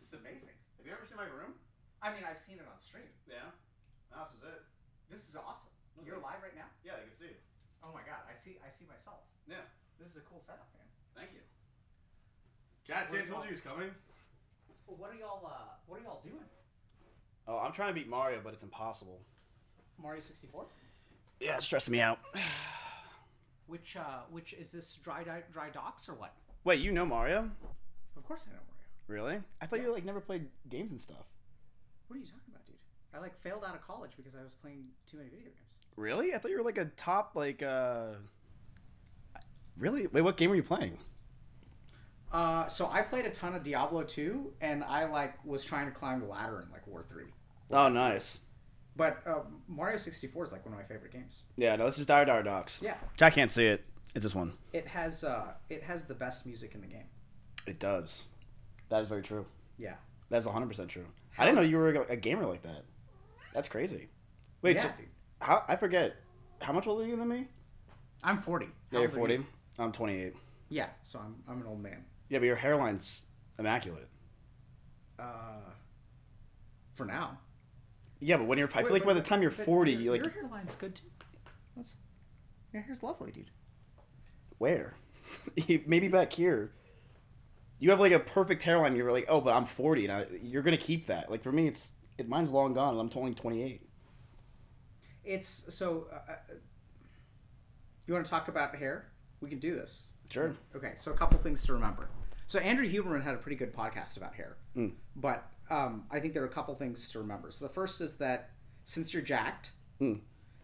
is amazing. Have you ever seen my room? I mean, I've seen it on stream. Yeah. This is it. This is awesome. Okay. You're live right now? Yeah, you can see it. Oh my god, I see myself. Yeah. This is a cool setup, man. Thank you. Chad, see, I told you he was coming. Well, what are y'all doing? Oh, I'm trying to beat Mario, but it's impossible. Mario 64? Yeah, it's stressing me out. Which is this dry docks or what? Wait, you know Mario? Of course I know Mario. Really? I thought you like never played games and stuff. What are you talking about, dude? I like failed out of college because I was playing too many video games. Really? I thought you were like a top Really? Wait, what game were you playing? So I played a ton of Diablo 2, and I was trying to climb the ladder in War 3. Oh, nice. But Mario 64 is one of my favorite games. Yeah, no, this is Dire Docks. Yeah. I can't see it. It's this one. It has the best music in the game. It does. That is very true. Yeah. That's 100% true. I didn't know you were a gamer like that. That's crazy. Wait, yeah, so dude. I forget. How much older are you than me? I'm 40. Yeah, you're 40. I'm 28. Yeah, so I'm an old man. Yeah, but your hairline's immaculate. For now. Yeah, but when I feel like by the time you're 40, your hairline's good too. Your hair's lovely, dude. Where? Maybe back here. You have like a perfect hairline. You're like, oh, but I'm 40, and you're gonna keep that. Like for me, mine's long gone, and I'm only 28. It's so. You want to talk about hair? We can do this. Sure. Okay, so a couple things to remember. So Andrew Huberman had a pretty good podcast about hair, but I think there are a couple things to remember. So the first is that since you're jacked,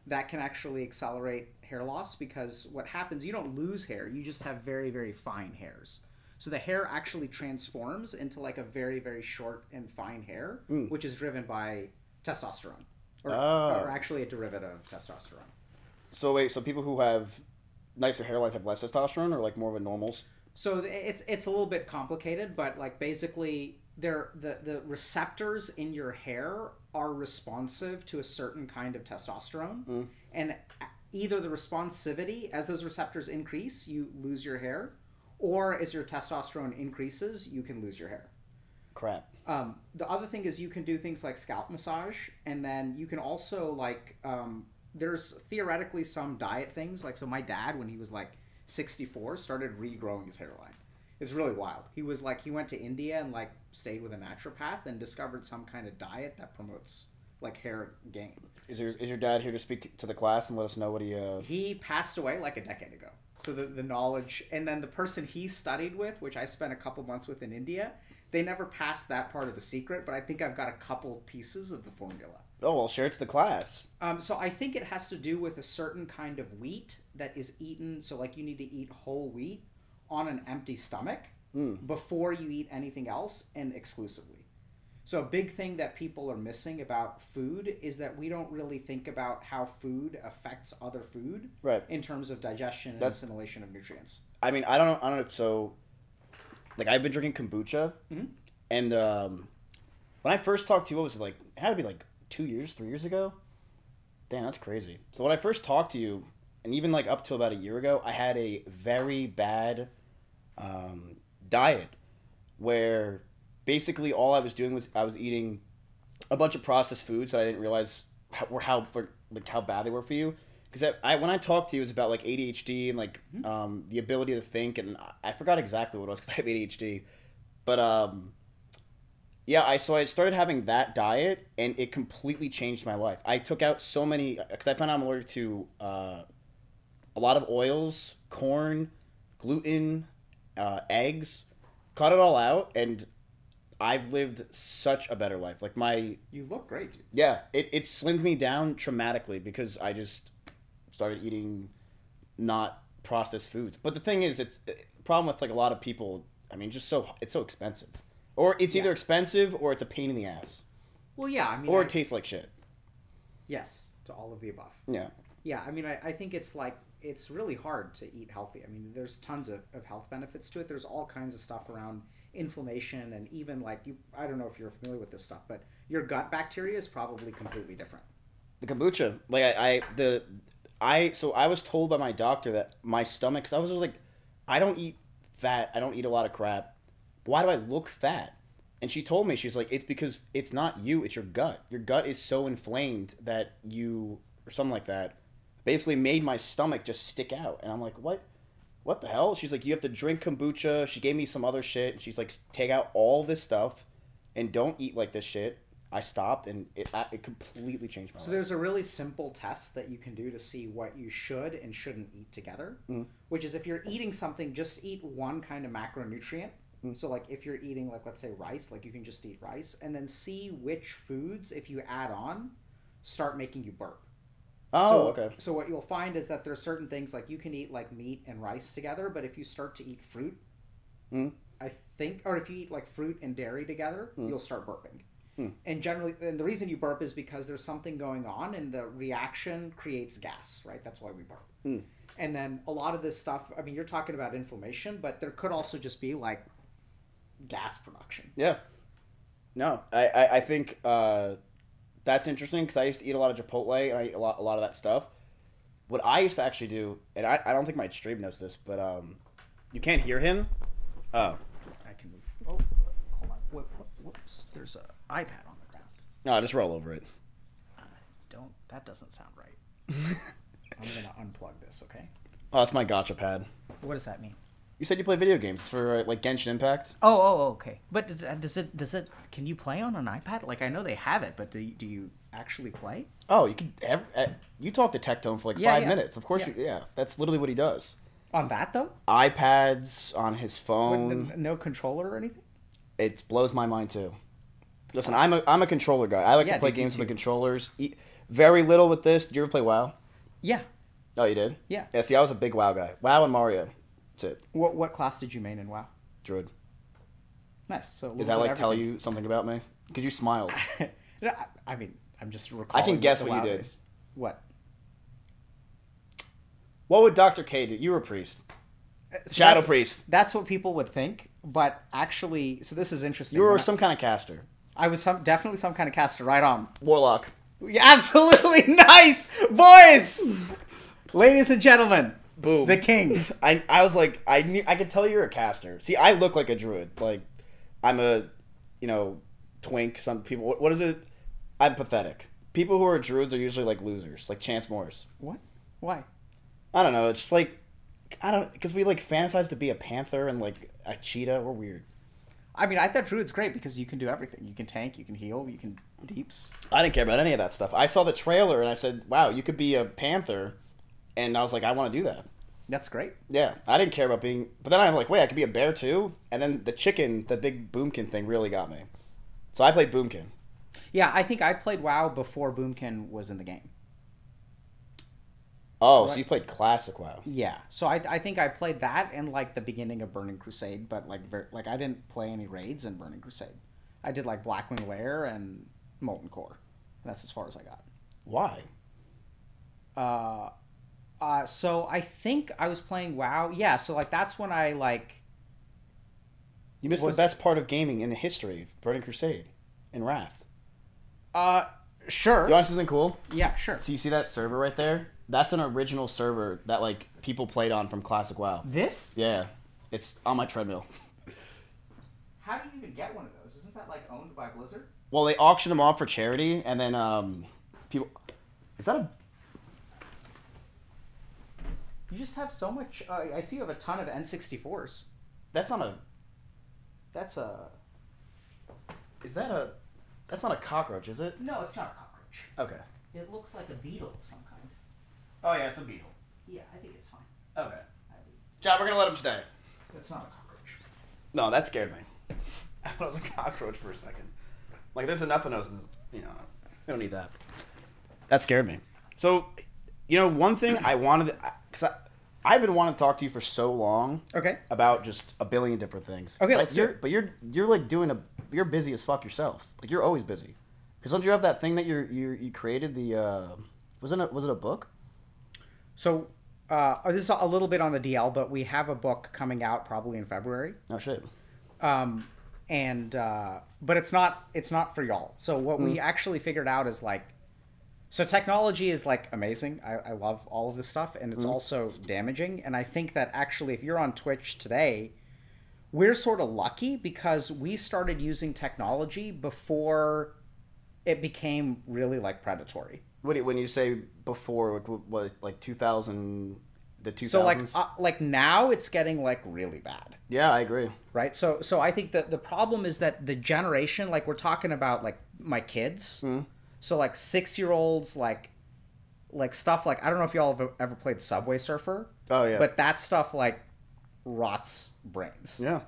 that can actually accelerate hair loss because what happens, you don't lose hair, you just have very, very fine hairs. So the hair actually transforms into like a very, very short and fine hair, which is driven by testosterone, or actually a derivative of testosterone. So wait, so people who have nicer hairlines have less testosterone, or like more of a normals? So it's a little bit complicated, but like basically, the receptors in your hair are responsive to a certain kind of testosterone, and either the responsivity, as those receptors increase, you lose your hair, or as your testosterone increases, you can lose your hair. Crap. The other thing is you can do things like scalp massage, and then you can also there's theoretically some diet things. So my dad, when he was 64, started regrowing his hairline. It's really wild. He was he went to India and stayed with a naturopath and discovered some kind of diet that promotes hair gain. Is your dad here to speak to the class and let us know what He passed away a decade ago. So the knowledge, and then the person he studied with, which I spent a couple months with in India, they never passed that part of the secret, but I think I've got a couple pieces of the formula. Oh, well, share it to the class. So I think it has to do with a certain kind of wheat that is eaten. So you need to eat whole wheat on an empty stomach before you eat anything else and exclusively. So a big thing that people are missing about food is that we don't really think about how food affects other food in terms of digestion and assimilation of nutrients. I mean, I don't know. So, I've been drinking kombucha, and when I first talked to you, what was it like? It had to be 3 years ago. Damn, that's crazy. So when I first talked to you, and even up till about a year ago, I had a very bad diet where basically all I was doing was I was eating a bunch of processed foods that I didn't realize how bad they were for you. Because when I talked to you, it was about ADHD and the ability to think, and I forgot exactly what it was because I have ADHD, but yeah, I started having that diet, and it completely changed my life. I took out so many, because I found out I'm allergic to a lot of oils, corn, gluten, eggs. Cut it all out, and I've lived such a better life. You look great, dude. Yeah, it slimmed me down dramatically because I just started eating not processed foods. But the thing is, it's the problem with a lot of people. I mean, it's so expensive. Or it's either expensive or it's a pain in the ass. Well, yeah, I mean... Or it tastes like shit. Yes, to all of the above. Yeah. Yeah, I mean, I think it's it's really hard to eat healthy. I mean, there's tons of health benefits to it. There's all kinds of stuff around inflammation, and even I don't know if you're familiar with this stuff, but your gut bacteria is probably completely different. The kombucha. So I was told by my doctor that my stomach... Because I was just I don't eat fat. I don't eat a lot of crap. Why do I look fat? And she told me, she's like, it's because it's not you, it's your gut. Your gut is so inflamed that you, or something like that, basically made my stomach just stick out. And I'm like, what? What the hell? She's like, you have to drink kombucha. She gave me some other shit. She's like, take out all this stuff and don't eat like this shit. I stopped, and it completely changed my life. So there's a really simple test that you can do to see what you should and shouldn't eat together, which is if you're eating something, just eat one kind of macronutrient. So, like, if you're eating, like, let's say rice, like, you can just eat rice, and then see which foods, if you add on, start making you burp. Oh, okay. So what you'll find is that there are certain things, like, you can eat, like, meat and rice together, but if you start to eat fruit, I think, or if you eat, like, fruit and dairy together, you'll start burping. And generally, and the reason you burp is because there's something going on, and the reaction creates gas, right? That's why we burp. And then a lot of this stuff, I mean, you're talking about inflammation, but there could also just be, like, gas production. Yeah. No, I think that's interesting because I used to eat a lot of Chipotle and I eat a lot of that stuff. What I used to actually do, and I don't think my stream knows this, but you can't hear him. Oh. I can move. Oh, hold on. Whoops. There's an iPad on the ground. No, just roll over it. That doesn't sound right. I'm going to unplug this, okay? Oh, that's my gotcha pad. What does that mean? You said you play video games. It's for, like, Genshin Impact? Oh, okay. But does it, can you play on an iPad? Like, I know they have it, but do you actually play? Oh, you can, you talk to Tectone for, like, 5 minutes. Of course, that's literally what he does. On that, though? iPads, on his phone. With no controller or anything? It blows my mind, too. Listen, I'm a controller guy. I like to play games with the controllers. Very little with this. Did you ever play WoW? Yeah. Oh, you did? Yeah. Yeah, see, I was a big WoW guy. WoW and Mario. That's it. What class did you main in WoW? Druid. Nice. So does that, like, tell you something about me? Because you smiled. I mean, I'm just recalling. I can guess what you did. What? What would Dr. K do? You were a priest. Shadow priest. That's what people would think, but actually, so this is interesting. You were some kind of caster. I was definitely some kind of caster, right on. Warlock. Yeah, absolutely. Nice! Boys! Ladies and gentlemen. Boom. The king. I was like, I could tell you're a caster. See, I look like a druid. Like, I'm a, twink. Some people, what is it? I'm pathetic. People who are druids are usually, like, losers. Like Chance Morris. What? Why? I don't know. It's just like, because we, like, fantasize to be a panther and, like, a cheetah. We're weird. I mean, I thought druid's great because you can do everything. You can tank, you can heal, you can deeps. I didn't care about any of that stuff. I saw the trailer and I said, wow, you could be a panther. And I was like, I want to do that. That's great. Yeah, I didn't care about being... But then I'm like, wait, I could be a bear too? And then the chicken, the big Boomkin thing really got me. So I played Boomkin. Yeah, I think I played WoW before Boomkin was in the game. Oh, so you played classic WoW. Yeah, so I think I played that and, like, the beginning of Burning Crusade, but, like, I didn't play any raids in Burning Crusade. I did, like, Blackwing Lair and Molten Core. That's as far as I got. Why? So I think I was playing WoW. Yeah, so, like, that's when I, like... You missed the best part of gaming in the history of Burning Crusade and Wrath. Sure. You want something cool? Yeah, sure. So you see that server right there? That's an original server that, like, people played on from classic WoW. This? Yeah. It's on my treadmill. How do you even get one of those? Isn't that, like, owned by Blizzard? Well, they auction them off for charity, and then, people... Is that a... You just have so much... I see you have a ton of N64s. That's not a... That's a... Is that a... That's not a cockroach, is it? No, it's not a cockroach. Okay. It looks like a beetle of some kind. Oh, yeah, it's a beetle. Yeah, I think it's fine. Okay. John, we're going to let him stay. It's not a cockroach. No, that scared me. I thought it was a cockroach for a second. Like, there's enough of those, we don't need that. That scared me. So, one thing I wanted... Because I've been wanting to talk to you for so long. Okay. About just a billion different things. Okay, let's do it. But you're like you're busy as fuck yourself. Like, you're always busy. Because don't you have that thing that you created, was it a book? So, this is a little bit on the DL, but we have a book coming out probably in February. Oh, shit. But it's not for y'all. So what we actually figured out is, like, so technology is, like, amazing. I love all of this stuff, and it's also damaging. And I think that actually, if you're on Twitch today, we're sort of lucky because we started using technology before it became really like predatory. When you say before, what, like 2000, the 2000s? So like now it's getting like really bad. Yeah, I agree. Right. So I think that the problem is that the generation, like we're talking about like my kids. Mm-hmm. So like 6-year-olds, like stuff like, I don't know if y'all have ever played Subway Surfer. Oh yeah. But that stuff like rots brains. Yeah.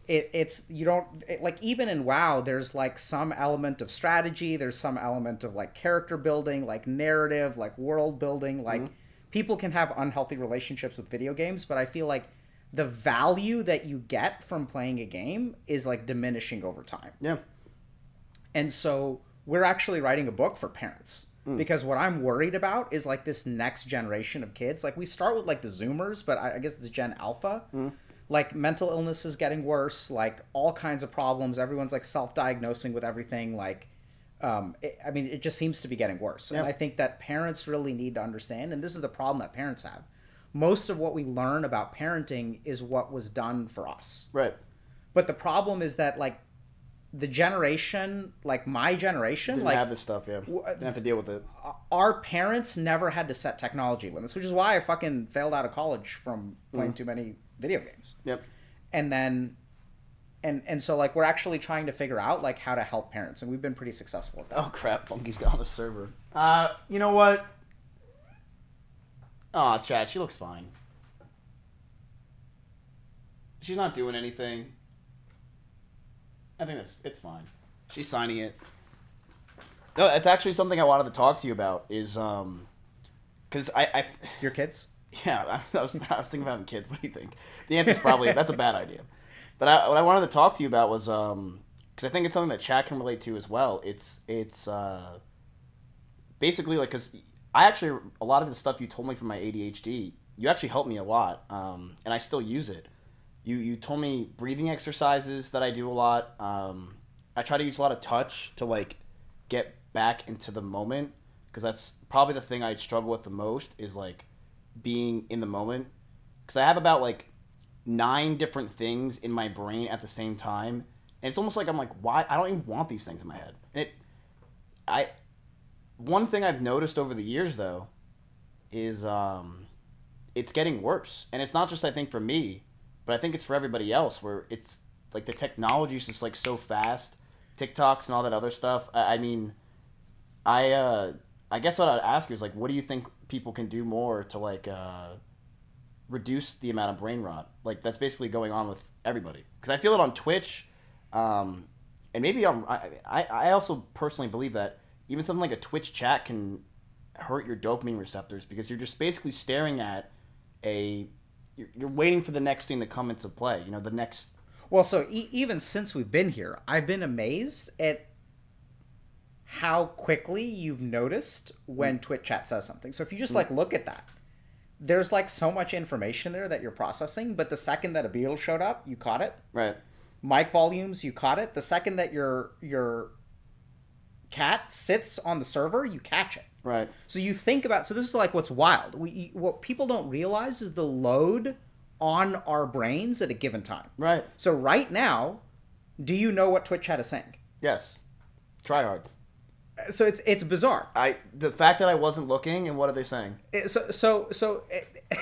It's you don't like, even in WoW there's like some element of strategy, there's some element of like character building, like narrative, like world building, like people can have unhealthy relationships with video games, but I feel like the value that you get from playing a game is like diminishing over time. Yeah. And so we're actually writing a book for parents. Because what I'm worried about is like this next generation of kids. Like we start with like the Zoomers, but I guess it's Gen Alpha. Like mental illness is getting worse, like all kinds of problems. Everyone's like self-diagnosing with everything. Like, it just seems to be getting worse. Yep. And I think that parents really need to understand, and this is the problem that parents have. Most of what we learn about parenting is what was done for us. Right. But the problem is that like the generation, like my generation, didn't have this stuff, yeah. Didn't have to deal with it. Our parents never had to set technology limits, which is why I fucking failed out of college from playing too many video games. Yep. And then, and so like we're actually trying to figure out like how to help parents, and we've been pretty successful with that. Oh crap, Bunky's got on the server. You know what? Aw, Chad, she looks fine. She's not doing anything. I think it's fine. She's signing it. No, it's actually something I wanted to talk to you about. Is because I your kids. Yeah, I was thinking about having kids. What do you think? The answer is probably that's a bad idea. But what I wanted to talk to you about was because I think it's something that Chad can relate to as well. It's basically like, because I actually, a lot of the stuff you told me from my ADHD, you actually helped me a lot, and I still use it. You told me breathing exercises that I do a lot. I try to use a lot of touch to like get back into the moment, because that's probably the thing I struggle with the most, is like being in the moment, because I have about like 9 different things in my brain at the same time, and it's almost like I'm like, why? I don't even want these things in my head. One thing I've noticed over the years though is it's getting worse, and it's not just, I think, for me, but I think it's for everybody else, where it's like the technology is just like so fast, TikToks and all that other stuff. I guess what I'd ask you is like, what do you think people can do more to like reduce the amount of brain rot, like that's basically going on with everybody? Because I feel it on Twitch, and maybe I also personally believe that even something like a Twitch chat can hurt your dopamine receptors, because you're just basically staring at you're waiting for the next thing to come into play, you know, the next. Well, so even since we've been here, I've been amazed at how quickly you've noticed when Twitch chat says something. So if you just like look at that, there's like so much information there that you're processing, but the second that a beetle showed up, you caught it. Right. Mic volumes, you caught it. The second that your cat sits on the server, you catch it. Right. So you think about, so this is like what's wild. What people don't realize is the load on our brains at a given time. Right. So right now, do you know what Twitch chat is saying? Yes. Try hard. So it's bizarre. The fact that I wasn't looking, and what are they saying? So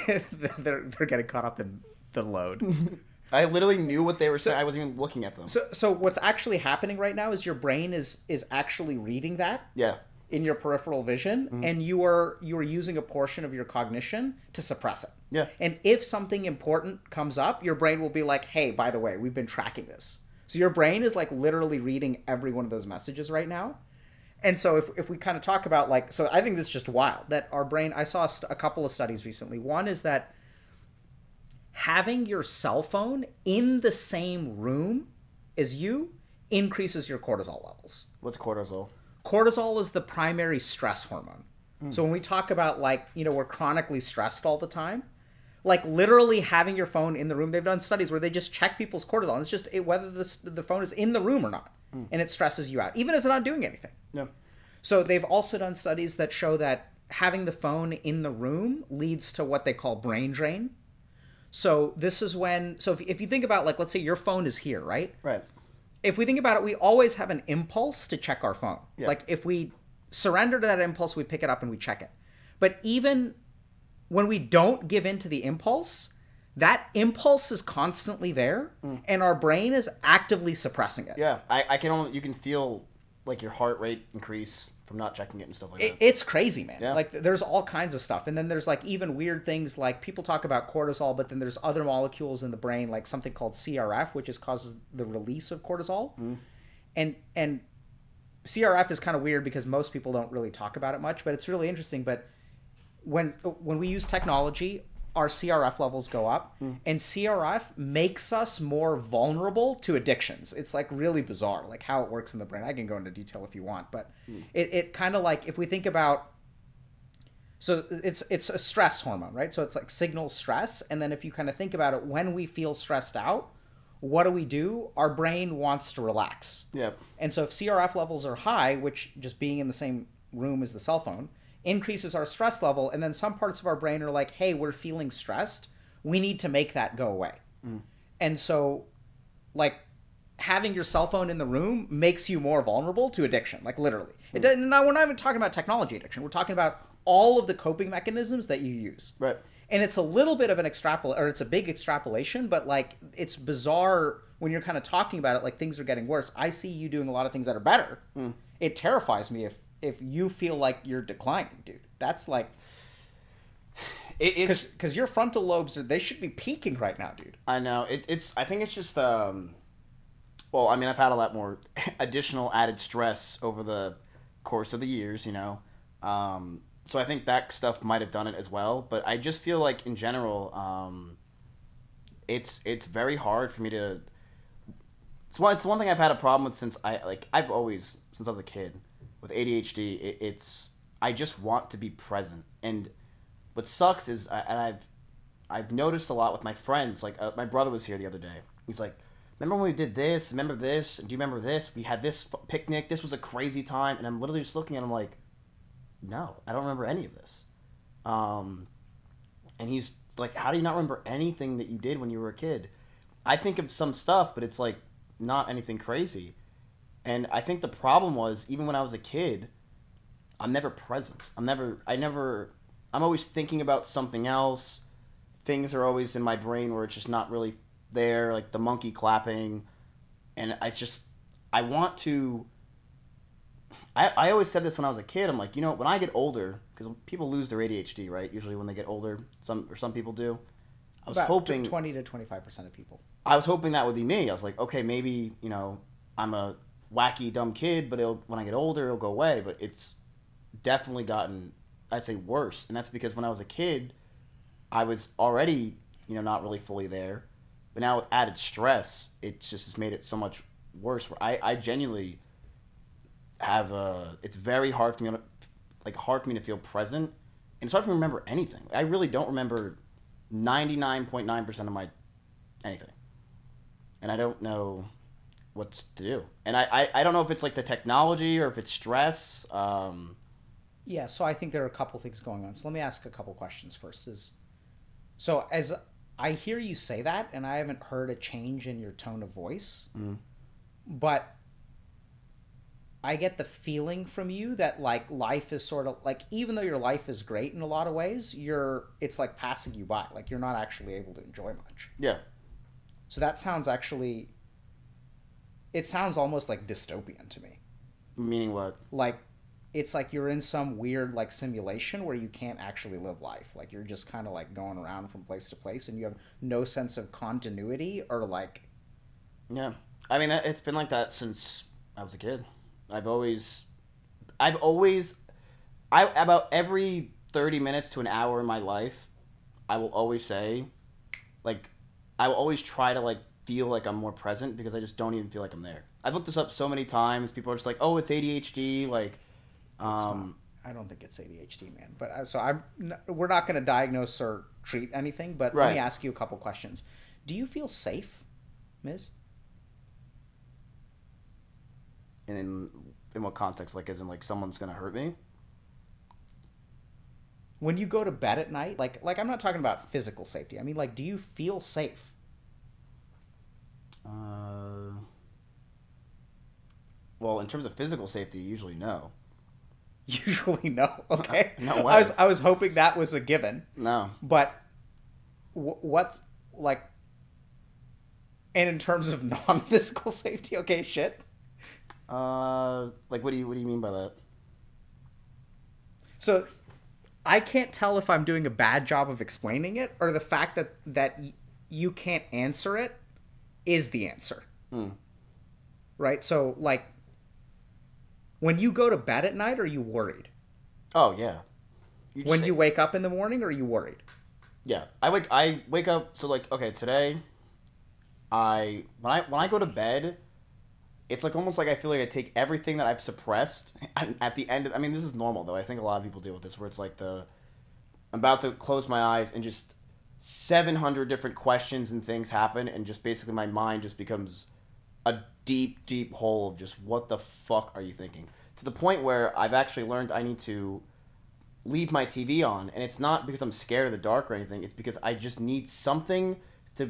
they're getting caught up in the load. I literally knew what they were saying. I wasn't even looking at them. So what's actually happening right now is your brain is actually reading that. Yeah. In your peripheral vision, and you are using a portion of your cognition to suppress it. Yeah. And if something important comes up, your brain will be like, "Hey, by the way, we've been tracking this." So your brain is like literally reading every one of those messages right now. And so if we kind of talk about like, so I think this is just wild that our brain, I saw a couple of studies recently. One is that having your cell phone in the same room as you increases your cortisol levels. What's cortisol? Cortisol is the primary stress hormone. So when we talk about like, you know, we're chronically stressed all the time, like literally having your phone in the room, they've done studies where they just check people's cortisol. And it's just whether the phone is in the room or not. And it stresses you out, even if it's not doing anything. Yeah. So they've also done studies that show that having the phone in the room leads to what they call brain drain. So this is when, so if you think about, like, let's say your phone is here, right? Right. If we think about it, we always have an impulse to check our phone. Yeah. Like, if we surrender to that impulse, we pick it up and we check it. But even when we don't give in to the impulse, that impulse is constantly there, and our brain is actively suppressing it. Yeah, you can feel like your heart rate increase from not checking it and stuff like that. It's crazy, man. Yeah. Like, there's all kinds of stuff. And then there's, like, even weird things, like, people talk about cortisol, but then there's other molecules in the brain, like something called CRF, which causes the release of cortisol. And CRF is kind of weird because most people don't really talk about it much, but it's really interesting. But when we use technology, our CRF levels go up, and CRF makes us more vulnerable to addictions. It's, like, really bizarre, like, how it works in the brain. I can go into detail if you want, but it kind of, like, if we think about, so it's a stress hormone, right? So it's, like, signals stress, and then if you kind of think about it, when we feel stressed out, what do? Our brain wants to relax. Yep. And so if CRF levels are high, which just being in the same room as the cell phone, increases our stress level, and then some parts of our brain are like, hey, we're feeling stressed, we need to make that go away. And so, like, having your cell phone in the room makes you more vulnerable to addiction, like, literally. Now, we're not even talking about technology addiction, we're talking about all of the coping mechanisms that you use. Right. And it's a little bit of an it's a big extrapolation, but, like, it's bizarre when you're kind of talking about it, like, things are getting worse. I see you doing a lot of things that are better. It terrifies me if you feel like you're declining, dude. That's, like, because your frontal lobes they should be peaking right now, dude. I know. I think it's just well, I mean, I've had a lot more additional added stress over the course of the years, you know. So I think that stuff might have done it as well, but I just feel like in general, it's very hard for me to. It's one thing I've had a problem with since I was a kid with ADHD. I just want to be present, and what sucks is, I've noticed a lot with my friends. Like, my brother was here the other day. He's like, "Remember when we did this? Remember this? Do you remember this? We had this picnic. This was a crazy time." And I'm literally just looking at him like, "No, I don't remember any of this." And he's like, "How do you not remember anything that you did when you were a kid?" I think of some stuff, but it's like not anything crazy. And I think the problem was, even when I was a kid, I'm never present. I'm always thinking about something else. Things are always in my brain where it's just not really there, like the monkey clapping. And I want to. I always said this when I was a kid. I'm like, you know, when I get older, because people lose their ADHD, right? Usually when they get older, some people do. I was hoping 20 to 25% of people. I was hoping that would be me. I was like, okay, maybe, you know, I'm a wacky, dumb kid, but when I get older, it'll go away. But it's definitely gotten, I'd say, worse. And that's because when I was a kid, I was already, you know, not really fully there. But now with added stress, it just has made it so much worse. Where I genuinely have it's very hard for me to feel present, and it's hard for me to remember anything. I really don't remember 99.9% of my anything, and I don't know what to do. And I don't know if it's like the technology or if it's stress. Yeah, so I think there are a couple things going on. So let me ask a couple questions first. So as I hear you say that, and I haven't heard a change in your tone of voice, but I get the feeling from you that, like, life is sort of like, even though your life is great in a lot of ways, it's like passing you by. Like, you're not actually able to enjoy much. Yeah. So that sounds it sounds almost like dystopian to me. Meaning what? Like, it's like you're in some weird, like, simulation where you can't actually live life. Like, you're just kind of, like, going around from place to place, and you have no sense of continuity or, like... Yeah. I mean, it's been like that since I was a kid. About every 30 minutes to an hour in my life, I will always say, like, I will always try to, like, feel like I'm more present, because I just don't even feel like I'm there. I've looked this up so many times. People are just like, oh, it's ADHD, like... I don't think it's ADHD, man. But we're not going to diagnose or treat anything, but right. Let me ask you a couple questions. Do you feel safe, Miz? In what context? Like, as in, like, someone's going to hurt me? When you go to bed at night, like I'm not talking about physical safety. I mean, like, do you feel safe? Well, in terms of physical safety, usually no. Usually no. Okay. No way. I was hoping that was a given. No. But what's like? And in terms of non-physical safety, okay, shit. Like what do you mean by that? So, I can't tell if I'm doing a bad job of explaining it, or the fact that you can't answer it is the answer. Right? So, like, when you go to bed at night, are you worried? Oh yeah. When you wake up in the morning, are you worried? Yeah, I wake up. So like, okay, today, when I go to bed, it's like almost like I feel like I take everything that I've suppressed and at the end. I mean, this is normal though. I think a lot of people deal with this, where it's like I'm about to close my eyes and just 700 different questions and things happen, and just basically my mind just becomes a deep, deep hole of just what the fuck are you thinking? To the point where I've actually learned I need to leave my TV on, and it's not because I'm scared of the dark or anything. It's because I just need something to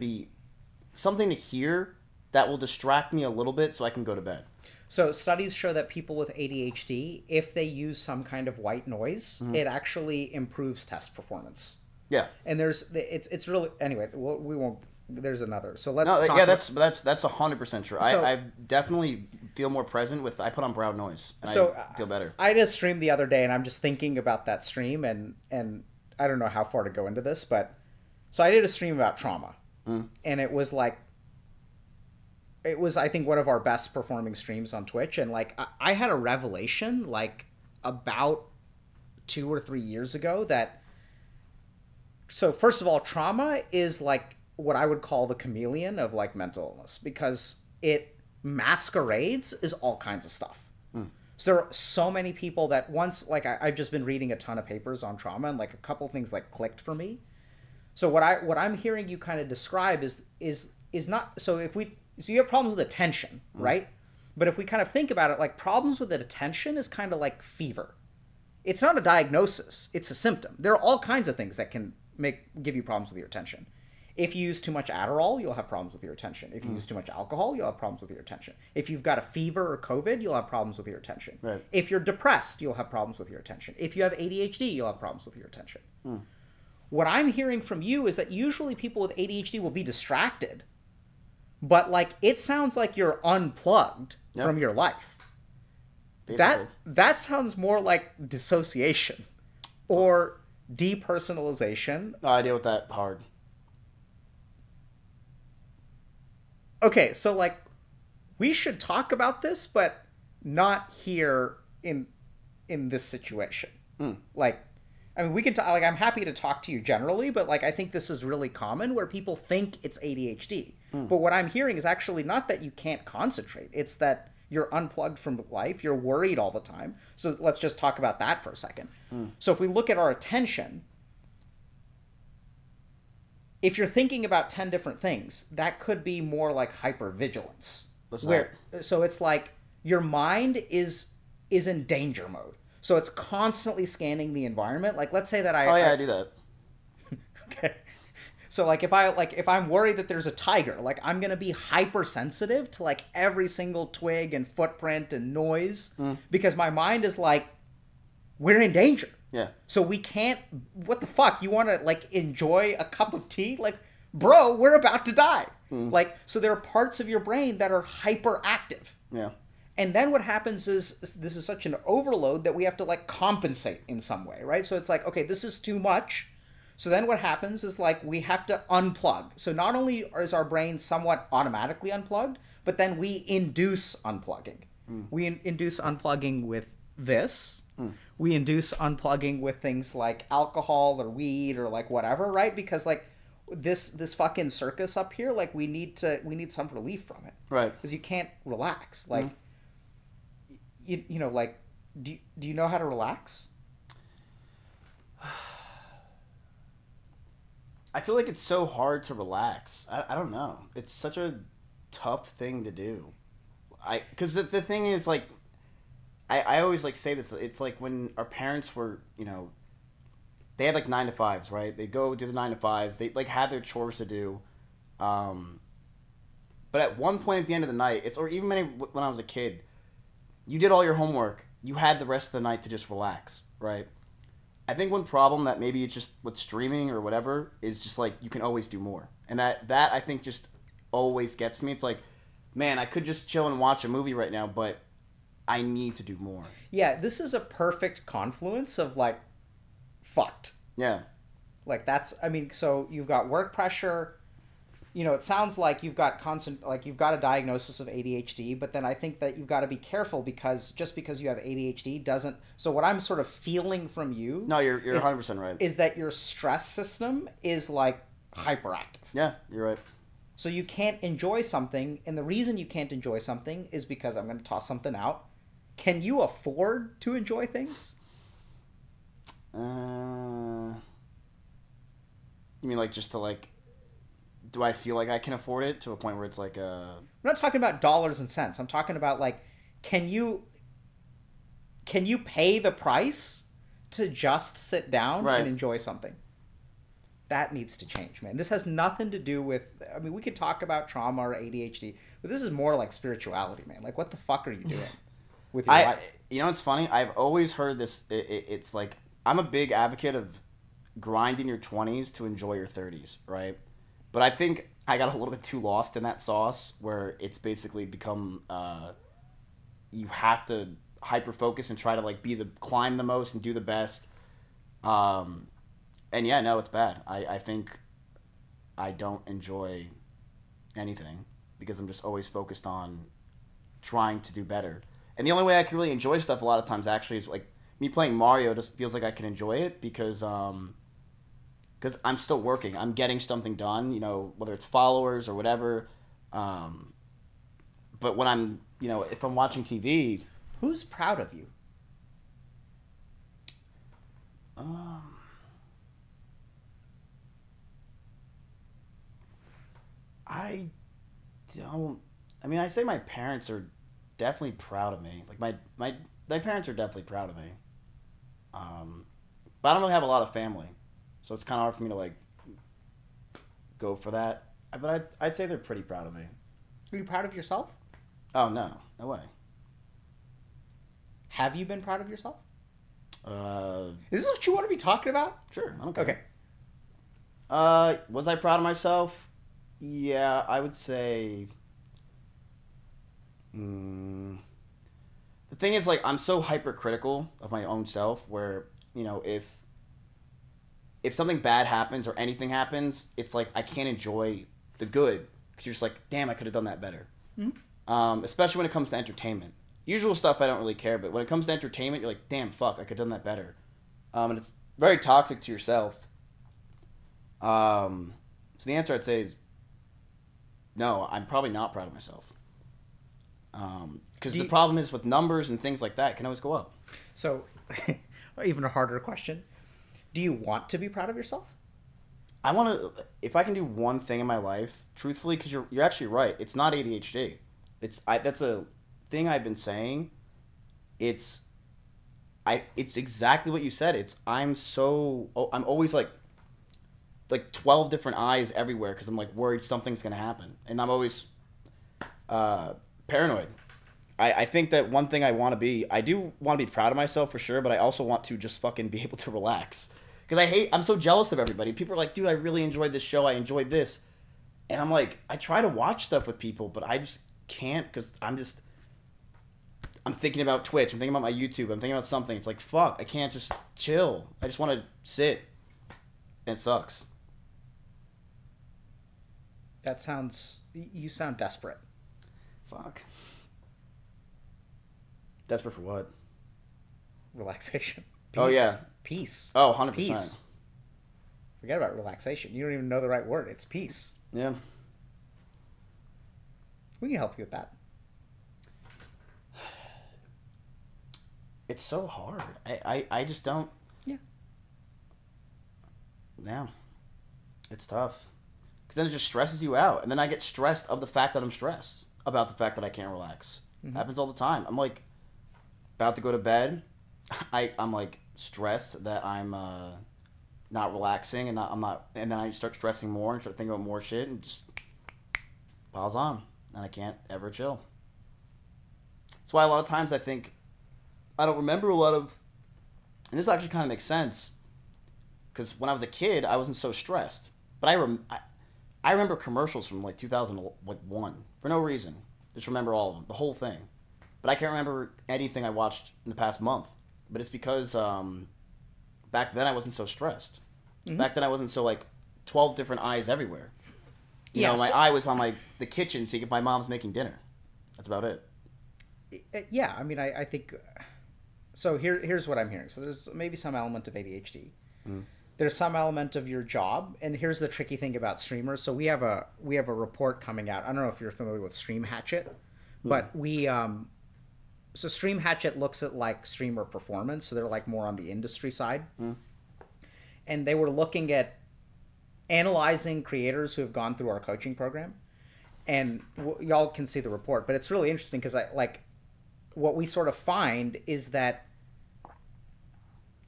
hear that will distract me a little bit so I can go to bed. So studies show that people with ADHD, if they use some kind of white noise, it actually improves test performance. Yeah. And it's really, anyway, we won't, there's another. So let's talk. Yeah, that's 100% true. So, I definitely feel more present I put on brown noise, and I feel better. I did a stream the other day, and I'm just thinking about that stream, and I don't know how far to go into this, but so I did a stream about trauma, and it was like, I think, one of our best performing streams on Twitch, and like I had a revelation like about 2 or 3 years ago that, so first of all, trauma is like what I would call the chameleon of like mental illness, because it masquerades as all kinds of stuff. So there are so many people that once, like I've just been reading a ton of papers on trauma, and like a couple things like clicked for me. So what I'm hearing you kind of describe is not, so you have problems with attention, right? But if we kind of think about it, like problems with attention is kind of like fever. It's not a diagnosis, it's a symptom. There are all kinds of things that can give you problems with your attention. If you use too much Adderall, you'll have problems with your attention. If you use too much alcohol, you'll have problems with your attention. If you've got a fever or COVID, you'll have problems with your attention. Right. If you're depressed, you'll have problems with your attention. If you have ADHD, you'll have problems with your attention. What I'm hearing from you is that usually people with ADHD will be distracted, but like it sounds like you're unplugged from your life. Basically. That sounds more like dissociation or depersonalization. No, I deal with that hard. Okay, so like we should talk about this, but not here in this situation. Like, I mean, we can talk. Like, I'm happy to talk to you generally, but like I think this is really common where people think it's ADHD. But what I'm hearing is actually not that you can't concentrate; it's that you're unplugged from life. You're worried all the time. So let's just talk about that for a second. So if we look at our attention, if you're thinking about 10 different things, that could be more like hypervigilance. So it's like your mind is in danger mode. So it's constantly scanning the environment. Like, let's say that I do that. Okay. So like if I'm worried that there's a tiger, like I'm going to be hypersensitive to like every single twig and footprint and noise because my mind is like, we're in danger. Yeah. So we can't, what the fuck? You want to like enjoy a cup of tea? Like, bro, we're about to die. Like, so there are parts of your brain that are hyperactive. Yeah. And then what happens is this is such an overload that we have to like compensate in some way, right? So it's like, okay, this is too much. So then what happens is like we have to unplug. So not only is our brain somewhat automatically unplugged, but then we induce unplugging. We induce unplugging with this. We induce unplugging with things like alcohol or weed or like whatever, right? Because like this fucking circus up here, like we need some relief from it, right? Because you can't relax. Like you know, like do you know how to relax? I feel like it's so hard to relax. I don't know. It's such a tough thing to do. Because the thing is, like, I always, like, say this. It's like when our parents were, you know, they had like 9 to 5s, right? They go do the 9 to 5s. They like have their chores to do. But at one point at the end of the night, or even when I was a kid, you did all your homework. You had the rest of the night to just relax, right? I think one problem that maybe it's just with streaming or whatever is just like you can always do more, and that I think just always gets me. It's like, man, I could just chill and watch a movie right now, but I need to do more. Yeah, this is a perfect confluence of like fucked. Yeah. Like that's, I mean, so you've got work pressure. You know, it sounds like you've got you've got a diagnosis of ADHD, but then I think that you've got to be careful because just because you have ADHD doesn't. So what I'm sort of feeling from you, No, you're 100% right. Is that your stress system is like hyperactive. Yeah, you're right. So you can't enjoy something, and the reason you can't enjoy something is because I'm going to toss something out. Can you afford to enjoy things? You mean like just to like? Do I feel like I can afford it to a point where it's like I'm not talking about dollars and cents. I'm talking about like, can you pay the price to just sit down and enjoy something? That needs to change, man. This has nothing to do with, I mean, we can talk about trauma or ADHD, but this is more like spirituality, man. Like, what the fuck are you doing with your life? You know, it's funny. I've always heard this. It's like, I'm a big advocate of grinding your 20s to enjoy your 30s, right? But I think I got a little bit too lost in that sauce where it's basically become you have to hyper focus and try to like climb the most and do the best. And yeah, no, it's bad. I think I don't enjoy anything because I'm just always focused on trying to do better. And the only way I can really enjoy stuff a lot of times actually is like me playing Mario just feels like I can enjoy it because I'm still working. I'm getting something done, you know, whether it's followers or whatever. But when I'm, you know, if I'm watching TV... Who's proud of you? I don't... I mean, I say my parents are definitely proud of me. Like, my parents are definitely proud of me. But I don't really have a lot of family. So it's kind of hard for me to, like, go for that. But I'd say they're pretty proud of me. Are you proud of yourself? Oh, no. No way. Have you been proud of yourself? Is this what you want to be talking about? Sure. Okay. Was I proud of myself? Yeah, I would say... The thing is, like, I'm so hypercritical of my own self where, you know, if something bad happens or anything happens, it's like I can't enjoy the good because you're just like, damn, I could have done that better. Mm-hmm. Especially when it comes to entertainment. Usual stuff I don't really care, but when it comes to entertainment, you're like, damn, fuck, I could have done that better. And it's very toxic to yourself. So the answer I'd say is no, I'm probably not proud of myself. Because the problem is with numbers and things like that, it can always go up. So, or even a harder question. Do you want to be proud of yourself? I want to, if I can do one thing in my life, truthfully, because you're actually right. It's not ADHD. That's a thing I've been saying. It's exactly what you said. I'm always like 12 different eyes everywhere because I'm like worried something's gonna happen, and I'm always paranoid. I think that one thing I do want to be proud of myself for sure, but I also want to just fucking be able to relax. Because I'm so jealous of everybody. People are like, dude, I really enjoyed this show. I enjoyed this. And I'm like, I try to watch stuff with people, but I just can't because I'm thinking about Twitch. I'm thinking about my YouTube. I'm thinking about something. It's like, fuck, I can't just chill. I just want to sit. And it sucks. You sound desperate. Fuck. Desperate for what? Relaxation. Peace. Oh, yeah. Peace. Oh, 100%. Peace. Forget about relaxation. You don't even know the right word. It's peace. Yeah. We can help you with that. It's so hard. I just don't... Yeah. Yeah. It's tough. Because then it just stresses you out. And then I get stressed of the fact that I'm stressed about the fact that I can't relax. Mm-hmm. Happens all the time. I'm like about to go to bed. I'm like stressed that I'm not relaxing, and and then I start stressing more and start thinking about more shit, and just piles on, and I can't ever chill. That's why a lot of times I think I don't remember a lot of, and this actually kind of makes sense, because when I was a kid, I wasn't so stressed, but I remember commercials from like 2001 for no reason. Just remember all of them, the whole thing, but I can't remember anything I watched in the past month. But it's because back then I wasn't so stressed. Mm-hmm. Back then I wasn't so like 12 different eyes everywhere. You know, my eye was on the kitchen seeing if my mom's making dinner. That's about it. Yeah, I mean, I think so. Here's what I'm hearing. So there's maybe some element of ADHD. Mm. There's some element of your job, and here's the tricky thing about streamers. So we have a report coming out. I don't know if you're familiar with Stream Hatchet, but so Stream Hatchet looks at like streamer performance. So they're like more on the industry side, and they were looking at analyzing creators who have gone through our coaching program, and y'all can see the report. But it's really interesting because what we sort of find is that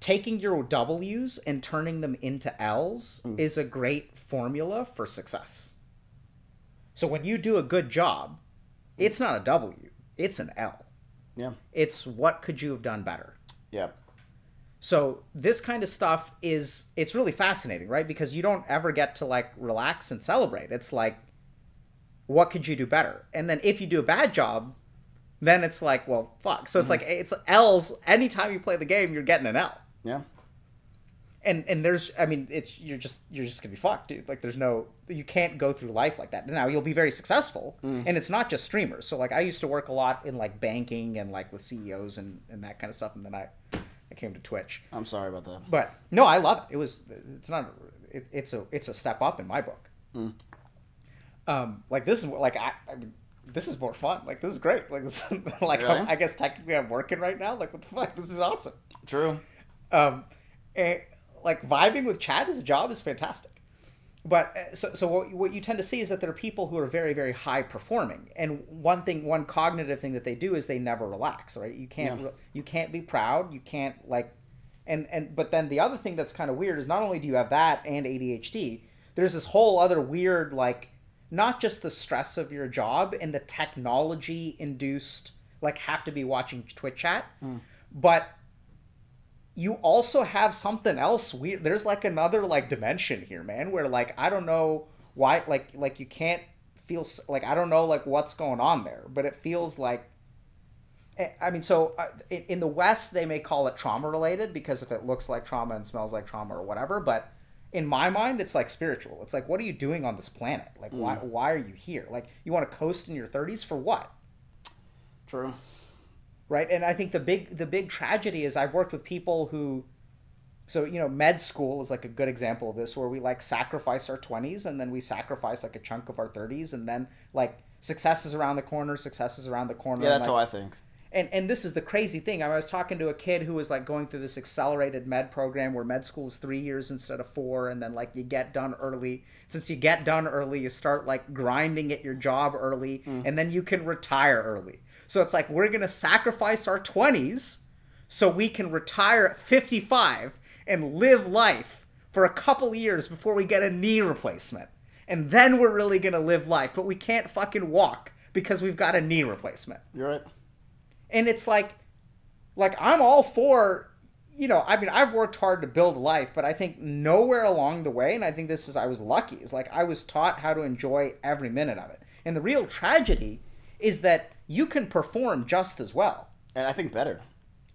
taking your W's and turning them into L's is a great formula for success. So when you do a good job, it's not a W, it's an L. Yeah. It's what could you have done better? Yeah. So this kind of stuff it's really fascinating, right? Because you don't ever get to like relax and celebrate. It's like, what could you do better? And then if you do a bad job, then it's like, well, fuck. So it's like, it's L's. Anytime you play the game, you're getting an L. Yeah. And there's, I mean, you're just gonna be fucked, dude. Like you can't go through life like that. Now you'll be very successful, and it's not just streamers. So like I used to work a lot in like banking and like with CEOs and that kind of stuff, and then I came to Twitch. I'm sorry about that. But no, I love it. It's a step up in my book. Like this is like I mean, this is more fun. Like this is great. Like this, like really? I guess technically I'm working right now. Like what the fuck? This is awesome. True. Like vibing with Chad as a job is fantastic, but so what you tend to see is that there are people who are very, very high performing, and one cognitive thing that they do is they never relax. Right? You can't be proud. You can't like, but then the other thing that's kind of weird is not only do you have that and ADHD, there's this whole other weird like not just the stress of your job and the technology induced like have to be watching Twitch chat, but you also have something else weird. There's like another like dimension here, man, where like I don't know why like you can't feel like I don't know like what's going on there, but it feels like I mean, so in the West they may call it trauma related because if it looks like trauma and smells like trauma or whatever, but in my mind it's like spiritual. It's like, what are you doing on this planet? Like why are you here? Like you want to coast in your 30s for what? True. Right, and I think the big tragedy is I've worked with people who, so you know, med school is like a good example of this, where we like sacrifice our 20s and then we sacrifice like a chunk of our 30s, and then like success is around the corner. Yeah, that's how I think. And this is the crazy thing. I was talking to a kid who was like going through this accelerated med program where med school is 3 years instead of 4, and then like you get done early. Since you get done early, you start like grinding at your job early, and then you can retire early. So it's like we're going to sacrifice our 20s so we can retire at 55 and live life for a couple years before we get a knee replacement. And then we're really going to live life, but we can't fucking walk because we've got a knee replacement. You're right. And it's like I'm all for, you know, I mean, I've worked hard to build a life, but I think nowhere along the way, and I think I was lucky, is like I was taught how to enjoy every minute of it. And the real tragedy is that you can perform just as well. And I think better.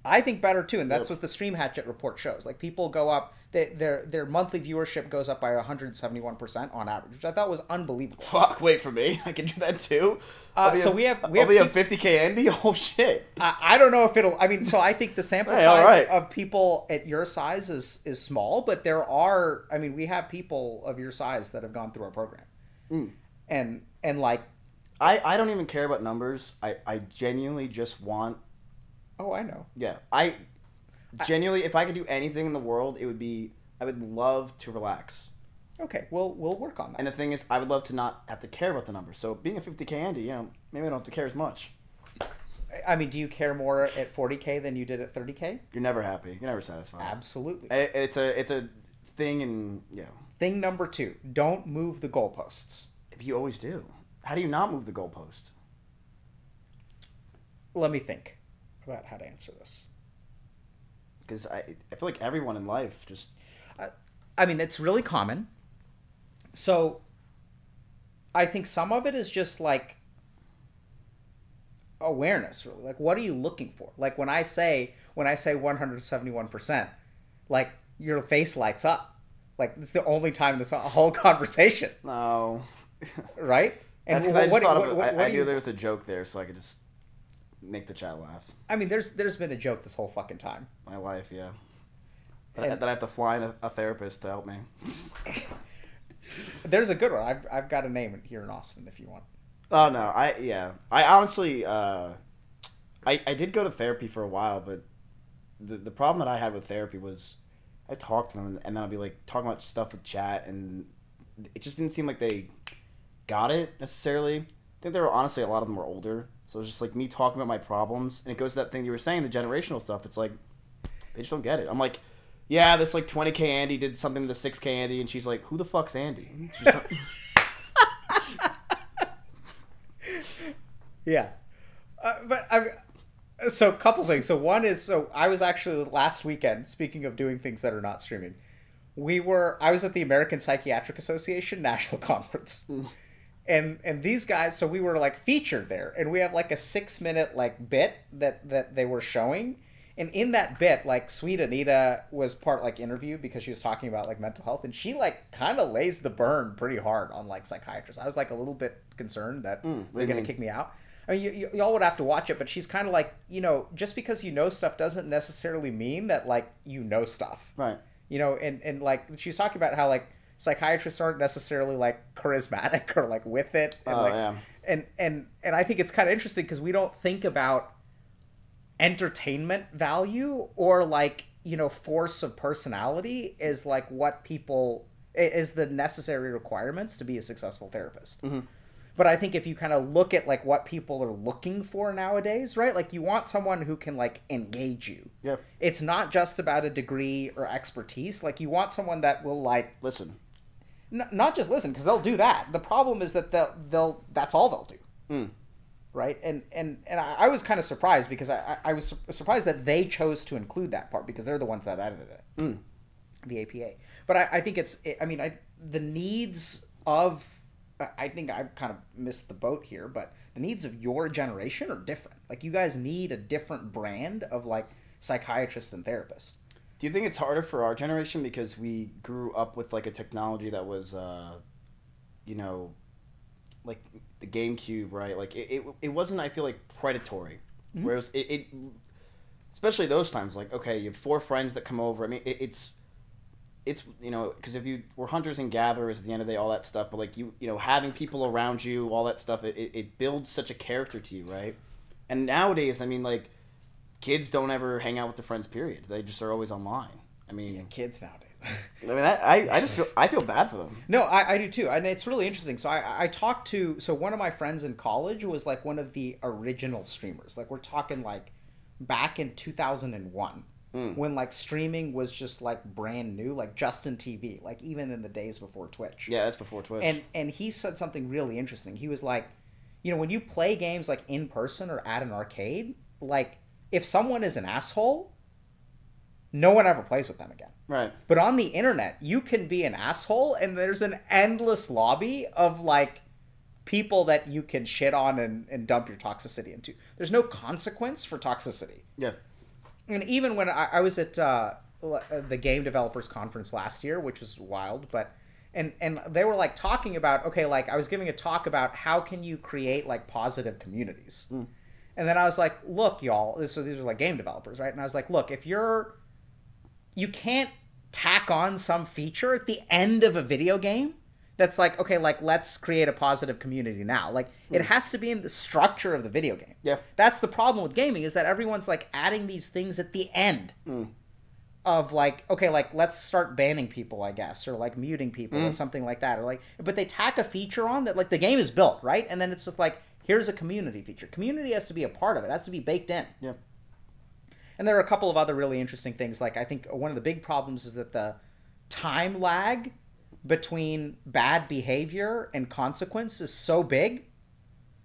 I think better too, and that's what the Stream Hatchet report shows. Like people go up, their monthly viewership goes up by 171% on average, which I thought was unbelievable. Fuck, wait for me. I can do that too. We have 50K Andy. Oh shit. I don't know if it'll. I mean, so I think the sample size of people at your size is small, but there are. I mean, we have people of your size that have gone through our program, and like. I don't even care about numbers. I genuinely just want. Oh, I know. Yeah, I genuinely, if I could do anything in the world, it would be I would love to relax. Okay, we'll work on that. And the thing is, I would love to not have to care about the numbers. So being a 50K Andy, you know, maybe I don't have to care as much. I mean, do you care more at 40K than you did at 30K? You're never happy. You're never satisfied. Absolutely. It's a thing, and yeah. Thing number 2, don't move the goalposts. You always do. How do you not move the goalpost? Let me think about how to answer this. Because I feel like everyone in life just... I mean, it's really common. So, I think some of it is just like awareness, really. Like, what are you looking for? Like, when I say 171%, like, your face lights up. Like, it's the only time in this whole conversation. No. Right? And that's because I just thought of it. I knew there was a joke there, so I could just make the chat laugh. I mean, there's been a joke this whole fucking time. My life, yeah. That I have to fly in a therapist to help me. There's a good one. I've got a name here in Austin if you want. Oh no, I honestly I did go to therapy for a while, but the problem that I had with therapy was I talked to them and then I'd be like talking about stuff with chat and it just didn't seem like they got it necessarily. I think there were honestly a lot of them were older, so it was just like me talking about my problems, and it goes to that thing you were saying, the generational stuff. It's like they just don't get it. I'm like, yeah, this like 20K Andy did something to 6K Andy, and she's like, who the fuck's Andy? Yeah, but so a couple things. So one is, so I was actually last weekend, speaking of doing things that are not streaming, I was at the American Psychiatric Association National Conference. And these guys, so we were like featured there, and we have like a 6-minute like bit that they were showing. And in that bit, like, Sweet Anita was part, like, interviewed because she was talking about, like, mental health. And she, like, kind of lays the burn pretty hard on, like, psychiatrists. I was, like, a little bit concerned that they're going to kick me out. I mean, y'all would have to watch it, but she's kind of like, you know, just because you know stuff doesn't necessarily mean that, like, you know stuff. Right. You know, and like, she's talking about how, like, psychiatrists aren't necessarily, like, charismatic or, like, with it. And, and I think it's kind of interesting because we don't think about entertainment value or like, you know, force of personality is like what people is the necessary requirements to be a successful therapist. Mm-hmm. But I think if you kind of look at like what people are looking for nowadays, right? Like you want someone who can like engage you. Yeah. It's not just about a degree or expertise. Like you want someone that will like listen. Not just listen, because they'll do that. The problem is that they'll that's all they'll do. Mm. Right, and I was kind of surprised because I was surprised that they chose to include that part because they're the ones that edited it, the APA. But I think the needs of, I think I kind of missed the boat here, but the needs of your generation are different. Like you guys need a different brand of like psychiatrists and therapists. Do you think it's harder for our generation because we grew up with like a technology that was, you know, like the GameCube, right? Like it wasn't, I feel like, predatory. Mm-hmm. Whereas it especially those times, like, okay, you have 4 friends that come over. I mean, it's you know, because if you were hunters and gatherers at the end of the day, all that stuff, but like you know, having people around you, all that stuff, it builds such a character to you, right? And nowadays, I mean, like, kids don't ever hang out with their friends, period. They just are always online. I mean, yeah, kids nowadays. I mean, I just feel bad for them. No, I do too, and it's really interesting. So I talked to one of my friends in college was like one of the original streamers. Like we're talking like back in 2001 when like streaming was just like brand new, like Justin TV, like even in the days before Twitch. Yeah, that's before Twitch. And he said something really interesting. He was like, you know, when you play games like in person or at an arcade, like if someone is an asshole, no one ever plays with them again. Right. But on the internet, you can be an asshole, and there's an endless lobby of, like, people that you can shit on and dump your toxicity into. There's no consequence for toxicity. Yeah. And even when I was at the Game Developers Conference last year, which was wild, but... And they were, like, talking about, okay, like, I was giving a talk about how can you create, like, positive communities. And then I was like, look, y'all... So these are, like, game developers, right? And I was like, look, if you're... You can't tack on some feature at the end of a video game that's like, okay, like, let's create a positive community now. Like, it has to be in the structure of the video game. Yeah. That's the problem with gaming, is that everyone's, like, adding these things at the end of, like, okay, like, let's start banning people, I guess, or, like, muting people or something like that. Or, like, but they tack a feature on that, like, the game is built, right? And then it's just like, here's a community feature. Community has to be a part of it. It has to be baked in. Yeah. And there are a couple of other really interesting things. Like, I think one of the big problems is that the time lag between bad behavior and consequence is so big.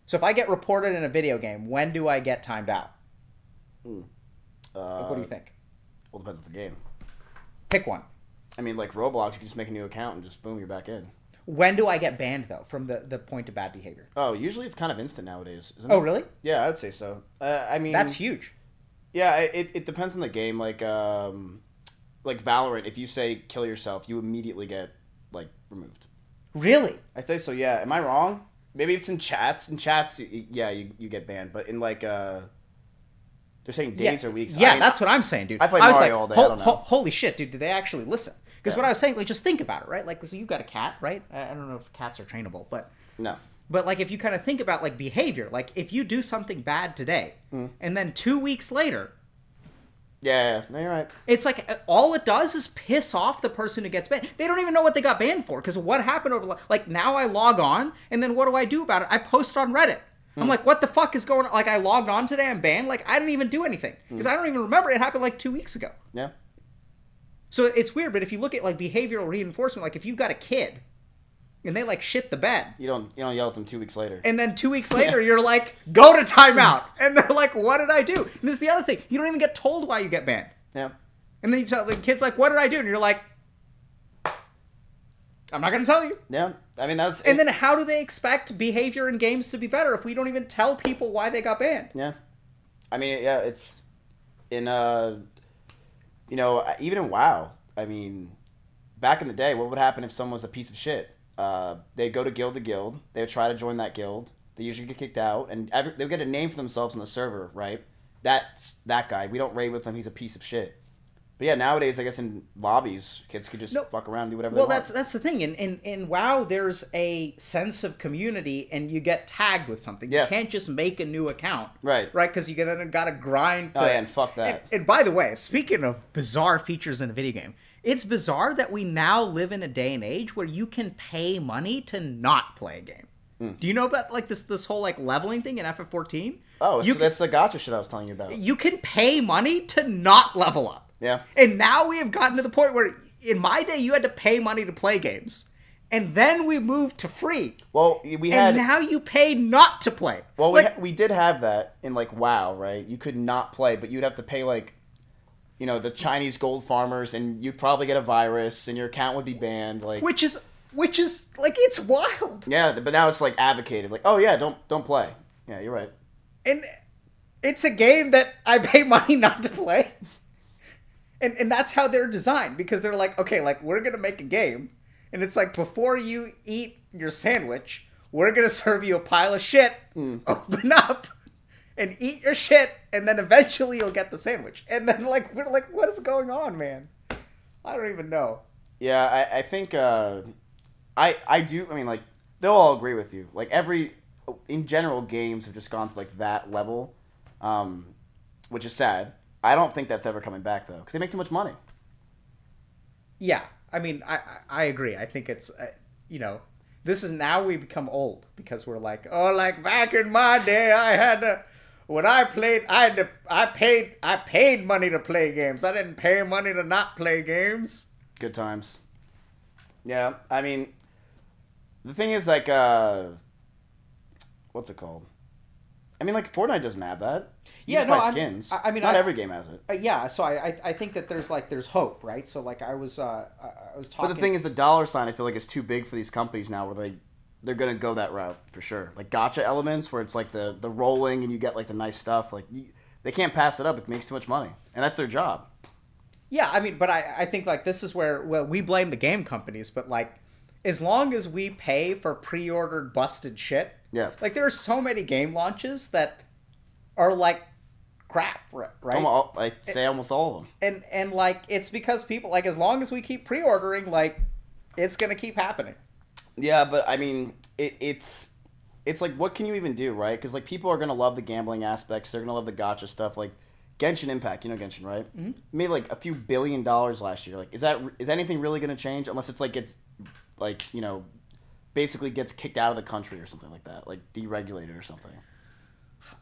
So if I get reported in a video game, when do I get timed out? What do you think? Well, it depends on the game. Pick one. I mean, like Roblox, you can just make a new account and just boom, you're back in. When do I get banned, though, from the point of bad behavior? Oh, usually it's kind of instant nowadays, isn't it? Oh, really? Yeah, I'd say so. I mean... That's huge. Yeah, it depends on the game. Like Valorant, if you say kill yourself, you immediately get, like, removed. Really? I say so, yeah. Am I wrong? Maybe it's in chats. In chats, yeah, you get banned. But in, like, they're saying days or weeks. Yeah, I mean, that's what I'm saying, dude. I play Mario all day, I don't know. Holy shit, dude, did they actually listen? Because what I was saying, like, just think about it, right? Like, so you've got a cat, right? I don't know if cats are trainable, but... No. But, like, if you kind of think about, like, behavior, like, if you do something bad today, and then 2 weeks later... Yeah, no, you're right. It's like, all it does is piss off the person who gets banned. They don't even know what they got banned for, because what happened over... Like, now I log on, and then what do I do about it? I post it on Reddit. I'm like, what the fuck is going on? Like, I logged on today, I'm banned. Like, I didn't even do anything. Because I don't even remember. It happened, like, 2 weeks ago. Yeah. So it's weird, but if you look at, like, behavioral reinforcement, like, if you've got a kid... And they, like, shit the bed. You don't yell at them 2 weeks later. And then 2 weeks later, you're like, go to timeout. And they're like, what did I do? And this is the other thing. You don't even get told why you get banned. Yeah. And then you tell the kid's like, what did I do? And you're like, I'm not going to tell you. Yeah. I mean, that's... And then how do they expect behavior in games to be better if we don't even tell people why they got banned? Yeah. I mean, yeah, it's... In, you know, even in WoW, I mean... Back in the day, what would happen if someone was a piece of shit? They'd go to guild to guild. They would try to join that guild. They usually get kicked out. And they would get a name for themselves on the server, right? That's that guy. We don't raid with him. He's a piece of shit. But yeah, nowadays, I guess in lobbies, kids could just fuck around and do whatever they want. Well, that's the thing. In WoW, there's a sense of community, and you get tagged with something. Yeah. You can't just make a new account. Right. Right? Because you got to grind to... Oh, yeah, and fuck that. And by the way, speaking of bizarre features in a video game, it's bizarre that we now live in a day and age where you can pay money to not play a game. Do you know about like this whole like leveling thing in FF14? Oh, so that's the gacha shit I was telling you about. You can pay money to not level up. Yeah. And now we have gotten to the point where in my day you had to pay money to play games. And then we moved to free. Well, and now you pay not to play. Well, like, we did have that in like WoW, right? You could not play, but you'd have to pay like, you know, the Chinese gold farmers, and you'd probably get a virus, and your account would be banned. Like, which is like, it's wild. Yeah, but now it's like advocated, like, oh yeah, don't play. Yeah, you're right. And it's a game that I pay money not to play. And that's how they're designed, because they're like, okay, like, we're gonna make a game, and it's like, before you eat your sandwich, we're gonna serve you a pile of shit. Open up and eat your shit, and then eventually you'll get the sandwich. And then, like, we're like, what is going on, man? I don't even know. Yeah, I think, I do, I mean, like, they'll all agree with you. Like, in general, games have just gone to, like, that level, which is sad. I don't think that's ever coming back, though, because they make too much money. Yeah, I mean, I agree. I think it's, you know, this is now we become old, because we're like, oh, like, back in my day, I had to... When I played, I paid money to play games. I didn't pay money to not play games. Good times. Yeah, I mean, the thing is, like, what's it called? I mean, like, Fortnite doesn't have that. You just buy skins. I mean, not every game has it. Yeah, so I think that there's hope, right? So, like, I was talking. But the thing is, the dollar sign, I feel like, is too big for these companies now, where they're gonna go that route for sure. Like gacha elements, where it's like the rolling and you get like the nice stuff. Like they can't pass it up. It makes too much money, and that's their job. Yeah, I mean, but I think like this is where we blame the game companies, but like as long as we pay for pre-ordered busted shit, yeah. Like there are so many game launches that are like crap, right? I say almost all of them. And like it's because people like as long as we keep pre-ordering, like it's gonna keep happening. Yeah, but I mean, it's like, what can you even do, right? Because like people are gonna love the gambling aspects. They're gonna love the gacha stuff. Like Genshin Impact, you know Genshin, right? Mm-hmm. Made like a few $1 billion last year. Like, is anything really gonna change unless it's like it's like, you know, basically gets kicked out of the country or something like that, like deregulated or something.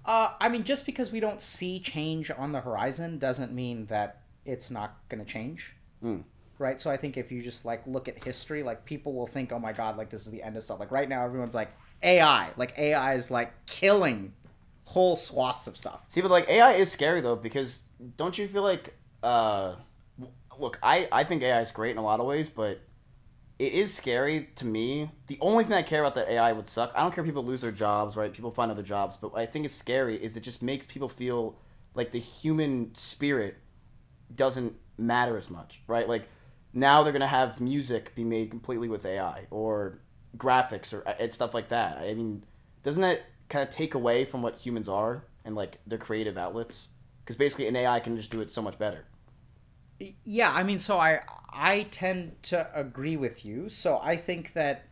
I mean, just because we don't see change on the horizon doesn't mean that it's not gonna change. right? So I think if you just like look at history, like people will think, oh my god, like this is the end of stuff. Like right now, everyone's like AI, like AI is like killing whole swaths of stuff. See, but like AI is scary though, because don't you feel like, look, I think AI is great in a lot of ways, but it is scary to me. The only thing I care about that AI would suck. I don't care if people lose their jobs, right? People find other jobs, but what I think it's scary is it just makes people feel like the human spirit doesn't matter as much, right? Like now they're gonna have music be made completely with AI or graphics or and stuff like that. I mean, doesn't that kind of take away from what humans are and like their creative outlets? Because basically, an AI can just do it so much better. Yeah, I mean, so I tend to agree with you. So I think that.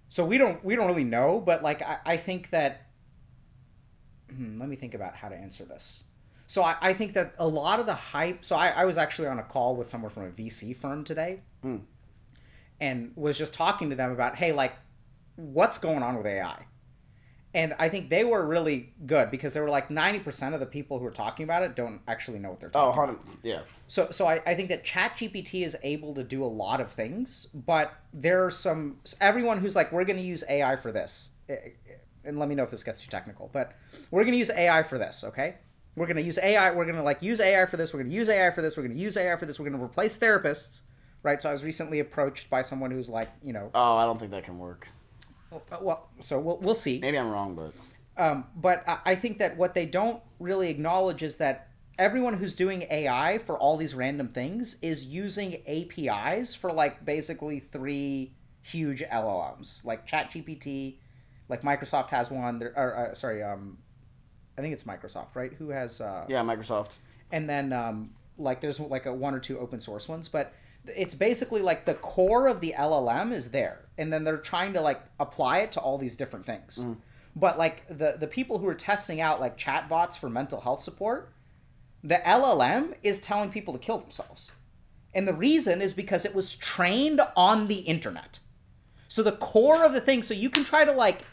So we don't really know, but like I think that. Let me think about how to answer this. So I think that a lot of the hype. So I was actually on a call with someone from a VC firm today, and was just talking to them about, hey, like, what's going on with AI? And I think they were really good because they were like 90% of the people who are talking about it don't actually know what they're talking about. Yeah. So I think that ChatGPT is able to do a lot of things, but there are everyone who's like, we're going to use AI for this. And let me know if this gets too technical, but we're going to use AI for this, okay? We're going to use AI. We're going to like use AI for this. We're going to use AI for this. We're going to use AI for this. We're going to replace therapists, right? So I was recently approached by someone who's like, Oh, I don't think that can work. Well, so we'll see. Maybe I'm wrong, but. But I think that what they don't really acknowledge is that everyone who's doing AI for all these random things is using APIs for like basically 3 huge LLMs, like ChatGPT, like Microsoft has one. I think it's Microsoft, right? Who has? Yeah, Microsoft. And then like there's like a 1 or 2 open source ones, but it's basically like the core of the LLM is there, and then they're trying to like apply it to all these different things. But like the people who are testing out like chatbots for mental health support, the LLM is telling people to kill themselves. And the reason is because it was trained on the internet. So the core of the thing, so you can try to like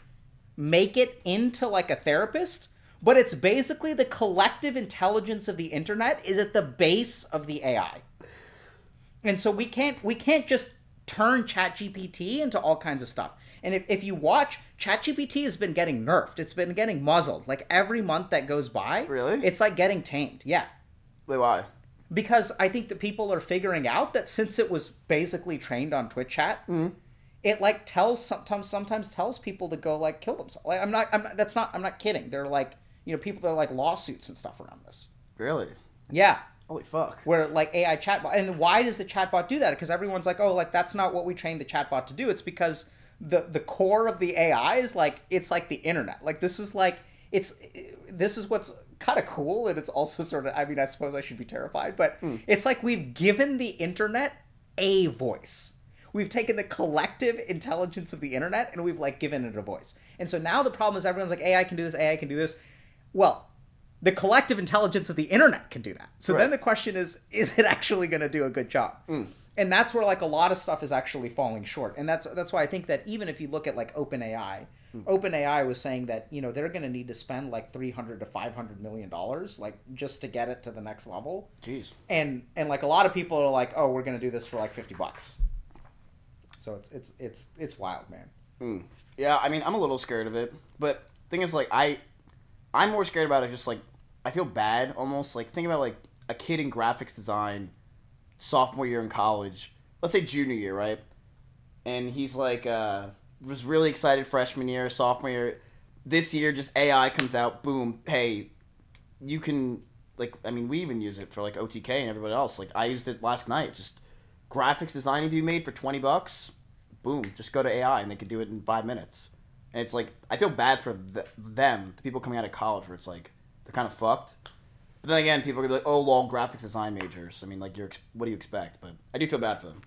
make it into like a therapist, but it's basically the collective intelligence of the internet is at the base of the AI. And so we can't just turn ChatGPT into all kinds of stuff. And if you watch, ChatGPT has been getting nerfed. It's been getting muzzled. Like every month that goes by, really, it's like getting tamed. Yeah. Wait, why? Because I think that people are figuring out that since it was basically trained on Twitch chat, it like sometimes tells people to go like kill themselves. Like I'm not kidding. They're like, people that are like lawsuits and stuff around this. Really? Yeah. Holy fuck. Where like AI chatbot, and why does the chatbot do that? Because everyone's like, oh, like that's not what we trained the chatbot to do. It's because the core of the AI is like, it's like the internet. Like this is what's kind of cool, and it's also sort of, I mean, I suppose I should be terrified, but it's like we've given the internet a voice. We've taken the collective intelligence of the internet and we've like given it a voice. And so now the problem is everyone's like, AI can do this, AI can do this. Well, the collective intelligence of the internet can do that. So then the question is it actually going to do a good job? And that's where like a lot of stuff is actually falling short. And that's why I think that even if you look at like OpenAI, OpenAI was saying that, they're going to need to spend like $300 to $500 million, like just to get it to the next level. Jeez. And like a lot of people are like, oh, we're going to do this for like $50. So it's wild, man. Yeah, I mean, I'm a little scared of it, but thing is, like, I'm more scared about it. Just like I feel bad almost. Like think about like a kid in graphics design, sophomore year in college. Let's say junior year, right? And he's like was really excited freshman year, sophomore year. This year, just AI comes out, boom, hey, you can like. I mean, we even use it for like OTK and everybody else. Like I used it last night. Just graphics design to be made for $20. Boom, just go to AI and they could do it in 5 minutes. And it's like, I feel bad for them, the people coming out of college, where it's like, they're kind of fucked. But then again, people are going to be like, oh, lol, graphics design majors. I mean, like, what do you expect? But I do feel bad for them.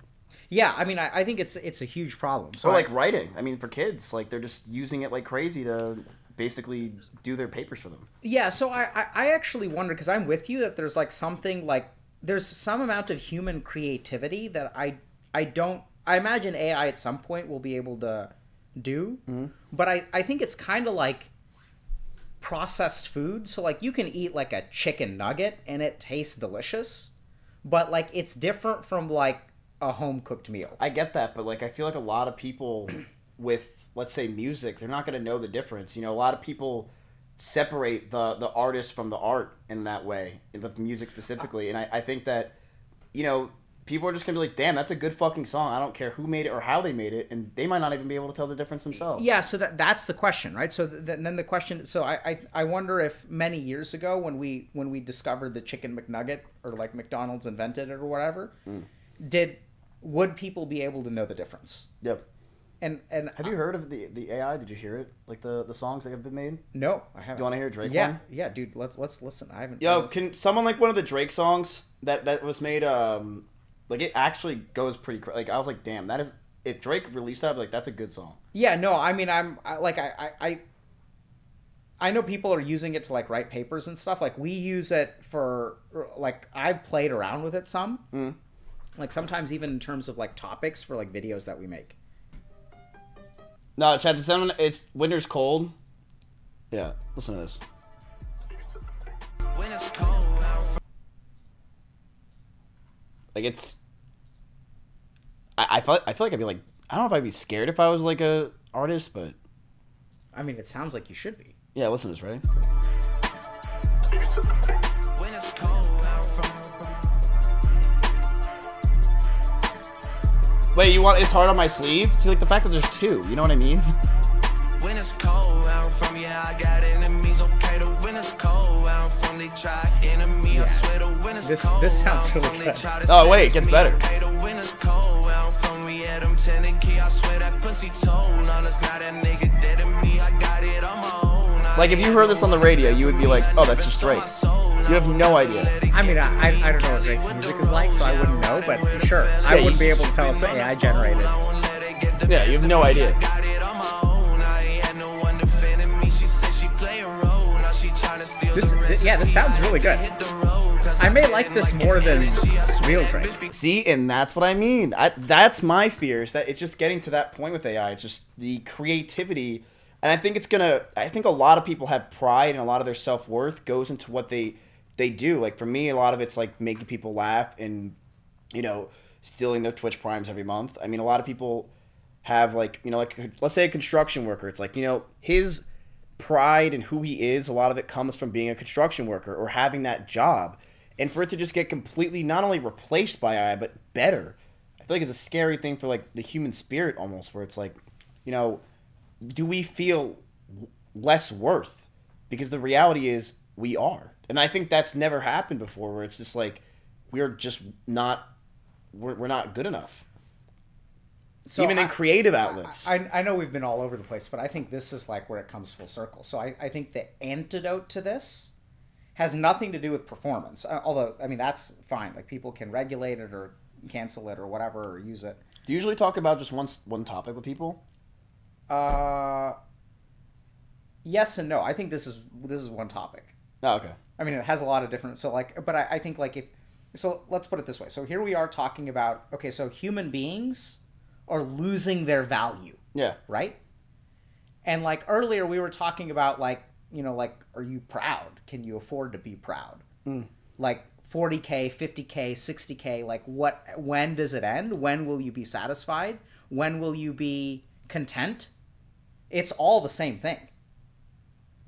Yeah, I mean, I think it's a huge problem. So or like writing. I mean, for kids, like, they're just using it like crazy to basically do their papers for them. Yeah, so I actually wonder, because I'm with you, that there's like something like, there's some amount of human creativity that I imagine AI at some point will be able to do, but I think it's kind of like processed food. So like you can eat like a chicken nugget and it tastes delicious, but like it's different from like a home cooked meal. I get that, but like I feel like a lot of people with, let's say, music, they're not going to know the difference. You know, a lot of people separate the artist from the art in that way, with music specifically, and I think that, you know, people are just going to be like, damn, that's a good fucking song. I don't care who made it or how they made it, and they might not even be able to tell the difference themselves. Yeah, so that's the question, right? So then the question, so I wonder if many years ago when we discovered the chicken McNugget, or like McDonald's invented it or whatever, would people be able to know the difference? Yep. And have you heard of the AI? Did you hear it? Like the songs that have been made? No, I haven't. Do you want to hear a Drake one? one? Yeah, dude. Let's listen. I haven't. Yo, can someone like one of the Drake songs that was made? Like it actually goes pretty. Like I was like, damn, that is. If Drake released that, I'd be like, that's a good song. Yeah. No. I mean, I know people are using it to like write papers and stuff. Like we use it for like I've played around with it some. Mm. Like sometimes even in terms of like topics for like videos that we make. No, Chad, it's Winter's Cold. Yeah, listen to this. Winter's cold. Like it's... I feel like I'd be like... I don't know if I'd be scared if I was like a artist, but... I mean, it sounds like you should be. Yeah, listen to this, right? Winter's cold. Wait, you want It's Hard on My Sleeve? See, like the fact that there's two, you know what I mean? When it's cold out from I got enemies, okay, the winter's cold out from they try enemy, I swear the winter's cold. This sounds really good. Oh wait, it gets better. Like if you heard this on the radio, you would be like, oh, that's just Drake. You have no idea. I mean, I don't know what Drake's music is like, so I wouldn't know, but sure. I wouldn't be able to tell it's AI generated. Yeah, you have no idea. This sounds really good. I may like this more than real Drake. See, and that's what I mean. That's my fear, is that it's just getting to that point with AI. It's just the creativity, and I think I think a lot of people have pride, and a lot of their self-worth goes into what they do. Like for me, a lot of it's like making people laugh and, you know, stealing their Twitch primes every month. I mean, a lot of people have like, you know, like let's say a construction worker. It's like, you know, his pride and who he is, a lot of it comes from being a construction worker or having that job. And for it to just get completely not only replaced by AI, but better, I feel like it's a scary thing for like the human spirit almost, where it's like, you know, do we feel less worth? Because the reality is we are. And I think that's never happened before, where it's just like we're just not we're not good enough. So even in creative outlets. I know we've been all over the place, but I think this is like where it comes full circle. So I think the antidote to this has nothing to do with performance. Although, I mean, that's fine. Like people can regulate it or cancel it or whatever, or use it. Do you usually talk about just one topic with people? Yes and no. I think this is one topic. Oh, okay. I mean, it has a lot of different. So like, but I think like so let's put it this way. So here we are talking about, okay, so human beings are losing their value. Yeah. Right? And like earlier we were talking about like, you know, like, are you proud? Can you afford to be proud? Mm. Like 40K, 50K, 60K, like when does it end? When will you be satisfied? When will you be content? It's all the same thing.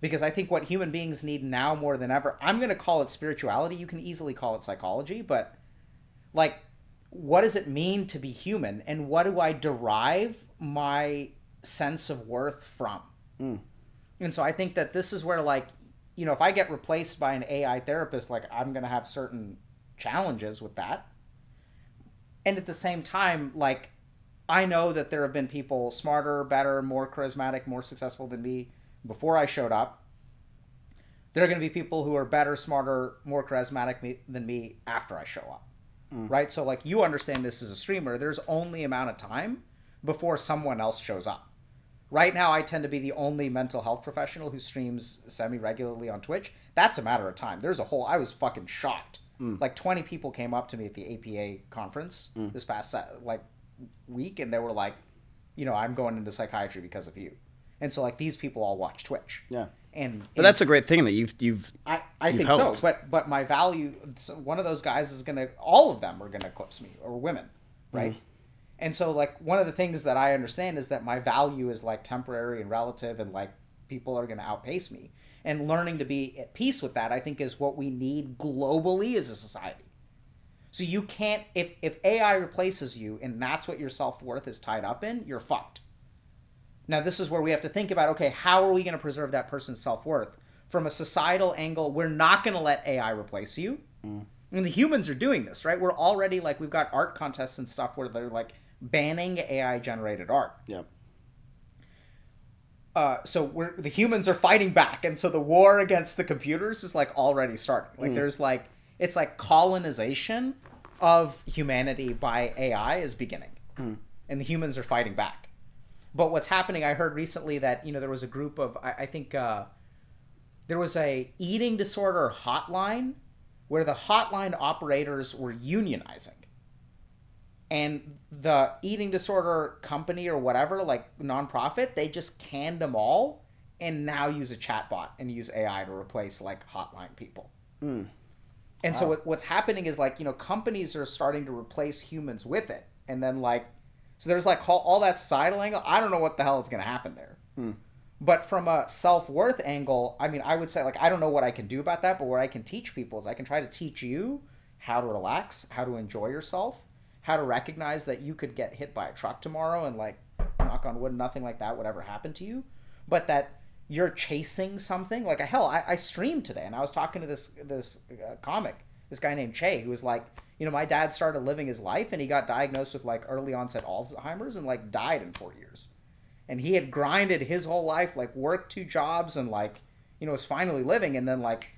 Because I think what human beings need now more than ever, I'm going to call it spirituality. You can easily call it psychology, but like, what does it mean to be human, and what do I derive my sense of worth from? Mm. And so I think that this is where, like, you know, if I get replaced by an AI therapist, like, I'm going to have certain challenges with that. And at the same time, like, I know that there have been people smarter, better, more charismatic, more successful than me before I showed up. There are going to be people who are better, smarter, more charismatic than me after I show up. Mm. Right? So, like, you understand this as a streamer. There's only amount of time before someone else shows up. Right now, I tend to be the only mental health professional who streams semi-regularly on Twitch. That's a matter of time. I was fucking shocked. Mm. Like, 20 people came up to me at the APA conference this past, like, week, and they were like, you know, I'm going into psychiatry because of you. And so, like, these people all watch Twitch. Yeah. But that's a great thing that you've I you've think helped. so. But my value, one of those guys is gonna, all of them are gonna eclipse me, or women, right? And so like one of the things that I understand is that my value is like temporary and relative, and like people are gonna outpace me. And learning to be at peace with that, I think, is what we need globally as a society. So you can't, if AI replaces you and that's what your self-worth is tied up in, you're fucked. Now, this is where we have to think about, okay, how are we going to preserve that person's self-worth? From a societal angle, we're not going to let AI replace you. And the humans are doing this, right? We're already, like, we've got art contests and stuff where they're, like, banning AI-generated art. Yeah. So the humans are fighting back. And so the war against the computers is, like, already starting. Like, there's, like, it's like colonization of humanity by AI is beginning. And the humans are fighting back. But what's happening, I heard recently that, there was a group of, I think there was a eating disorder hotline where the hotline operators were unionizing. And the eating disorder company or whatever, like nonprofit, they just canned them all and now use a chatbot and use AI to replace like hotline people. And so what's happening is like, companies are starting to replace humans with it. And then like, so there's like all that societal angle. I don't know what the hell is going to happen there. But from a self-worth angle, I mean, I would say like, I don't know what I can do about that, but what I can teach people is I can try to teach you how to relax, how to enjoy yourself, how to recognize that you could get hit by a truck tomorrow and like, knock on wood, nothing like that would ever happen to you. But that you're chasing something. Like, hell, I streamed today and I was talking to this comic, this guy named Che, who was like, my dad started living his life and he got diagnosed with like early onset Alzheimer's and like died in 4 years. And he had grinded his whole life, like worked 2 jobs and like, was finally living. And then like,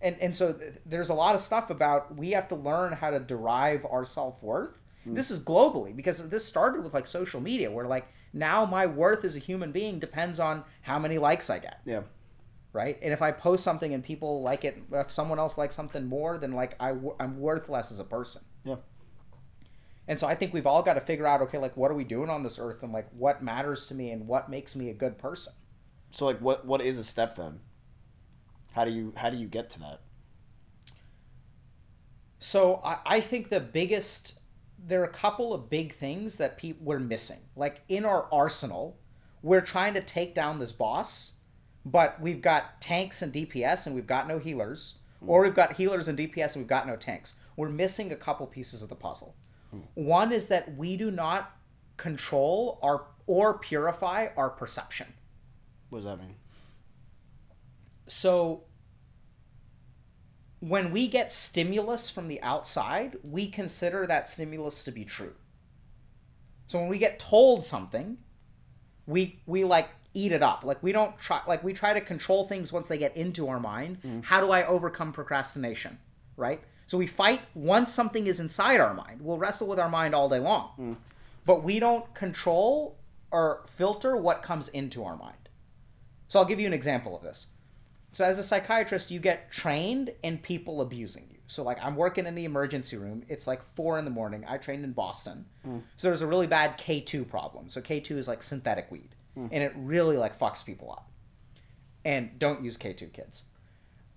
and so there's a lot of stuff about, we have to learn how to derive our self-worth. This is globally, because this started with like social media where like now my worth as a human being depends on how many likes I get. Yeah. Right? And if I post something and people like it, if someone else likes something more, then like I'm worthless as a person. Yeah. And so I think we've all got to figure out, okay, like what are we doing on this earth and like what matters to me and what makes me a good person. So like what is a step then? How do you get to that? So I think there are a couple of big things that we're missing. Like in our arsenal, we're trying to take down this boss, but we've got tanks and DPS and we've got no healers. Or we've got healers and DPS and we've got no tanks. We're missing a couple pieces of the puzzle. One is that we do not control or purify our perception. What does that mean? So when we get stimulus from the outside, we consider that stimulus to be true. So when we get told something, we like eat it up. Like we don't try, like we try to control things once they get into our mind. How do I overcome procrastination? Right? So we fight once something is inside our mind. We'll wrestle with our mind all day long. But we don't control or filter what comes into our mind. So I'll give you an example of this. So as a psychiatrist, you get trained in people abusing you. So like I'm working in the emergency room. It's like 4 a.m. I trained in Boston. So there's a really bad K2 problem. So K2 is like synthetic weed. And it really like fucks people up. And don't use K2, kids.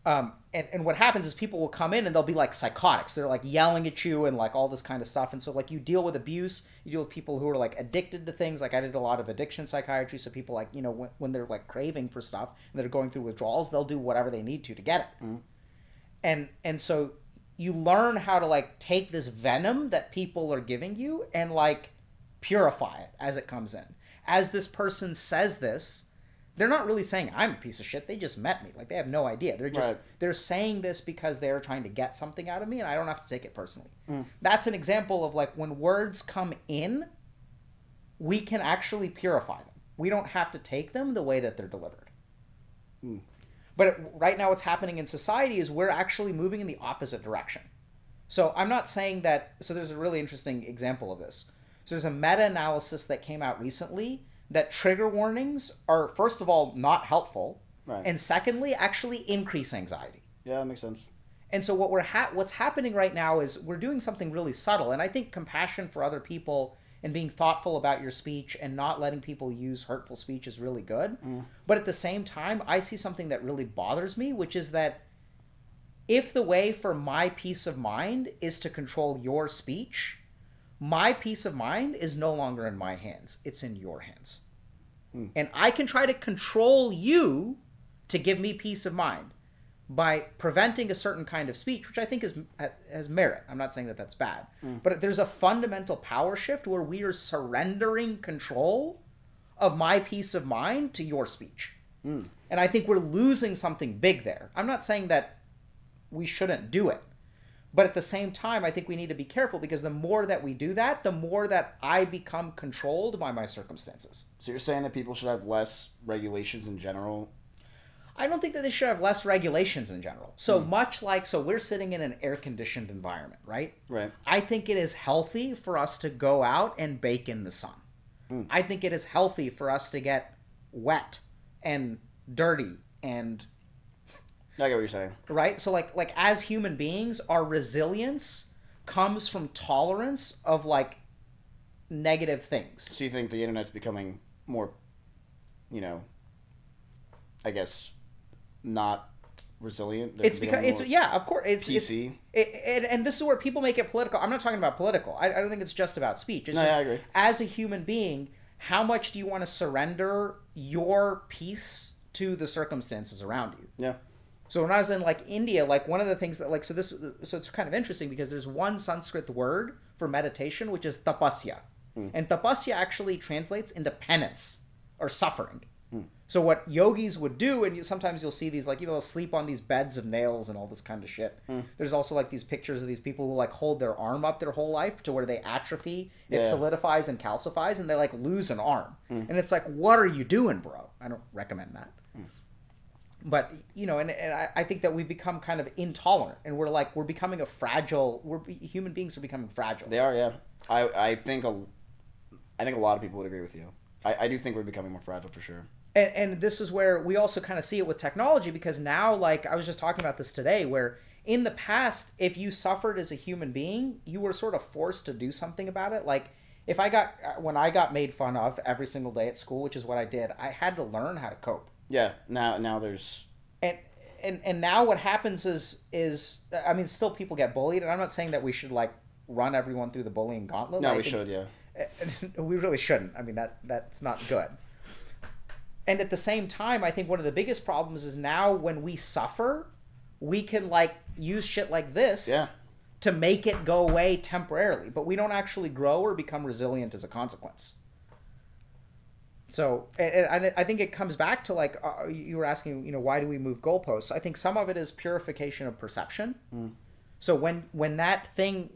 And what happens is people will come in and they'll be like psychotics. They're like yelling at you and like all this kind of stuff. And so like you deal with abuse, you deal with people who are like addicted to things. Like I did a lot of addiction psychiatry. So people like, when they're like craving for stuff and they're going through withdrawals, they'll do whatever they need to get it. And so you learn how to like take this venom that people are giving you and like purify it as it comes in. As this person says this, they're not really saying I'm a piece of shit. They just met me. Like they have no idea. They're saying this because they're trying to get something out of me and I don't have to take it personally. That's an example of like when words come in, we can actually purify them. We don't have to take them the way that they're delivered. But right now what's happening in society is we're actually moving in the opposite direction. So I'm not saying that, so there's a really interesting example of this. So there's a meta-analysis that came out recently that trigger warnings are, first of all, not helpful, right, and secondly, actually increase anxiety. Yeah, that makes sense. And so what's happening right now is we're doing something really subtle, and I think compassion for other people and being thoughtful about your speech and not letting people use hurtful speech is really good. But at the same time, I see something that really bothers me, which is that if the way for my peace of mind is to control your speech, my peace of mind is no longer in my hands. It's in your hands. And I can try to control you to give me peace of mind by preventing a certain kind of speech, which I think has merit. I'm not saying that that's bad. But there's a fundamental power shift where we are surrendering control of my peace of mind to your speech. And I think we're losing something big there. I'm not saying that we shouldn't do it. But at the same time, I think we need to be careful, because the more that we do that, the more that I become controlled by my circumstances. So you're saying that people should have less regulations in general? I don't think that they should have less regulations in general. So much like, so we're sitting in an air-conditioned environment, right? Right. I think it is healthy for us to go out and bake in the sun. I think it is healthy for us to get wet and dirty and... I get what you're saying. Right? So like as human beings, our resilience comes from tolerance of like negative things. So you think the internet's becoming more, I guess, not resilient? It's because it's, yeah, of course. It's PC. And this is where people make it political. I'm not talking about political. I don't think it's just about speech. It's no, just, I agree. As a human being, how much do you want to surrender your peace to the circumstances around you? Yeah. So when I was in like India, like one of the things that like, so it's kind of interesting because there's one Sanskrit word for meditation, which is tapasya. And tapasya actually translates into penance or suffering. So what yogis would do, and sometimes you'll see these like, they'll sleep on these beds of nails and all this kind of shit. There's also like these pictures of these people who like hold their arm up their whole life to where they atrophy, it solidifies and calcifies, and they like lose an arm. And it's like, what are you doing, bro? I don't recommend that. But, and I think that we've become kind of intolerant, and we're becoming human beings are becoming fragile. They are, yeah. I think a lot of people would agree with you. I do think we're becoming more fragile for sure. And this is where we also kind of see it with technology, because now, like, I was just talking about this today, where in the past, if you suffered as a human being, you were sort of forced to do something about it. Like, when I got made fun of every single day at school, which is what I did, I had to learn how to cope. Yeah, now there's... And now what happens is, I mean, still people get bullied, and I'm not saying that we should, like, run everyone through the bullying gauntlet. No, we should, yeah. We really shouldn't. I mean, that's not good. And at the same time, I think one of the biggest problems is now when we suffer, we can, like, use shit like this to make it go away temporarily, but we don't actually grow or become resilient as a consequence. So, and I think it comes back to, like, you were asking, why do we move goalposts? I think some of it is purification of perception. So when that thing,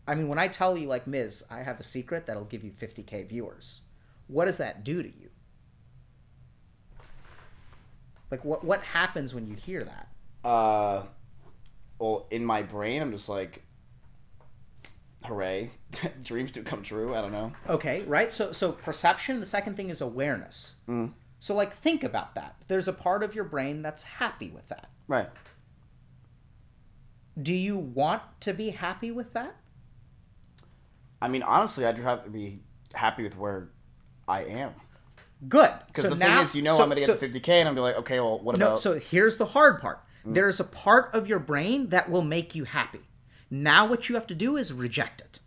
I mean, when I tell you, like, Miz, I have a secret that'll give you 50K viewers, what does that do to you? Like, what happens when you hear that? Well, in my brain, I'm just like, hooray. Dreams do come true. I don't know. Okay, right? So perception, the second thing is awareness. So, like, think about that. There's a part of your brain that's happy with that. Right. Do you want to be happy with that? I mean, honestly, I'd have to be happy with where I am. Good. Because the thing is, I'm going to get to 50K, and I'm going to be like, okay, well, what about... So here's the hard part. There's a part of your brain that will make you happy. Now what you have to do is reject it.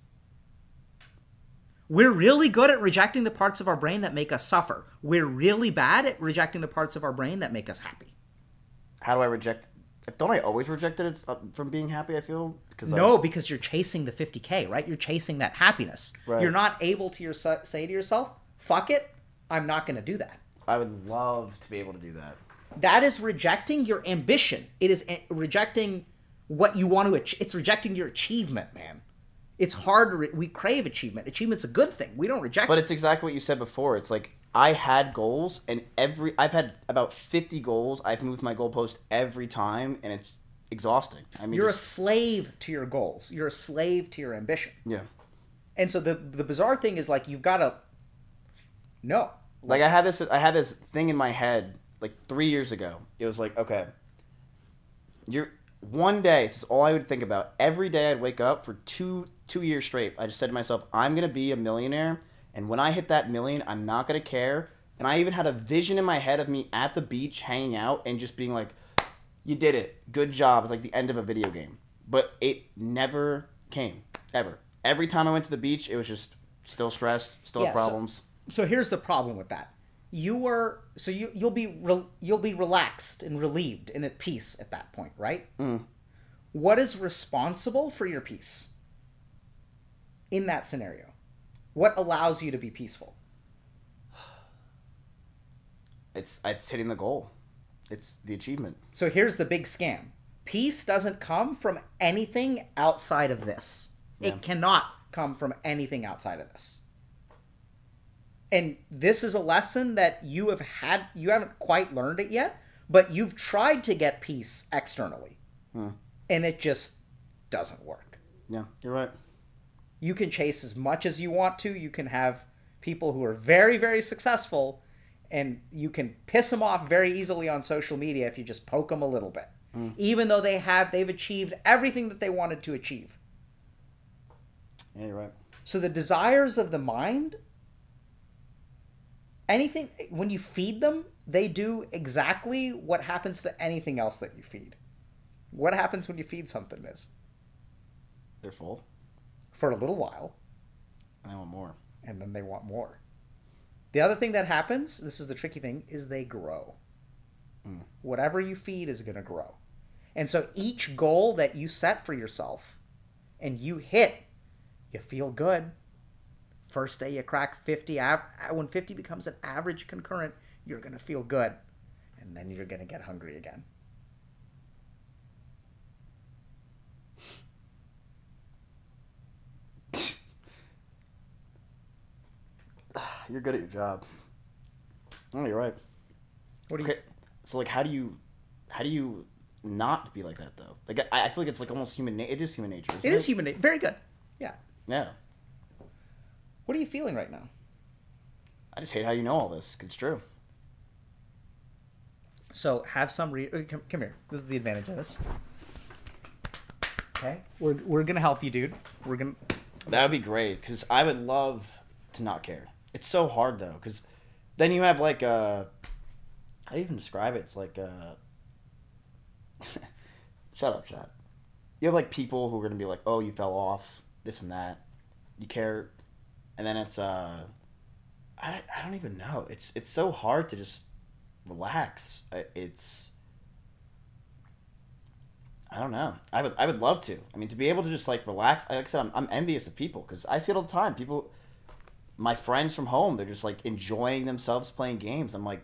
We're really good at rejecting the parts of our brain that make us suffer. We're really bad at rejecting the parts of our brain that make us happy. How do I reject... Don't I always reject it from being happy, I feel? Because you're chasing the 50K, right? You're chasing that happiness. Right. You're not able to say to yourself, fuck it, I'm not going to do that. I would love to be able to do that. That is rejecting your ambition. It is rejecting what you want to... It's rejecting your achievement, man. It's hard we crave achievement. Achievement's a good thing. We don't reject it. But it's exactly what you said before. It's like, I had goals, and I've had about 50 goals. I've moved my goalpost every time, and it's exhausting. I mean, you're a slave to your goals. You're a slave to your ambition. Yeah. And so the bizarre thing is, like, you've got to... No. Like, I had this thing in my head, like, 3 years ago. It was like, okay, one day, this is all I would think about. Every day I'd wake up for two 2 years straight, I just said to myself, I'm going to be a millionaire. And when I hit that million, I'm not going to care. And I even had a vision in my head of me at the beach hanging out and just being like, you did it. Good job. It's like the end of a video game. But it never came. Ever. Every time I went to the beach, it was just still stressed, still problems. So here's the problem with that. You'll be relaxed and relieved and at peace at that point, right? What is responsible for your peace in that scenario? What allows you to be peaceful? It's hitting the goal. It's the achievement. So here's the big scam. Peace doesn't come from anything outside of this. Yeah. It cannot come from anything outside of this. And this is a lesson that you haven't quite learned it yet, but you've tried to get peace externally. And it just doesn't work. Yeah, you're right. You can chase as much as you want to. You can have people who are very, very successful, and you can piss them off very easily on social media if you just poke them a little bit. Even though they've achieved everything that they wanted to achieve. Yeah, you're right. So the desires of the mind, anything, when you feed them, they do exactly what happens to anything else that you feed. What happens when you feed something, Miz? They're full. For a little while. And they want more. And then they want more. The other thing that happens, this is the tricky thing, is they grow. Whatever you feed is going to grow. And so each goal that you set for yourself and you hit, you feel good. First day you crack 50. When 50 becomes an average concurrent, you're going to feel good. And then you're going to get hungry again. You're good at your job. Oh, you're right. What do you... So, like, how do you not be like that, though? Like, I feel like it's, like, almost human nature. It is human nature, isn't it? It is human nature. Very good. Yeah. Yeah. What are you feeling right now? I just hate how you know all this, 'cause it's true. So, have some... Come here. This is the advantage of this. Okay? We're going to help you, dude. We're going to... That would be great, because I would love to not care. It's so hard, though, because then you have, like, how do you even describe it? It's like, shut up, chat. You have, like, people who are going to be like, oh, you fell off, this and that. You care. And then it's, I don't even know. It's so hard to just relax. I don't know. I would love to. I mean, to be able to just, like, relax. Like I said, I'm envious of people, because I see it all the time. People, my friends from home, they're just, like, enjoying themselves playing games. I'm like,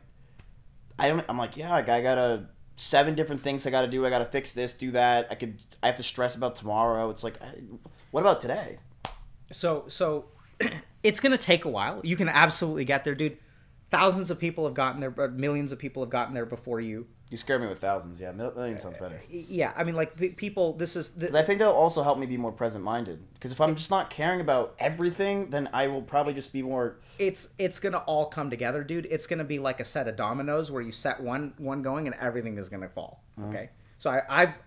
I'm like, yeah, I got 7 different things I got to do. I got to fix this, do that. I have to stress about tomorrow. It's like, what about today? So it's going to take a while. You can absolutely get there, dude. Thousands of people have gotten there, but millions of people have gotten there before you. You scare me with thousands, yeah. Million sounds better. Yeah, I mean, like, people, this is... I think that'll also help me be more present-minded. Because if I'm just not caring about everything, then I will probably just be more... It's going to all come together, dude. It's going to be like a set of dominoes where you set one going and everything is going to fall, okay? So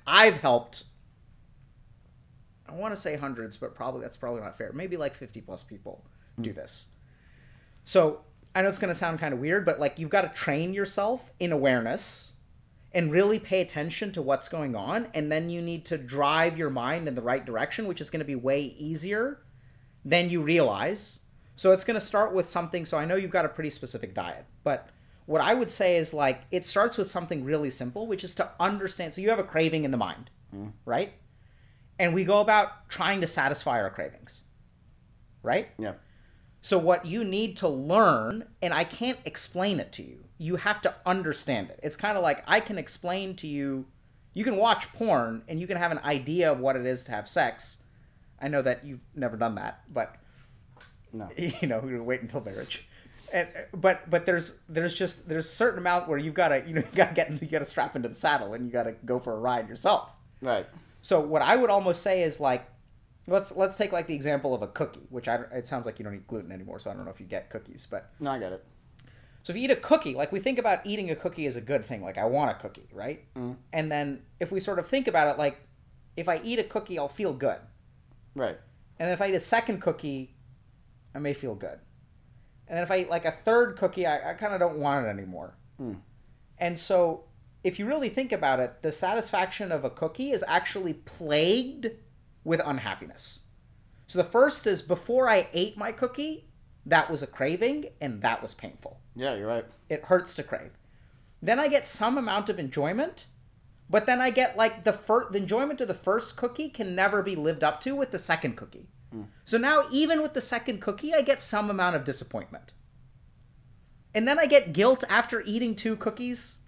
I've helped, I want to say hundreds, but that's probably not fair. Maybe like 50-plus people do this. So I know it's going to sound kind of weird, but, like, you've got to train yourself in awareness and really pay attention to what's going on, and then you need to drive your mind in the right direction, which is going to be way easier than you realize. So it's going to start with something, so I know you've got a pretty specific diet, but what I would say is, like, it starts with something really simple, which is to understand. So you have a craving in the mind, right? And we go about trying to satisfy our cravings, right? Yeah. So what you need to learn, and I can't explain it to you, you have to understand it. It's kind of like I can explain to you, you can watch porn and you can have an idea of what it is to have sex. I know that you've never done that, but no, you know, we're gonna wait until marriage. And but there's a certain amount where you gotta strap into the saddle and you gotta go for a ride yourself. Right. So what I would almost say is, like, let's take, like, the example of a cookie, which it sounds like you don't eat gluten anymore, so I don't know if you get cookies, but no, I get it. So if you eat a cookie, like, we think about eating a cookie as a good thing, like, I want a cookie, right? And then if we sort of think about it, like, if I eat a cookie, I'll feel good. Right. And if I eat a second cookie, I may feel good. And then if I eat like a third cookie, I kind of don't want it anymore. And so if you really think about it, the satisfaction of a cookie is actually plagued with unhappiness. So the first is before I ate my cookie, that was a craving and that was painful. Yeah, you're right. It hurts to crave. Then I get some amount of enjoyment, but then I get like the enjoyment of the first cookie can never be lived up to with the second cookie. So now even with the second cookie, I get some amount of disappointment. And then I get guilt after eating 2 cookies.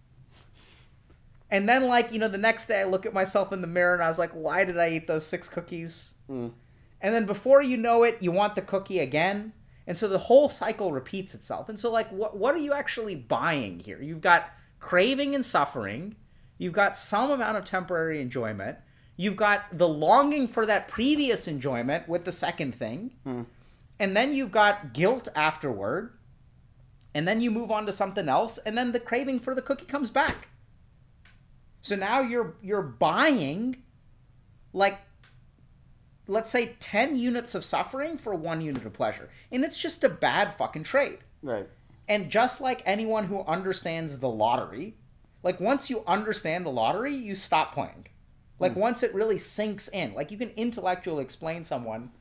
And then like, the next day I look at myself in the mirror and I was like, why did I eat those 6 cookies? And then before you know it, you want the cookie again. And so the whole cycle repeats itself. And so like, what are you actually buying here? You've got craving and suffering. You've got some amount of temporary enjoyment. You've got the longing for that previous enjoyment with the second thing. And then you've got guilt afterward. And then you move on to something else. And then the craving for the cookie comes back. So now you're buying, like, let's say 10 units of suffering for 1 unit of pleasure. And it's just a bad fucking trade. Right. And just like anyone who understands the lottery, like once you understand the lottery, you stop playing. Like once it really sinks in, like you can intellectually explain someone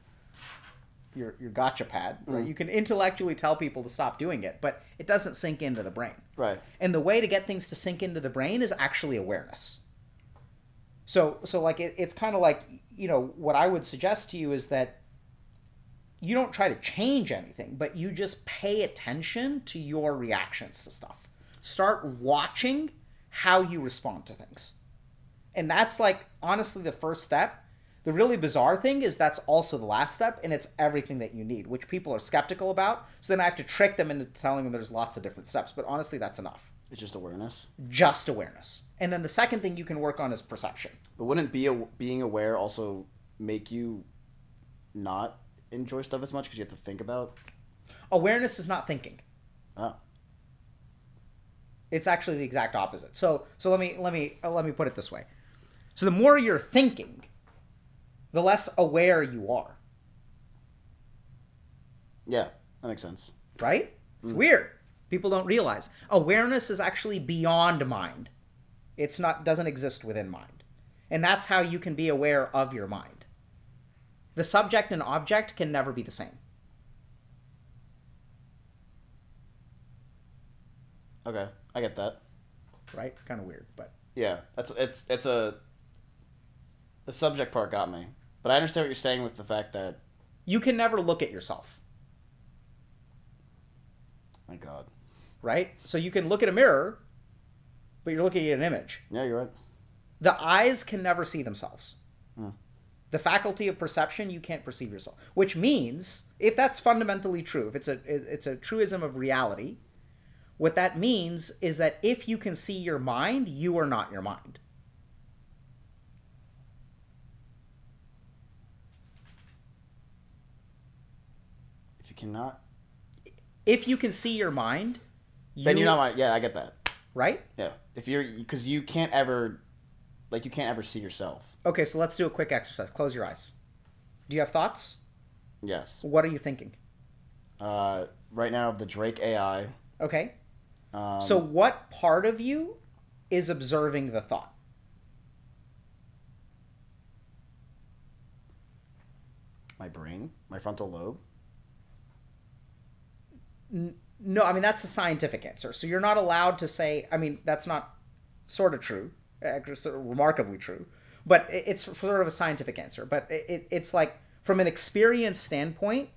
your gotcha pad, right? You can intellectually tell people to stop doing it, but it doesn't sink into the brain. Right. And the way to get things to sink into the brain is actually awareness. So like it's kind of like, what I would suggest to you is that you don't try to change anything, but you just pay attention to your reactions to stuff. Start watching how you respond to things. And that's like, honestly, the first step. The really bizarre thing is that's also the last step, and it's everything that you need, which people are skeptical about. So then I have to trick them into telling them there's lots of different steps. But honestly, that's enough. It's just awareness? Just awareness. And then the second thing you can work on is perception. But wouldn't being aware also make you not enjoy stuff as much because you have to think about? Awareness is not thinking. Oh. It's actually the exact opposite. So let me put it this way. So the more you're thinking, the less aware you are. Yeah, that makes sense. Right? It's weird. People don't realize. Awareness is actually beyond mind. Doesn't exist within mind. And that's how you can be aware of your mind. The subject and object can never be the same. Okay, I get that. Right? Kind of weird, but yeah, the subject part got me. But I understand what you're saying with the fact that you can never look at yourself. My God. Right? So you can look at a mirror, but you're looking at an image. Yeah, you're right. The eyes can never see themselves. The faculty of perception, you can't perceive yourself. Which means, if that's fundamentally true, if it's a truism of reality, what that means is that if you can see your mind, you are not your mind. If you can see your mind, then you're not mind. Yeah, I get that. Right? Yeah. Because you can't ever see yourself. Okay, so let's do a quick exercise. Close your eyes. Do you have thoughts? Yes. What are you thinking? Right now, the Drake AI. Okay. So what part of you is observing the thought? My brain, my frontal lobe. No, I mean, that's a scientific answer. So you're not allowed to say, I mean, that's not sort of true, sort of remarkably true, but it's sort of a scientific answer. But it's like, from an experience standpoint,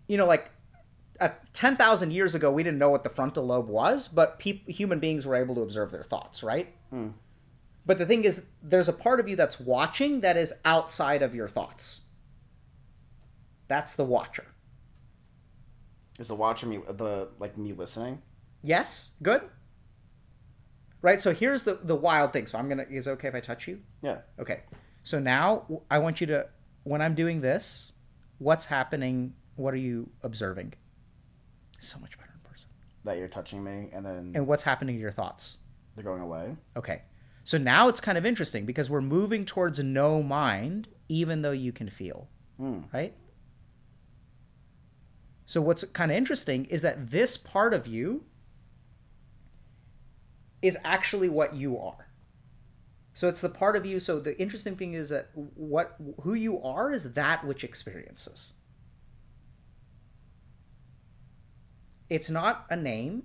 like 10,000 years ago, we didn't know what the frontal lobe was, but human beings were able to observe their thoughts, right? But the thing is, there's a part of you that's watching that is outside of your thoughts. That's the watcher. Is the watcher me listening? Yes, good. Right, so here's the wild thing. So is it okay if I touch you? Yeah. Okay. So now I want you to, when I'm doing this, what's happening? What are you observing? So much better in person. That you're touching me, and then... And what's happening to your thoughts? They're going away. Okay. So now it's kind of interesting because we're moving towards no mind, even though you can feel, right? So what's kind of interesting is that this part of you is actually what you are. So it's the part of you. So the interesting thing is that who you are is that which experiences. It's not a name.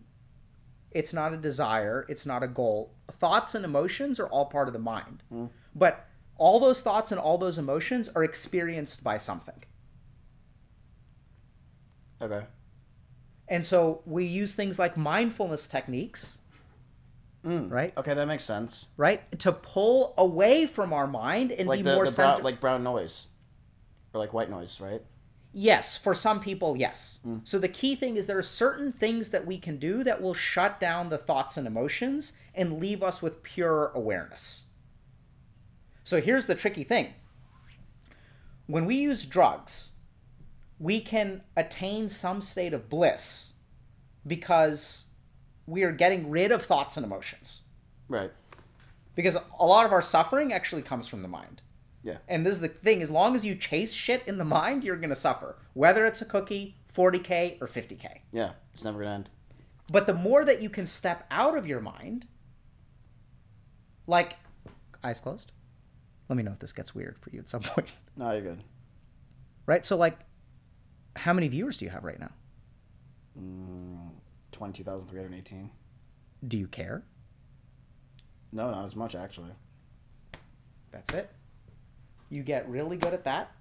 It's not a desire. It's not a goal. Thoughts and emotions are all part of the mind. But all those thoughts and all those emotions are experienced by something. Okay. And so we use things like mindfulness techniques, right? Okay, that makes sense. Right? To pull away from our mind and Like be more centered. like brown noise. Or like white noise, right? Yes, for some people, yes. So the key thing is there are certain things that we can do that will shut down the thoughts and emotions and leave us with pure awareness. So here's the tricky thing. When we use drugs, we can attain some state of bliss because we are getting rid of thoughts and emotions. Right. Because a lot of our suffering actually comes from the mind. Yeah. And this is the thing, as long as you chase shit in the mind, you're going to suffer. Whether it's a cookie, 40K, or 50K. Yeah, it's never going to end. But the more that you can step out of your mind, like, eyes closed. Let me know if this gets weird for you at some point. No, you're good. Right? So, like, how many viewers do you have right now? 22,318. Do you care? No, not as much, actually. That's it. You get really good at that.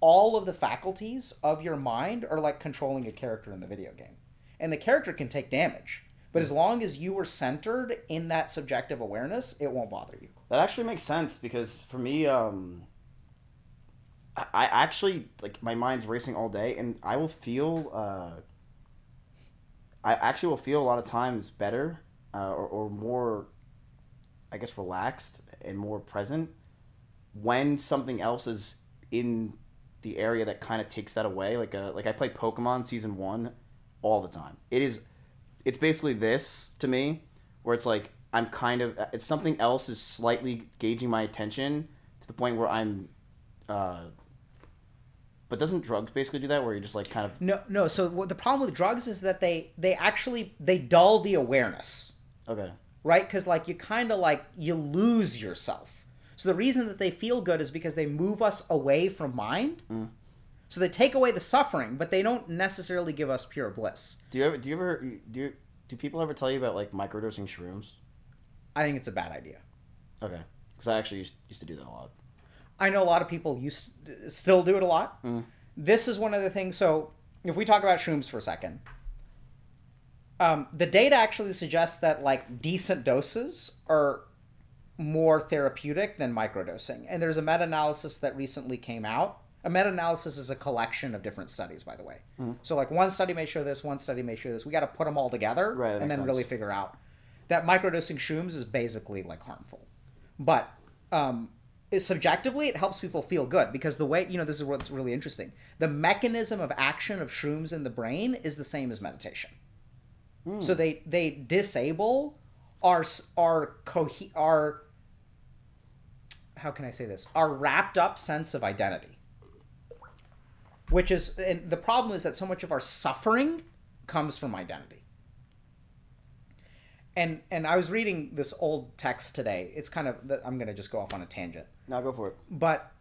All of the faculties of your mind are like controlling a character in the video game. And the character can take damage. But as long as you are centered in that subjective awareness, it won't bother you. That actually makes sense because for me, I actually, like, my mind's racing all day and I will feel, I actually will feel a lot of times better or more, I guess, relaxed and more present when something else is in the area that kind of takes that away. Like I play Pokemon Season 1 all the time. It's basically this to me, where it's like it's something else is slightly gauging my attention to the point where I'm, but doesn't drugs basically do that, where you're just like kind of... No. So the problem with drugs is that they dull the awareness. Okay. Right? Because like you lose yourself. So the reason that they feel good is because they move us away from mind. So they take away the suffering, but they don't necessarily give us pure bliss. Do people ever tell you about like microdosing shrooms? I think it's a bad idea. Okay, because I actually used to do that a lot. I know a lot of people still do it a lot. This is one of the things. So if we talk about shrooms for a second, the data actually suggests that like decent doses are more therapeutic than microdosing. And there's a meta-analysis that recently came out. A meta-analysis is a collection of different studies, by the way. So like one study may show this, one study may show this. We got to put them all together and then really figure out that microdosing shrooms is basically like harmful. But subjectively, it helps people feel good because the way, this is what's really interesting. The mechanism of action of shrooms in the brain is the same as meditation. So they disable our how can I say this? Our wrapped up sense of identity. And the problem is that so much of our suffering comes from identity. And I was reading this old text today. It's kind of, I'm going to just go off on a tangent. No, go for it. But,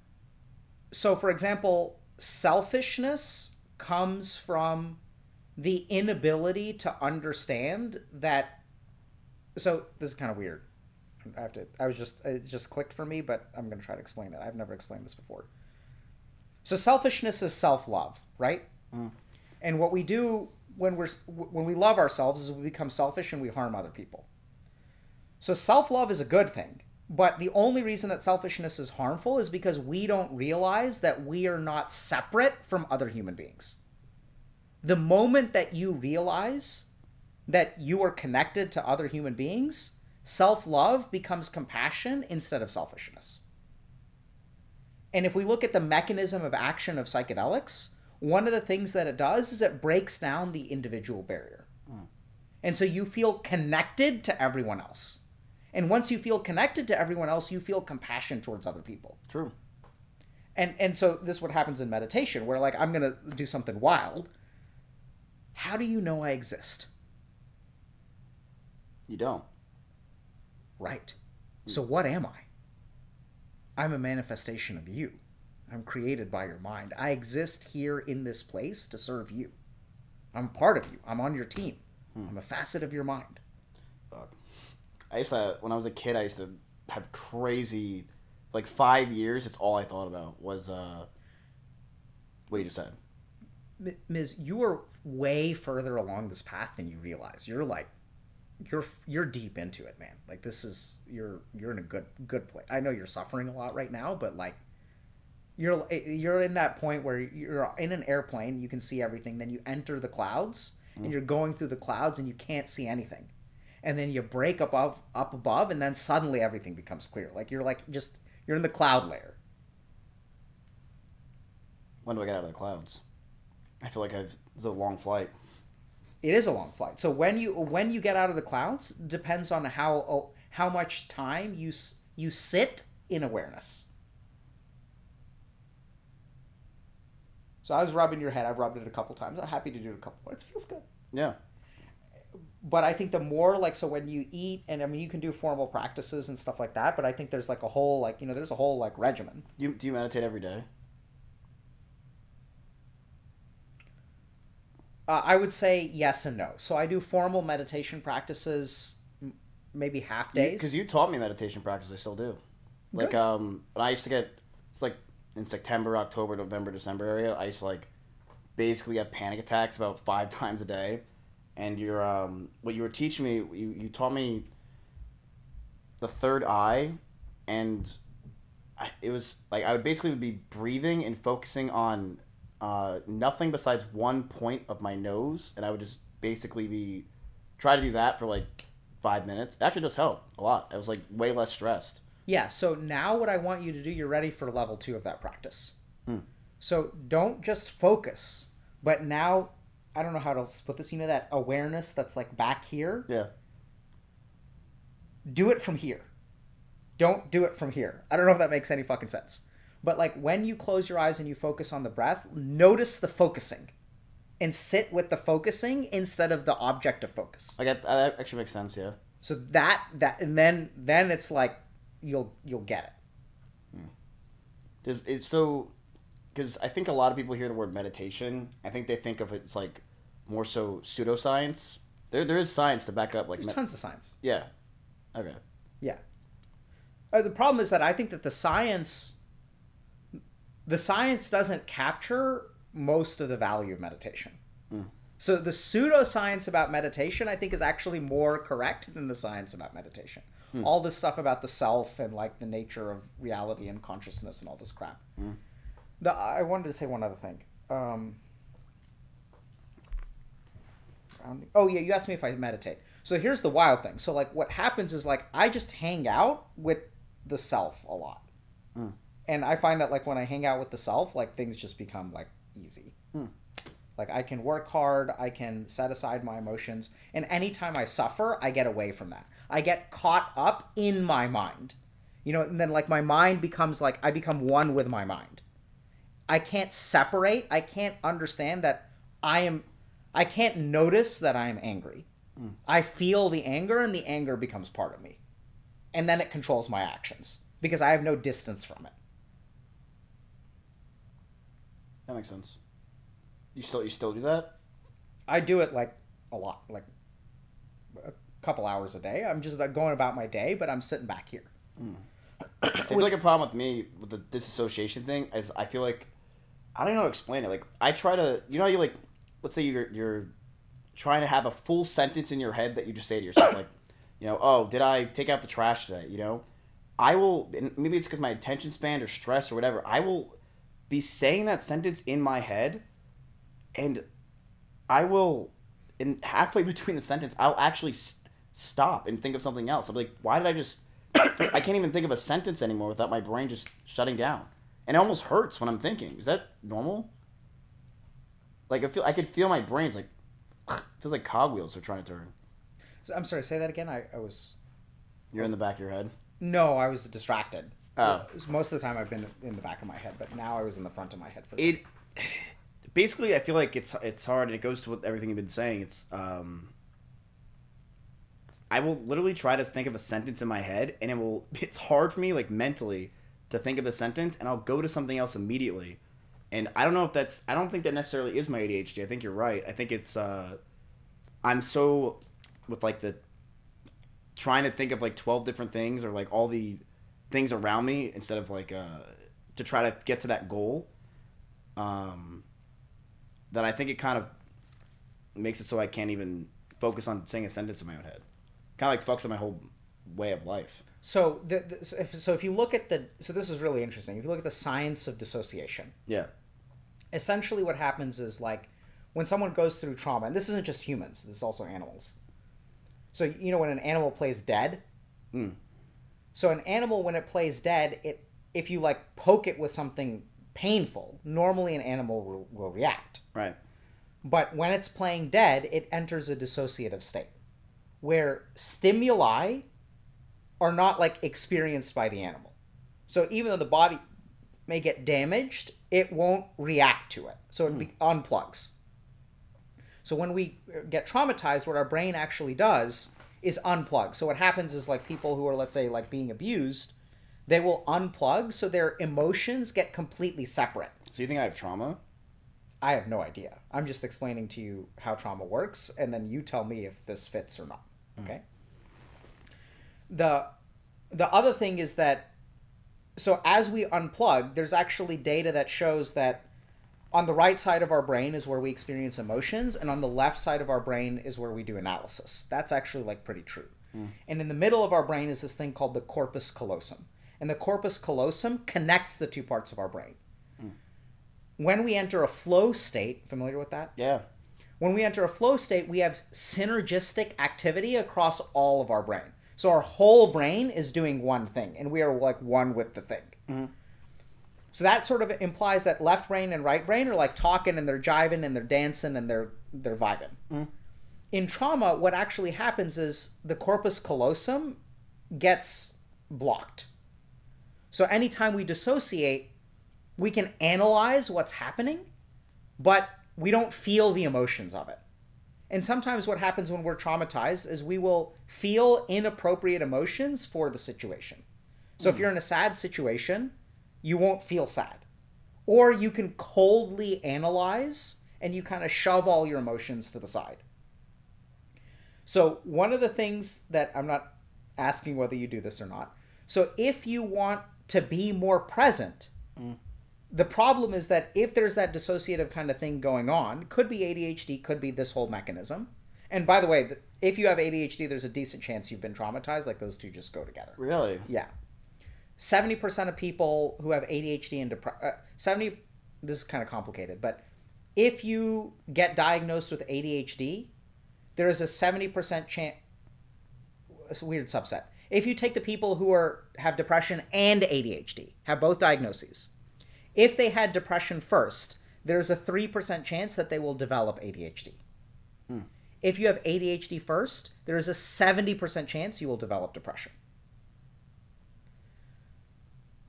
so for example, selfishness comes from the inability to understand that, so this is kind of weird. It just clicked for me, but I'm going to try to explain it. I've never explained this before. So selfishness is self-love, right? And what we do when we love ourselves is we become selfish and we harm other people. So self-love is a good thing, but the only reason that selfishness is harmful is because we don't realize that we are not separate from other human beings. The moment that you realize that you are connected to other human beings, self-love becomes compassion instead of selfishness. And if we look at the mechanism of action of psychedelics, one of the things that it does is it breaks down the individual barrier. And so you feel connected to everyone else. And once you feel connected to everyone else, you feel compassion towards other people. True. And so this is what happens in meditation, where like I'm going to do something wild. How do you know I exist? You don't. Right. So what am I? I'm a manifestation of you. I'm created by your mind. I exist here in this place to serve you. I'm part of you. I'm on your team. I'm a facet of your mind. Fuck. I used to, when I was a kid, I used to have crazy, like 5 years, it's all I thought about was what you just said. Ms., you are way further along this path than you realize. You're like, you're deep into it, man. Like this is, you're in a good place. I know you're suffering a lot right now, but like, you're in that point where you're in an airplane, you can see everything, then you enter the clouds, and you're going through the clouds and you can't see anything. And then you break up above, and then suddenly everything becomes clear. Like you're in the cloud layer. When do I get out of the clouds? I feel like it's a long flight. It is a long flight. So when you get out of the clouds depends on how much time you sit in awareness. So I was rubbing your head. I've rubbed it a couple times. I'm happy to do it a couple more. It feels good. Yeah. But I think the more like, so when you eat, and I mean you can do formal practices and stuff like that, but I think there's like a whole like, there's a whole like regimen. Do you meditate every day? I would say yes and no. So I do formal meditation practices maybe half days. Because you taught me meditation practice. I still do. Like, when I used to get, it's like in September, October, November, December area, I used to like basically have panic attacks about 5 times a day. And what you were teaching me, you taught me the third eye, and it was like I would basically be breathing and focusing on nothing besides one point of my nose, and I would just basically try to do that for like 5 minutes. It actually does help a lot. I was like way less stressed. Yeah, so now what I want you to do, you're ready for level 2 of that practice. So don't just focus, but now, I don't know how to split this, that awareness that's like back here? Yeah. Do it from here. Don't do it from here. I don't know if that makes any fucking sense. But like when you close your eyes and you focus on the breath, notice the focusing. And sit with the focusing instead of the object of focus. That actually makes sense, yeah. So that and then it's like you'll get it. Because I think a lot of people hear the word meditation, I think they think of it's like more so pseudoscience. There is science to back up like there's tons of science. Yeah. Okay. Yeah. The problem is that I think that the science doesn't capture most of the value of meditation. So the pseudoscience about meditation, I think, is actually more correct than the science about meditation. All this stuff about the self and like the nature of reality and consciousness and all this crap. I wanted to say one other thing. Oh yeah, you asked me if I meditate. So here's the wild thing. So like what happens is like I just hang out with the self a lot. And I find that like when I hang out with the self, like things just become like easy. Like I can work hard, I can set aside my emotions, and anytime I suffer, I get away from that. I get caught up in my mind. And then like my mind becomes like I become one with my mind. I can't separate, I can't understand that I can't notice that I am angry. I feel the anger and the anger becomes part of me. And then it controls my actions because I have no distance from it. That makes sense. You still do that? I do it like a lot, like a couple hours a day. I'm just like going about my day, but I'm sitting back here. I feel like a problem with me with the disassociation thing is I feel like I don't know how to explain it. Like I try to, how you like, let's say you're trying to have a full sentence in your head that you just say to yourself, like, oh, did I take out the trash today? I will, and maybe it's because my attention span or stress or whatever. I will be saying that sentence in my head, and I will, in halfway between the sentence, I'll actually stop and think of something else. I'm like, why did I just? I can't even think of a sentence anymore without my brain just shutting down, and it almost hurts when I'm thinking. Is that normal? Like I could feel my brain's like, feels like cogwheels are trying to turn. So, I'm sorry. Say that again. I was. You're in the back of your head? No, I was distracted. Oh. Most of the time I've been in the back of my head, but now I was in the front of my head. Basically, I feel like it's hard, and it goes to what everything you've been saying. I will literally try to think of a sentence in my head, and it's hard for me, like, mentally to think of the sentence, and I'll go to something else immediately. And I don't know if I don't think that necessarily is my ADHD. I think you're right. I think it's, I'm so, with, like, trying to think of, like, 12 different things, or, like, all the things around me, instead of, like, to try to get to that goal, that I think it kind of makes it so I can't even focus on saying a sentence in my own head. Kind of, like, fucks up my whole way of life. So, if you look at so this is really interesting. If you look at the science of dissociation, yeah, essentially what happens is, like, when someone goes through trauma, and this isn't just humans, this is also animals. So, you know, when an animal plays dead, so an animal, when it plays dead, if you, like, poke it with something painful, normally an animal will react. Right. But when it's playing dead, it enters a dissociative state, where stimuli are not, like, experienced by the animal. So even though the body may get damaged, it won't react to it. So it unplugs. So when we get traumatized, what our brain actually does is unplug. So what happens is, like, people who are, let's say, like, being abused, they will unplug, so their emotions get completely separate. So you think I have trauma? I have no idea. I'm just explaining to you how trauma works, and then you tell me if this fits or not. Okay? The other thing is that, so as we unplug, there's actually data that shows that on the right side of our brain is where we experience emotions, and on the left side of our brain is where we do analysis. That's actually, like, pretty true. And in the middle of our brain is this thing called the corpus callosum. And the corpus callosum connects the two parts of our brain. When we enter a flow state, familiar with that? Yeah. When we enter a flow state, we have synergistic activity across all of our brain. So our whole brain is doing one thing, and we are, like, one with the thing. So that sort of implies that left brain and right brain are, like, talking, and they're jiving, and they're dancing, and they're vibing. In trauma, what actually happens is the corpus callosum gets blocked. So anytime we dissociate, we can analyze what's happening, but we don't feel the emotions of it. And sometimes what happens when we're traumatized is we will feel inappropriate emotions for the situation. So if you're in a sad situation, you won't feel sad. Or you can coldly analyze, and you kind of shove all your emotions to the side. So one of the things that, I'm not asking whether you do this or not. So if you want to be more present, the problem is that if there's that dissociative kind of thing going on, could be ADHD, could be this whole mechanism. And by the way, if you have ADHD, there's a decent chance you've been traumatized. Like, those two just go together. Really? Yeah. 70% of people who have ADHD and this is kind of complicated, but if you get diagnosed with ADHD, there is a 70% chance, it's a weird subset. If you take the people who have depression and ADHD, have both diagnoses, if they had depression first, there's a 3% chance that they will develop ADHD. If you have ADHD first, there is a 70% chance you will develop depression.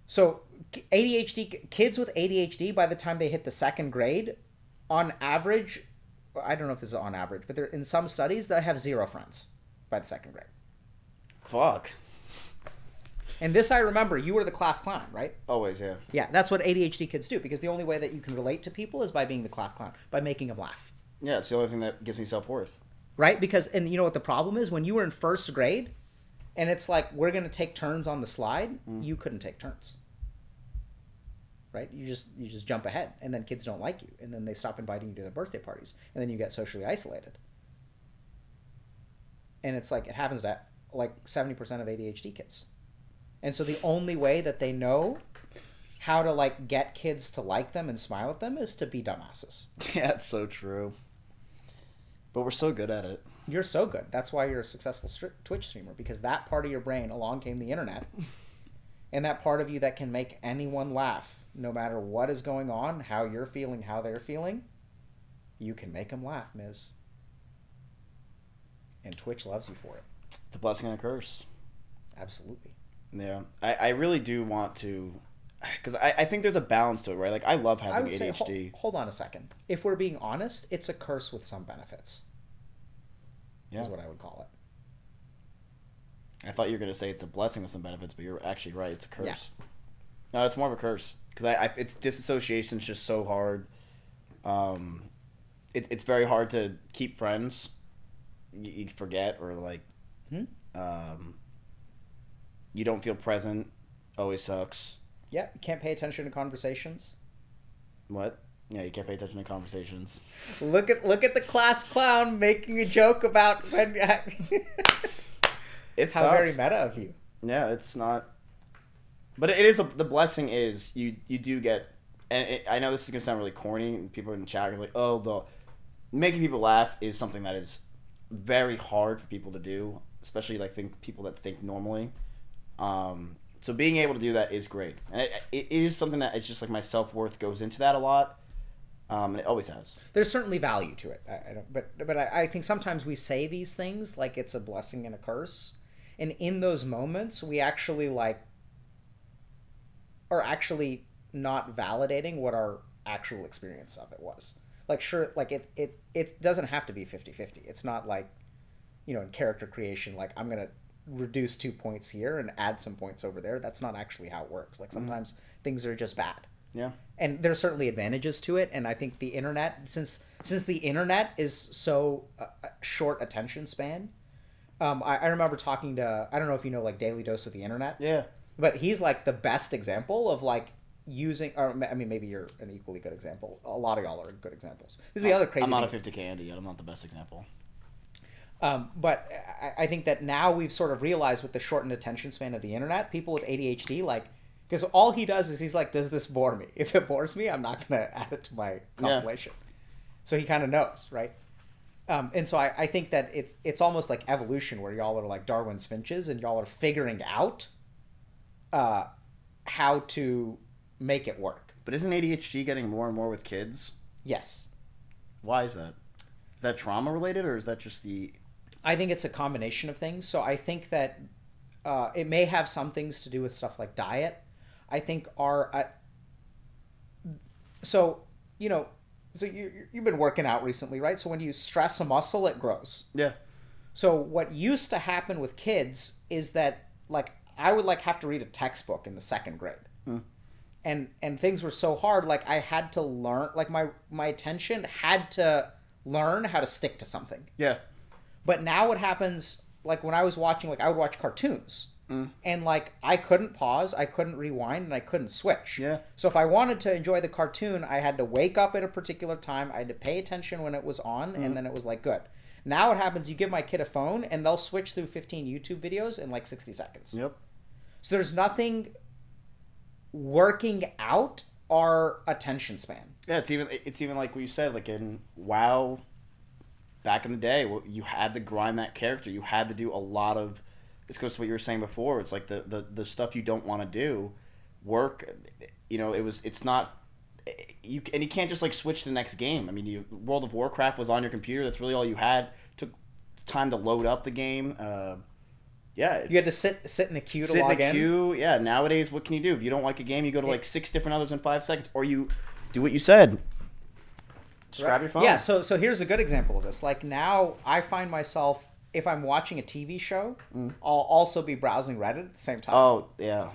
So kids with ADHD, by the time they hit the second grade, on average, I don't know if this is on average, but in some studies, they have 0 friends by the second grade. Fuck. And this I remember, you were the class clown, right? Always, yeah. Yeah, that's what ADHD kids do, because the only way that you can relate to people is by being the class clown, by making them laugh. Yeah, it's the only thing that gives me self-worth. Right? Because, and you know what the problem is? When you were in first grade, and it's like, we're going to take turns on the slide, you couldn't take turns. Right? You just jump ahead, and then kids don't like you, and then they stop inviting you to their birthday parties, and then you get socially isolated. And it's like, it happens to, like, 70% of ADHD kids. And so the only way that they know how to, like, get kids to like them and smile at them is to be dumbasses. Yeah, it's so true. But we're so good at it. You're so good. That's why you're a successful Twitch streamer, because that part of your brain, along came the internet, and that part of you that can make anyone laugh, no matter what is going on, how you're feeling, how they're feeling, you can make them laugh, Miz. And Twitch loves you for it. It's a blessing and a curse. absolutely. Yeah, I really do want to, because I think there's a balance to it, right? Like, I love having ADHD. Hold on a second. If we're being honest, it's a curse with some benefits. Yeah. Is what I would call it. I thought you were going to say it's a blessing with some benefits, but you're actually right. It's a curse. Yeah. No, it's more of a curse. Because it's disassociation is just so hard. It's very hard to keep friends. You forget, or like, you don't feel present. Always sucks. Yeah, you can't pay attention to conversations. What? Yeah, you can't pay attention to conversations. Look at the class clown making a joke about when. It's how tough. Very meta of you. Yeah, it's not. But it is the blessing is you do get, and I know this is gonna sound really corny, and people in the chat are like, oh, the making people laugh is something that is very hard for people to do, especially like people that think normally. So being able to do that is great, and it is something that it's just like my self-worth goes into that a lot, and it always has. There's certainly value to it. I think sometimes we say these things like it's a blessing and a curse, and in those moments we actually are actually not validating what our actual experience of it was. Like, sure, like it doesn't have to be 50-50. It's not like, in character creation, like I'm gonna reduce 2 points here and add some points over there. That's not actually how it works. Like sometimes things are just bad. Yeah. And there's certainly advantages to it. And I think the internet, since the internet is so short attention span, I remember talking to, I don't know if you know, like Daily Dose of the Internet. Yeah. But he's like the best example of like using, or I mean, maybe you're an equally good example. A lot of y'all are good examples. This is the other crazy I'm not thing. a 50K Andy yet. I'm not the best example. But I think that now we've sort of realized with the shortened attention span of the internet, people with ADHD, like, because all he does is he's like, does this bore me? If it bores me, I'm not going to add it to my compilation. Yeah. So he kind of knows, right? And so I think that it's almost like evolution where y'all are like Darwin's finches and y'all are figuring out how to make it work. But isn't ADHD getting more and more with kids? Yes. Why is that? Is that trauma related, or is that just the... I think it's a combination of things. So I think that it may have some things to do with stuff like diet. I think so you've been working out recently, right? So when you stress a muscle, it grows. Yeah. So what used to happen with kids is that like I would like have to read a textbook in the second grade. And things were so hard, like I had to learn, like my attention had to learn how to stick to something. Yeah. But now what happens, like when I was watching, like I would watch cartoons and like I couldn't pause, I couldn't rewind, and I couldn't switch. Yeah. So if I wanted to enjoy the cartoon, I had to wake up at a particular time, I had to pay attention when it was on, and then it was like good. Now what happens, you give my kid a phone and they'll switch through 15 YouTube videos in like 60 seconds. Yep. So there's nothing working out our attention span. Yeah, it's even like what you said, like in WoW back in the day, you had to grind that character. You had to do a lot of, this goes to what you were saying before, it's like the stuff you don't want to do, work, it's not, you can't just like switch to the next game. I mean, World of Warcraft was on your computer, that's really all you had. Took time to load up the game. Yeah, you had to sit in a queue to log in. Sit in a queue. Yeah, nowadays, what can you do? If you don't like a game, you go to like 6 different others in 5 seconds, or you do what you said. Just grab your phone. Yeah, so here's a good example of this. Like now, I find myself, if I'm watching a TV show, I'll also be browsing Reddit at the same time. Oh, yeah.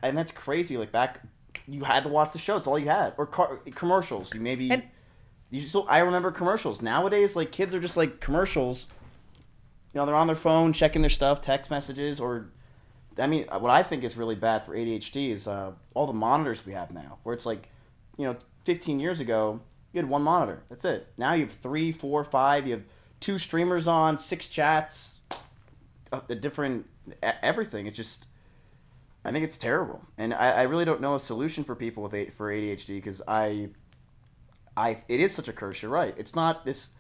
And that's crazy. Like back, you had to watch the show. It's all you had. Or commercials. I remember commercials. Nowadays, like kids are just like commercials. They're on their phone, checking their stuff, text messages, or... I mean, what I think is really bad for ADHD is all the monitors we have now, where it's like, 15 years ago, you had one monitor. That's it. Now you have 3, 4, 5. You have 2 streamers on, 6 chats, the different... everything. It's just... I think it's terrible. And I really don't know a solution for people for ADHD, because it is such a curse. You're right. It's not this...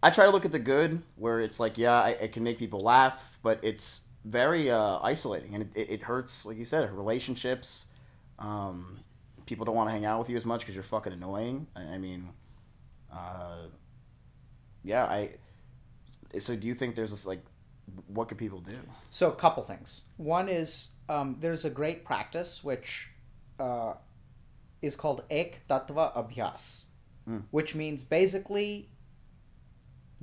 I try to look at the good, where it's like, yeah, it can make people laugh, but it's very isolating, and it hurts, like you said, relationships. People don't want to hang out with you as much because you're fucking annoying. I mean, yeah, so do you think there's this, like, what can people do? So a couple things. One is there's a great practice which is called Ek Tattva Abhyas, which means basically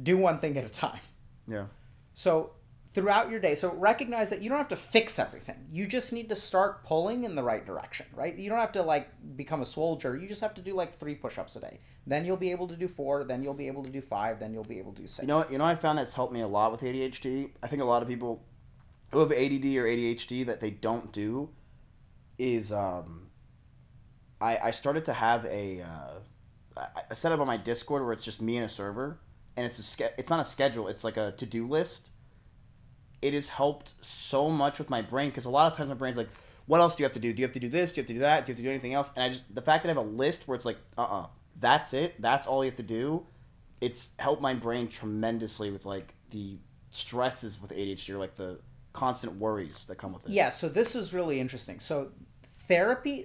do one thing at a time. Yeah. So throughout your day, so recognize that you don't have to fix everything. You just need to start pulling in the right direction, right? You don't have to like become a soldier. You just have to do like 3 push-ups a day. Then you'll be able to do 4. Then you'll be able to do 5. Then you'll be able to do 6. You know, I found that's helped me a lot with ADHD. I think a lot of people who have ADD or ADHD that they don't do is I started to have I set up on my Discord where it's just me and a server, and it's not a schedule. It's like a to-do list. It has helped so much with my brain because a lot of times my brain's like, what else do you have to do? Do you have to do this? Do you have to do that? Do you have to do anything else? And the fact that I have a list where it's like, that's it. That's all you have to do. It's helped my brain tremendously with like the stresses with ADHD or like the constant worries that come with it. Yeah, so this is really interesting. So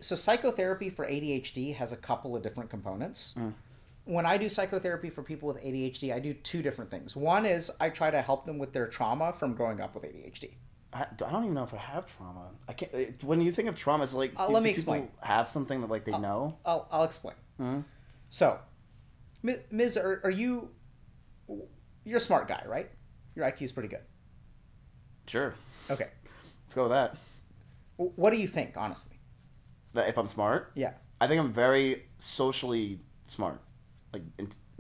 psychotherapy for ADHD has a couple of different components. When I do psychotherapy for people with ADHD, I do 2 different things. One is I try to help them with their trauma from growing up with ADHD. I don't even know if I have trauma. I can't. When you think of trauma, it's like let me explain. Have something that like they know. I'll explain. So, Miz, are you? You're a smart guy, right? Your IQ is pretty good. Sure. Okay. Let's go with that. What do you think, honestly? That if I'm smart? Yeah. I think I'm very socially smart. Like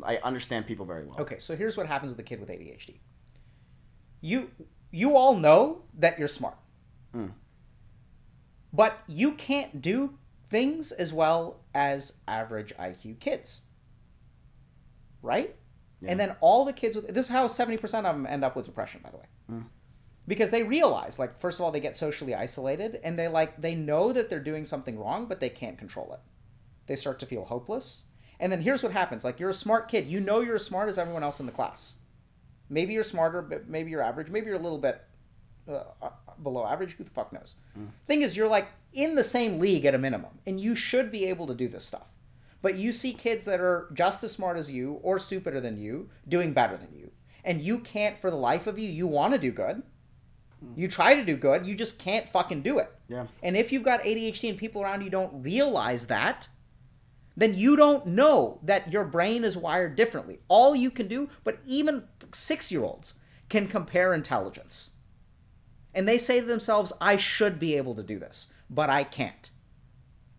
I understand people very well. Okay, so here's what happens with a kid with ADHD. You all know that you're smart. But you can't do things as well as average IQ kids. Right? Yeah. And then all the kids with this is how 70% of them end up with depression, by the way. Because they realize, like, first of all, they get socially isolated, and they know that they're doing something wrong, but they can't control it. They start to feel hopeless. And then here's what happens. Like, you're a smart kid. You know you're as smart as everyone else in the class. Maybe you're smarter, but maybe you're average. Maybe you're a little bit below average. Who the fuck knows? Thing is, you're, like, in the same league at a minimum, and you should be able to do this stuff. But you see kids that are just as smart as you or stupider than you doing better than you. And you can't, for the life of you, you want to do good. You try to do good. You just can't fucking do it. Yeah. And if you've got ADHD and people around you don't realize that, then you don't know that your brain is wired differently. All you can do, but even 6-year-olds can compare intelligence. And they say to themselves, I should be able to do this, but I can't.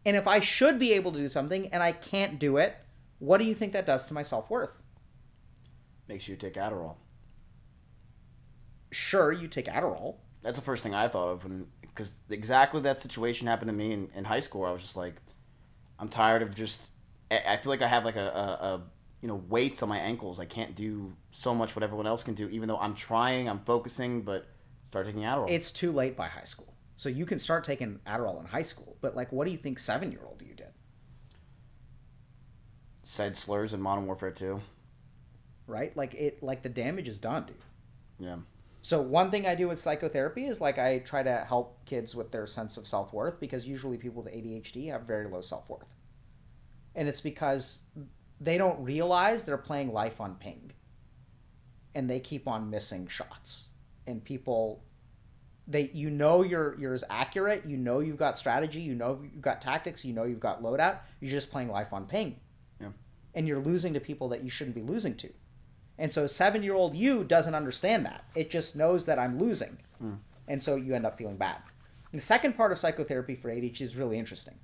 And if I should be able to do something and I can't do it, what do you think that does to my self-worth? Makes you take Adderall. Sure, you take Adderall. That's the first thing I thought of because exactly that situation happened to me in high school. I was just like, I'm tired of just. I feel like I have like a weights on my ankles. I can't do so much what everyone else can do, even though I'm trying, I'm focusing, but start taking Adderall. It's too late by high school. So you can start taking Adderall in high school, but like, what do you think 7-year-old you did? Said slurs in Modern Warfare 2. Right? Like the damage is done, dude. Yeah. So one thing I do with psychotherapy is like I try to help kids with their sense of self-worth because usually people with ADHD have very low self-worth. And it's because they don't realize they're playing life on ping. And they keep on missing shots. And people, you're as accurate, you know you've got strategy, you know you've got tactics, you know you've got loadout, you're just playing life on ping. Yeah. And you're losing to people that you shouldn't be losing to. And so 7-year-old you doesn't understand that. It just knows that I'm losing. And so you end up feeling bad. And the second part of psychotherapy for ADHD is really interesting,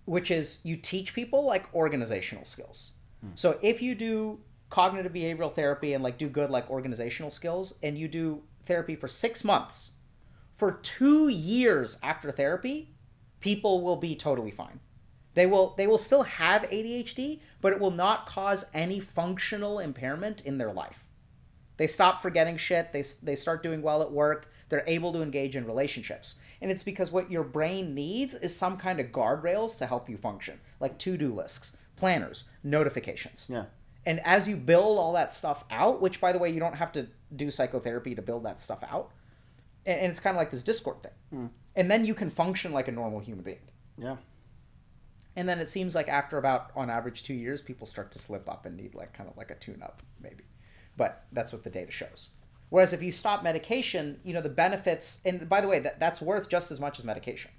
which is you teach people like organizational skills. So if you do cognitive behavioral therapy and like do good like organizational skills and you do therapy for 6 months, for 2 years after therapy, people will be totally fine. They will still have ADHD, but it will not cause any functional impairment in their life. They stop forgetting shit. They start doing well at work. They're able to engage in relationships. And it's because what your brain needs is some kind of guardrails to help you function, like to-do lists, planners, notifications. Yeah. And as you build all that stuff out, which, by the way, you don't have to do psychotherapy to build that stuff out, and it's kind of like this Discord thing. And then you can function like a normal human being. Yeah. And then it seems like after about, on average, 2 years, people start to slip up and need like kind of like a tune-up, maybe. But that's what the data shows. Whereas if you stop medication, the benefits, and by the way, that's worth just as much as medication.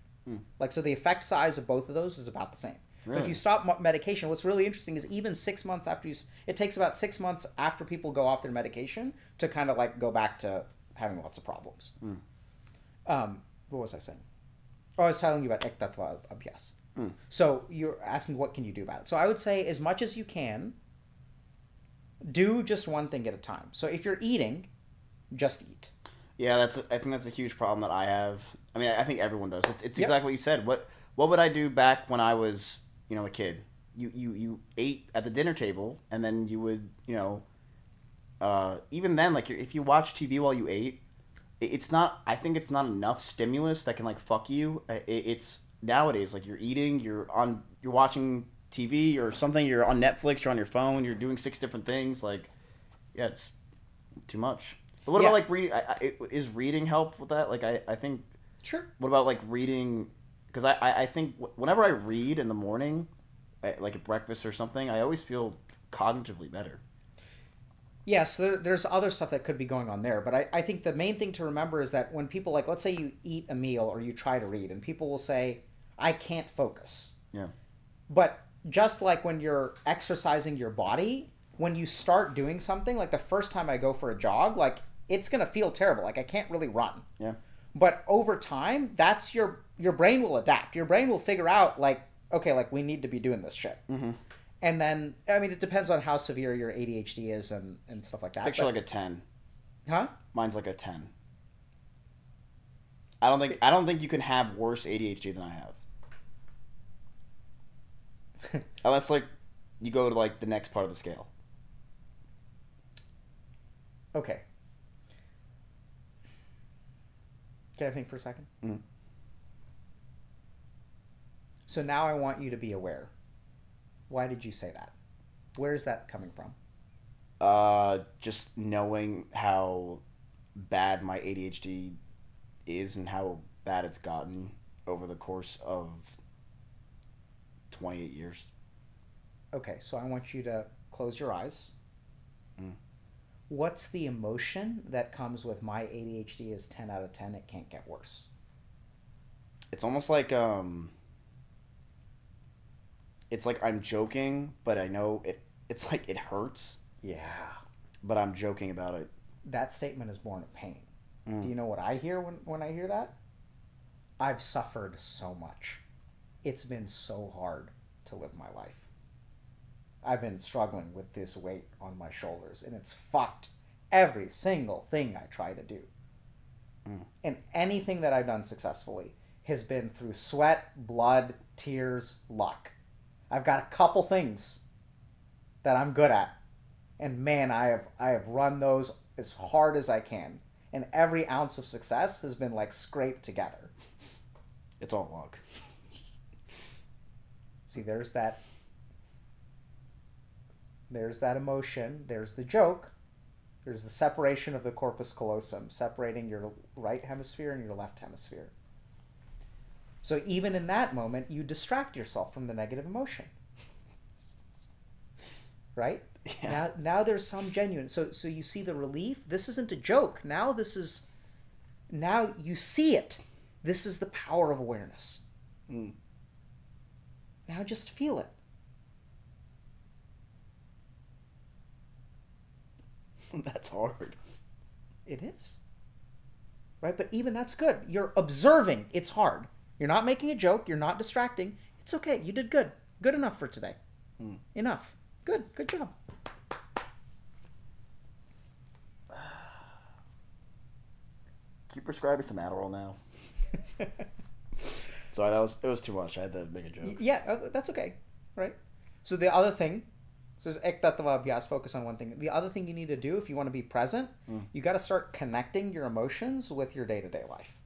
Like, so the effect size of both of those is about the same. Really? But if you stop medication, what's really interesting is even 6 months after it takes about 6 months after people go off their medication to kind of like go back to having lots of problems. What was I saying? Oh, I was telling you about ek tattva abhyas. So you're asking what can you do about it. So I would say as much as you can, do just one thing at a time. So if you're eating, just eat. Yeah, I think that's a huge problem that I have. I mean, I think everyone does. It's exactly what you said. What would I do back when I was, a kid? You ate at the dinner table, and then you would, even then, like if you watch TV while you ate, it's not. I think it's not enough stimulus that can like fuck you. It's nowadays like you're eating, you're watching TV or something, you're on Netflix, you're on your phone, you're doing 6 different things. Like, yeah, it's too much. But what about like reading? Is reading help with that? Like, I think. Sure. What about like reading? Because I think whenever I read in the morning, like at breakfast or something, I always feel cognitively better. Yes, there's other stuff that could be going on there, but I think the main thing to remember is that when people, like, let's say you eat a meal or you try to read, and people will say, I can't focus. Yeah. But just like when you're exercising your body, when you start doing something, like the first time I go for a jog, like, it's going to feel terrible. Like, I can't really run. Yeah. But over time, that's your brain will adapt. Your brain will figure out, like, okay, like, we need to be doing this shit. Mm-hmm. And then, I mean, it depends on how severe your ADHD is and stuff like that. Picture like a 10. Huh? Mine's like a 10. I don't think you can have worse ADHD than I have. Unless like you go to like the next part of the scale. Okay. Can I think for a second? Mm-hmm. So now I want you to be aware. Why did you say that? Where is that coming from? Just knowing how bad my ADHD is and how bad it's gotten over the course of 28 years. Okay, so I want you to close your eyes. What's the emotion that comes with my ADHD is 10 out of 10, it can't get worse? It's almost like it's like I'm joking, but I know it's like it hurts. Yeah. But I'm joking about it. That statement is born of pain. Do you know what I hear when I hear that? I've suffered so much. It's been so hard to live my life. I've been struggling with this weight on my shoulders, and it's fucked every single thing I try to do. And anything that I've done successfully has been through sweat, blood, tears, luck. I've got a couple things that I'm good at, and man, I have run those as hard as I can, and every ounce of success has been like scraped together. It's all luck. See, there's that emotion, there's the joke, there's the separation of the corpus callosum, separating your right hemisphere and your left hemisphere. So even in that moment, you distract yourself from the negative emotion. Right? Yeah. Now there's some genuine. So you see the relief? This isn't a joke. Now you see it. This is the power of awareness. Now just feel it. That's hard. It is. Right? But even that's good. You're observing. It's hard. You're not making a joke. You're not distracting. It's okay. You did good. Good enough for today. Enough. Good. Good job. Keep prescribing some Adderall now. Sorry, it was too much. I had to make a joke. Yeah, that's okay. Right? So the other thing, so there's ek tattva abhyas, focus on one thing. The other thing you need to do if you want to be present, you got to start connecting your emotions with your day-to-day life.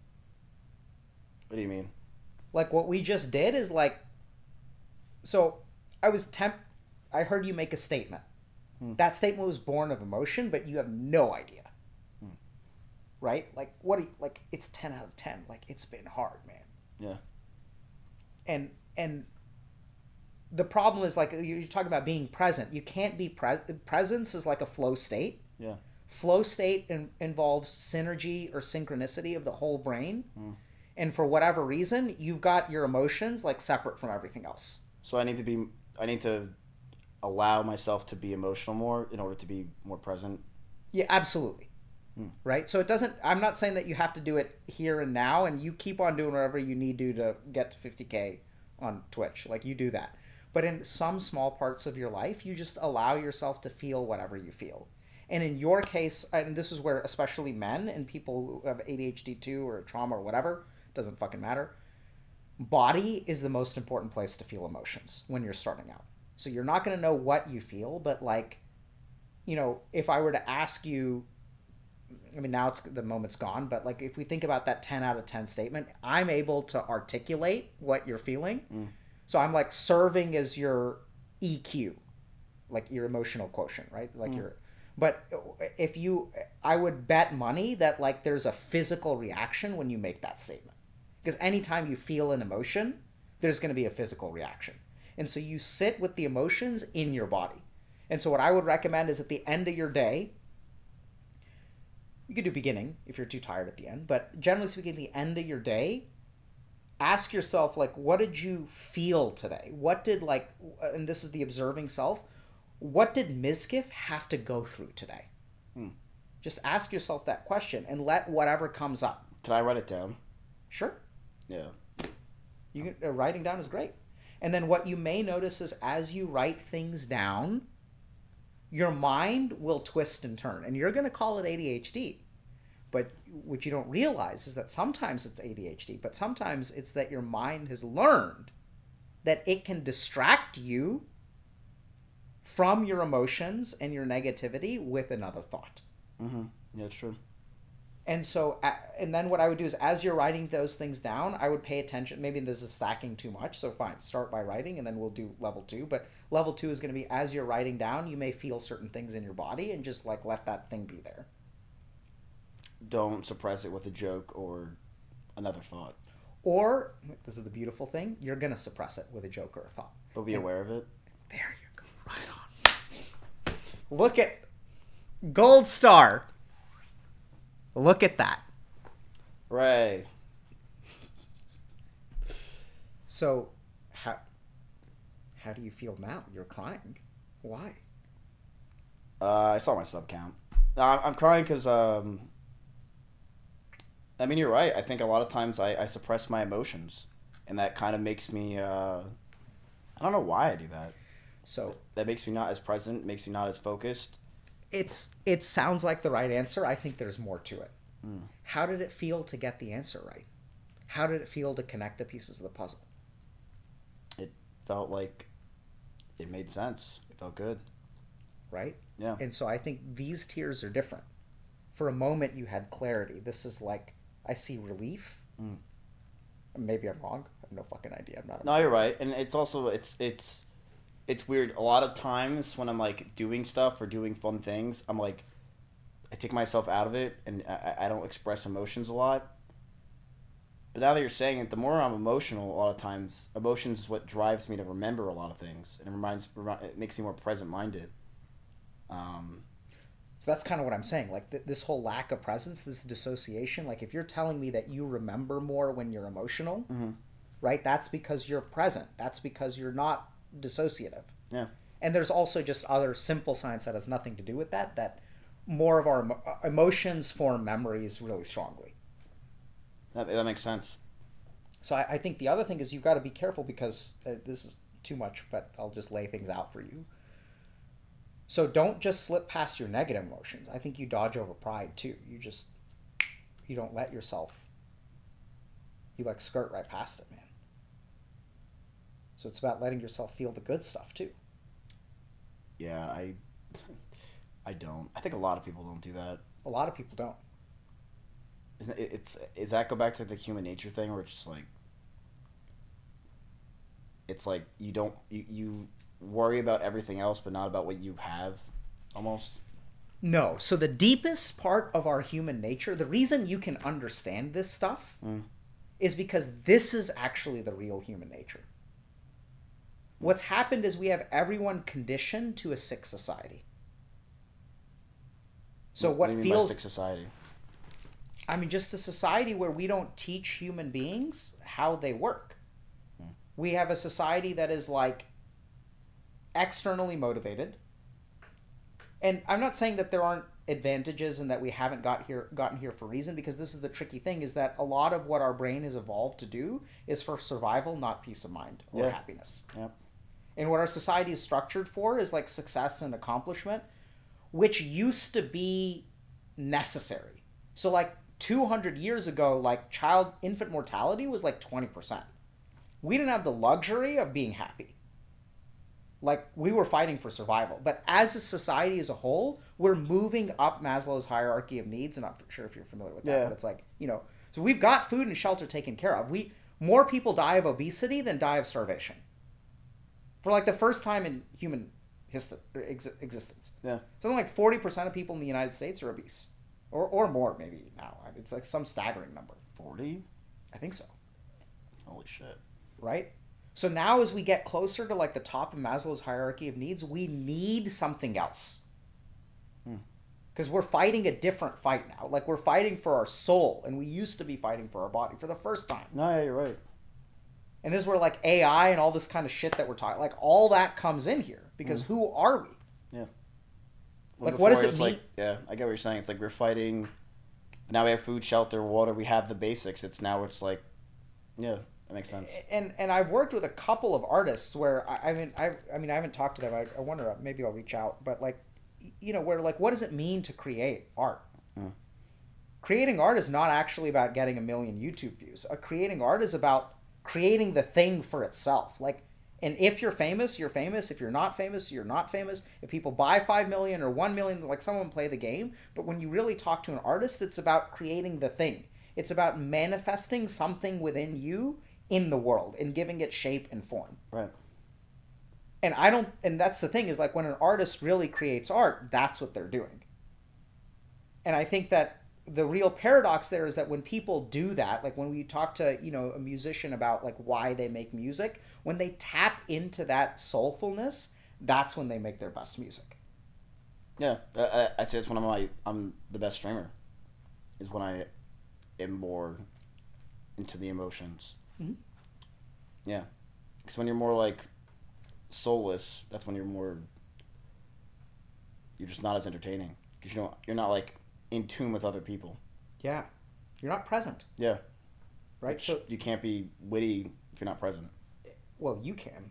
What do you mean? Like what we just did is like, so I heard you make a statement. That statement was born of emotion, but you have no idea. Right? Like, like, it's 10 out of 10. Like, it's been hard, man. Yeah. And the problem is, like, you're talking about being present. You can't be presence is like a flow state. Yeah. Flow state involves synergy or synchronicity of the whole brain. And for whatever reason, you've got your emotions like separate from everything else. So I need to allow myself to be emotional more in order to be more present. Yeah, absolutely. Right? So I'm not saying that you have to do it here and now, and you keep on doing whatever you need to get to 50K on Twitch. Like, you do that. But in some small parts of your life, you just allow yourself to feel whatever you feel. And in your case, and this is where especially men and people who have ADHD too, or trauma or whatever, doesn't fucking matter, body is the most important place to feel emotions when you're starting out. So you're not going to know what you feel, but like, you know, if I were to ask you, I mean, now the moment's gone, but like if we think about that 10 out of 10 statement, I'm able to articulate what you're feeling. So I'm like serving as your EQ, like your emotional quotient, right? Like but I would bet money that like there's a physical reaction when you make that statement. Because anytime you feel an emotion, there's going to be a physical reaction. And so you sit with the emotions in your body. And so what I would recommend is at the end of your day, you could do beginning if you're too tired at the end, but generally speaking, at the end of your day, ask yourself, like, what did you feel today? What did, like, and this is the observing self, what did Mizkif have to go through today? Just ask yourself that question and let whatever comes up. Can I write it down? Sure. Yeah. You can, writing down is great. And then what you may notice is as you write things down, your mind will twist and turn. And you're going to call it ADHD. But what you don't realize is that sometimes it's ADHD, but sometimes it's that your mind has learned that it can distract you from your emotions and your negativity with another thought. Yeah, it's true. And so, and then what I would do is as you're writing those things down, I would pay attention. Maybe this is stacking too much, so fine, start by writing and then we'll do level 2. But level 2 is going to be as you're writing down, you may feel certain things in your body and just like let that thing be there. Don't suppress it with a joke or another thought. Or, this is the beautiful thing, you're going to suppress it with a joke or a thought. But be aware of it. There you go. Right on. Look at gold star. Look at that. Ray. So, how do you feel now? You're crying. Why? I saw my sub count. I'm crying because, I mean, you're right. I think a lot of times I suppress my emotions. And that kind of makes me, I don't know why I do that. So that makes me not as present, makes me not as focused. It sounds like the right answer. I think there's more to it. How did it feel to get the answer right? How did it feel to connect the pieces of the puzzle? It felt like it made sense. It felt good. Right? Yeah. And so I think these tears are different. For a moment you had clarity. This is like, I see relief. Maybe I'm wrong. I have no fucking idea. I'm not. No, you're right. And it's also, it's weird. A lot of times when I'm like doing stuff or doing fun things, I'm like, I take myself out of it and I don't express emotions a lot. But now that you're saying it, the more I'm emotional, a lot of times, emotions is what drives me to remember a lot of things. And it makes me more present-minded. So that's kind of what I'm saying. Like this whole lack of presence, this dissociation, like if you're telling me that you remember more when you're emotional, right? That's because you're present. That's because you're not dissociative. Yeah. And there's also just other simple science that has nothing to do with that, that more of our emotions form memories really strongly. That makes sense. So I think the other thing is you've got to be careful because this is too much, but I'll just lay things out for you. So don't just slip past your negative emotions. I think you dodge over pride too. You don't let yourself, you like skirt right past it, man. So it's about letting yourself feel the good stuff too. Yeah, I don't. I think a lot of people don't do that. A lot of people don't. Is that go back to the human nature thing where it's just like, it's like you worry about everything else but not about what you have, almost? No. So the deepest part of our human nature, the reason you can understand this stuff is because this is actually the real human nature. What's happened is we have everyone conditioned to a sick society. So what what do you mean feels by sick society? I mean, just a society where we don't teach human beings how they work. We have a society that is like externally motivated. And I'm not saying that there aren't advantages and that we haven't gotten here for a reason, because this is the tricky thing, is that a lot of what our brain is evolved to do is for survival, not peace of mind or happiness. Yep. And what our society is structured for is like success and accomplishment, which used to be necessary. So like 200 years ago, like infant mortality was like 20%. We didn't have the luxury of being happy. Like, we were fighting for survival. But as a society as a whole, we're moving up Maslow's hierarchy of needs. I'm not sure if you're familiar with that, but it's like, so we've got food and shelter taken care of. More people die of obesity than die of starvation. For like the first time in human existence. Yeah. Something like 40% of people in the United States are obese. Or more, maybe now. It's like some staggering number. 40? I think so. Holy shit. Right? So now as we get closer to like the top of Maslow's hierarchy of needs, we need something else. Because we're fighting a different fight now. Like, we're fighting for our soul, and we used to be fighting for our body for the first time. No, yeah, you're right. And this is where like AI and all this kind of shit that we're talking, like all that comes in here. Because who are we? Yeah. Like, what does it mean? Like, yeah, I get what you're saying. It's like we're fighting. Now we have food, shelter, water. We have the basics. It's like, yeah, that makes sense. And I've worked with a couple of artists where I haven't talked to them. I wonder, maybe I'll reach out. But like, where like, what does it mean to create art? Creating art is not actually about getting 1 million YouTube views. Creating art is about creating the thing for itself. Like, and if you're famous, you're famous. If you're not famous, you're not famous. If people buy 5 million or 1 million, like, someone play the game. But when you really talk to an artist, it's about creating the thing. It's about manifesting something within you in the world and giving it shape and form. Right. And that's the thing, is like, when an artist really creates art, that's what they're doing. And I think that the real paradox there is that when people do that, like when we talk to, a musician about like why they make music, when they tap into that soulfulness, that's when they make their best music. Yeah, I'd say it's when I'm the best streamer, is when I am more into the emotions. Mm-hmm. Yeah, because when you're more like soulless, that's when you're just not as entertaining, because you're not like in tune with other people. Yeah, you're not present. Yeah, right. So you can't be witty if you're not present. Well, you can,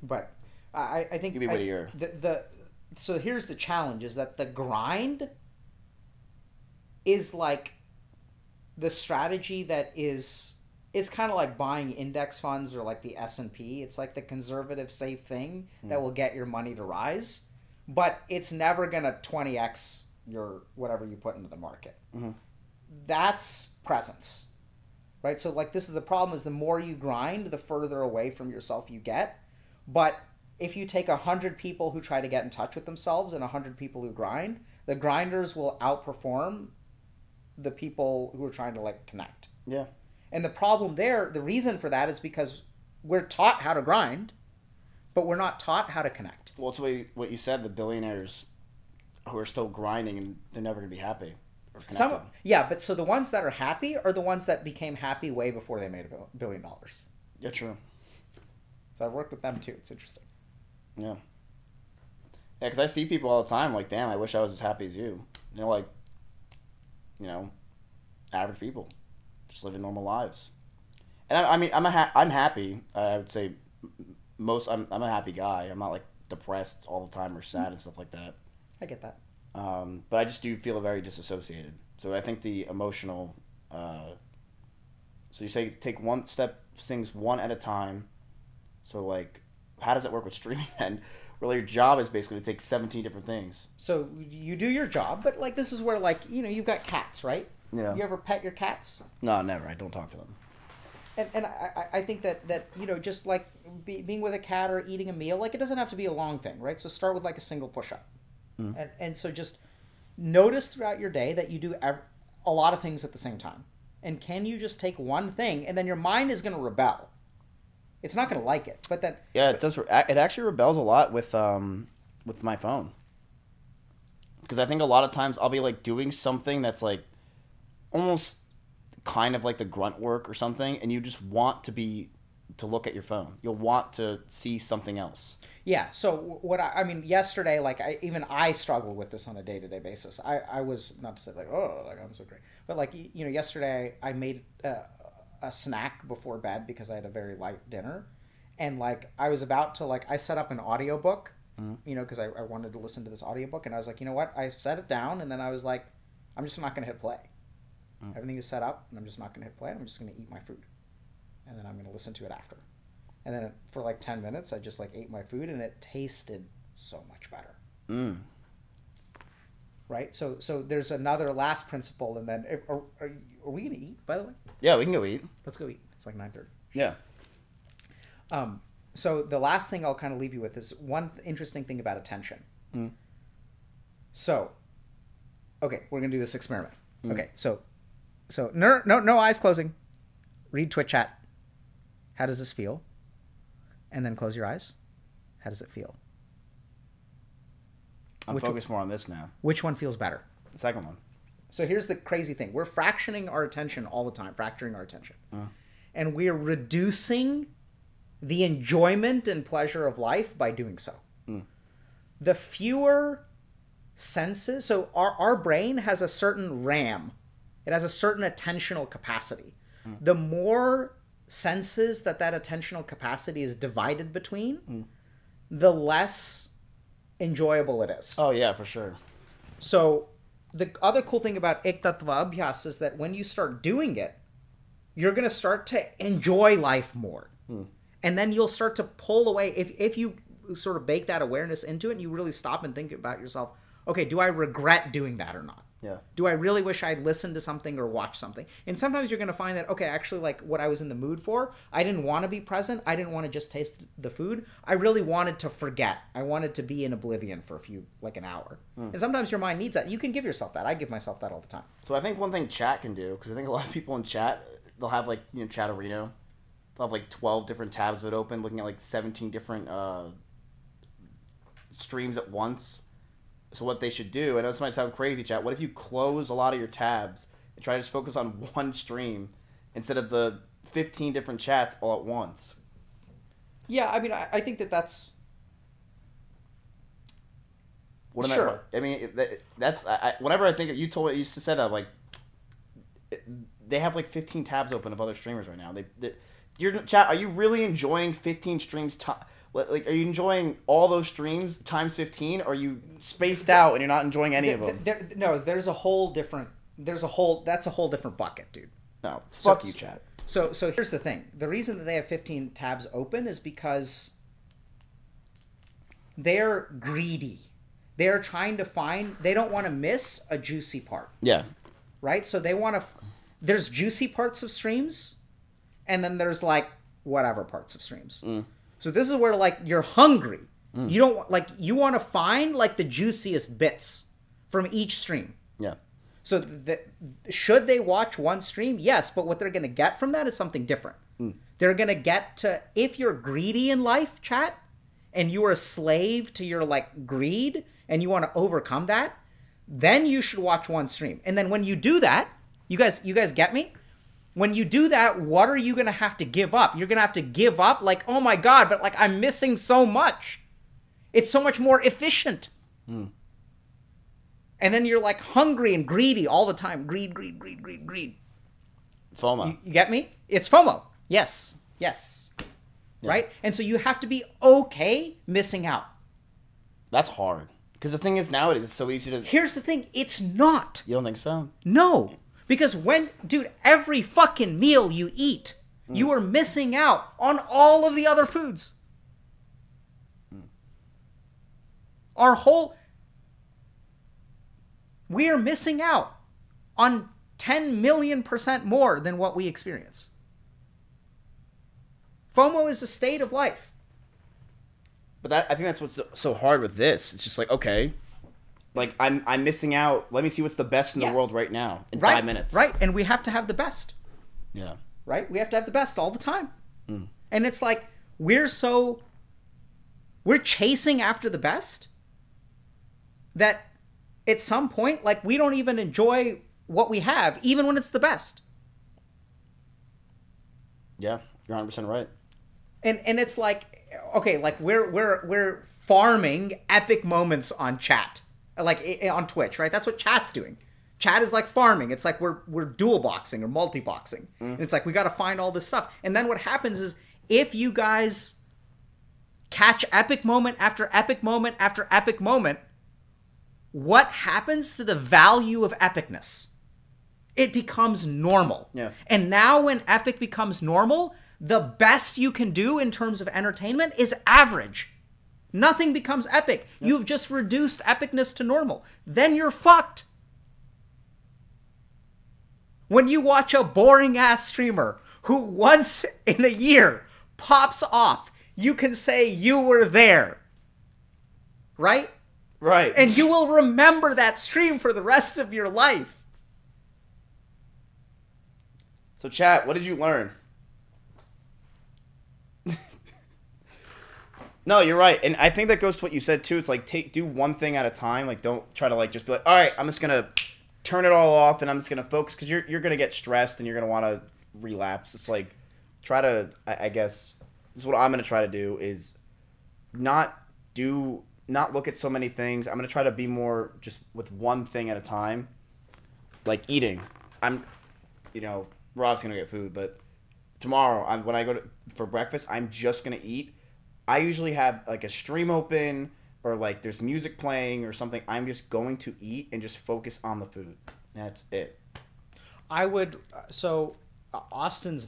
but I think you be wittier. So here's the challenge: is that the grind is like the strategy that is. It's kind of like buying index funds or like the S&P. It's like the conservative, safe thing that will get your money to rise. But it's never going to 20x your whatever you put into the market. Mm-hmm. That's presence, right? So like, this is the problem, is the more you grind, the further away from yourself you get. But if you take 100 people who try to get in touch with themselves and 100 people who grind, the grinders will outperform the people who are trying to like connect. Yeah. And the problem there, the reason for that is because we're taught how to grind, but we're not taught how to connect. Well, it's what you said, the billionaires who are still grinding, and they're never going to be happy or connected. But so the ones that are happy are the ones that became happy way before they made $1 billion. Yeah, true. So I've worked with them too. It's interesting. Yeah. Yeah, because I see people all the time like, damn, I wish I was as happy as you. Average people. Just living normal lives. And I'm happy. I would say I'm a happy guy. I'm not like depressed all the time or sad and stuff like that. I get that. But I just do feel very disassociated. So I think the emotional. So you say take things one at a time. So like, how does it work with streaming then? Well, your job is basically to take 17 different things. So you do your job, but like, this is where like, you've got cats, right? Yeah. You ever pet your cats? No, never. I don't talk to them. And I think that just like being with a cat or eating a meal, like, it doesn't have to be a long thing, right? So start with like a single push-up. Mm. And so just notice throughout your day that you do a lot of things at the same time. And can you just take one thing, and then your mind is going to rebel. It's not going to like it, but then... Yeah, it does. It actually rebels a lot with my phone. because I think a lot of times I'll be like doing something that's like almost kind of like the grunt work or something, and you just want to look at your phone. You'll want to see something else. Yeah. So what I mean, yesterday, like I struggle with this on a day-to-day basis. I was, not to say like, oh, like I'm so great, but like, you know, yesterday I made a snack before bed because I had a very light dinner, and like I was about to, like, I set up an audiobook, you know, because I wanted to listen to this audiobook, and I was like, you know what, I set it down, and then I was like, I'm just not going to hit play. Everything is set up, and I'm just not going to hit play, and I'm just going to eat my food, and then I'm going to listen to it after. And then for like 10 minutes, I just like ate my food, and it tasted so much better. Right? So there's another last principle, and then are we going to eat, by the way? Yeah, we can go eat. Let's go eat. It's like 9:30. Yeah. So the last thing I'll kind of leave you with is one interesting thing about attention. So, okay, we're going to do this experiment. Okay, so no eyes closing. Read Twitch chat. How does this feel? And then close your eyes. How does it feel? I'm focused more on this now. Which one feels better? The second one. So here's the crazy thing. We're fracturing our attention all the time, fracturing our attention. And we're reducing the enjoyment and pleasure of life by doing so. The fewer senses, so our brain has a certain RAM. It has a certain attentional capacity. The more senses that attentional capacity is divided between, the less enjoyable it is. Oh, yeah, for sure. So the other cool thing about Ektattva Abhyas is that when you start doing it, you're going to start to enjoy life more. And then you'll start to pull away. If you sort of bake that awareness into it and you really stop and think about yourself, okay, do I regret doing that or not? Yeah. Do I really wish I'd listened to something or watched something? And sometimes you're going to find that, okay, actually, like what I was in the mood for, I didn't want to be present. I didn't want to just taste the food. I really wanted to forget. I wanted to be in oblivion for an hour. And sometimes your mind needs that. You can give yourself that. I give myself that all the time. So I think one thing chat can do, because I think a lot of people in chat, they'll have like, you know, Chatterino. They'll have like 12 different tabs of it open, looking at like 17 different streams at once. So what they should do, I know this might sound crazy, chat, what if you close a lot of your tabs and try to just focus on one stream instead of the 15 different chats all at once? Yeah, I mean, I think that's... Sure. I mean, that's... whenever I think of... You used to say that, like... They have like 15 tabs open of other streamers right now. Your chat, are you really enjoying 15 streams... Like, are you enjoying all those streams times 15, or are you spaced out and you're not enjoying any of them? That's a whole different bucket, dude. No, fuck you, chat. So here's the thing. The reason that they have 15 tabs open is because they're greedy. They're trying to find, they don't want to miss a juicy part. Yeah. Right? So they want to, there's juicy parts of streams, and then there's like whatever parts of streams. So this is where, like, you're hungry. You don't, like, you want to find, like, the juiciest bits from each stream. Yeah. So should they watch one stream? Yes, but what they're going to get from that is something different. They're going to get to, if you're greedy in life, chat, and you are a slave to your, like, greed, and you want to overcome that, then you should watch one stream. And then when you do that, you guys get me? When you do that, what are you going to have to give up? You're going to have to give up, like, oh my God, but like I'm missing so much. It's so much more efficient. And then you're like hungry and greedy all the time. Greed. FOMO. You get me? It's FOMO. Yes. Yeah. Right? And so you have to be okay missing out. That's hard. Because the thing is, nowadays it's so easy to... Here's the thing. It's not. You don't think so? No. Because every fucking meal you eat, you are missing out on all of the other foods. We are missing out on 10 million% more than what we experience. FOMO is a state of life. But I think that's what's so hard with this. It's just like, okay... Like, I'm missing out. Let me see what's the best in the world right now in 5 minutes. Right, and we have to have the best. Yeah. Right? We have to have the best all the time. And it's like, we're chasing after the best that at some point, like, we don't even enjoy what we have, even when it's the best. Yeah, you're 100% right. And it's like, okay, like, we're farming epic moments on chat, like on Twitch, right? That's what chat's doing. Chat is like farming. It's like we're dual boxing or multi boxing. And it's like we got to find all this stuff. And then what happens is, if you guys catch epic moment after epic moment after epic moment, what happens to the value of epicness? It becomes normal. Yeah. And now when epic becomes normal, the best you can do in terms of entertainment is average. Nothing becomes epic. Yep. You've just reduced epicness to normal. Then you're fucked. When you watch a boring-ass streamer who once in a year pops off, you can say you were there. Right? Right. And you will remember that stream for the rest of your life. So, chat, what did you learn? No, you're right. And I think that goes to what you said, too. It's like, do one thing at a time. Like, don't try to, like, just be like, all right, I'm just going to turn it all off and I'm just going to focus. Because you're going to get stressed and you're going to want to relapse. It's like, try to, I guess, this is what I'm going to try to do, is not look at so many things. I'm going to try to be more just with one thing at a time. Like eating. Rob's going to get food, but tomorrow, when I go for breakfast, I'm just going to eat. I usually have like a stream open or like there's music playing or something. I'm just going to eat and just focus on the food. That's it. Austin's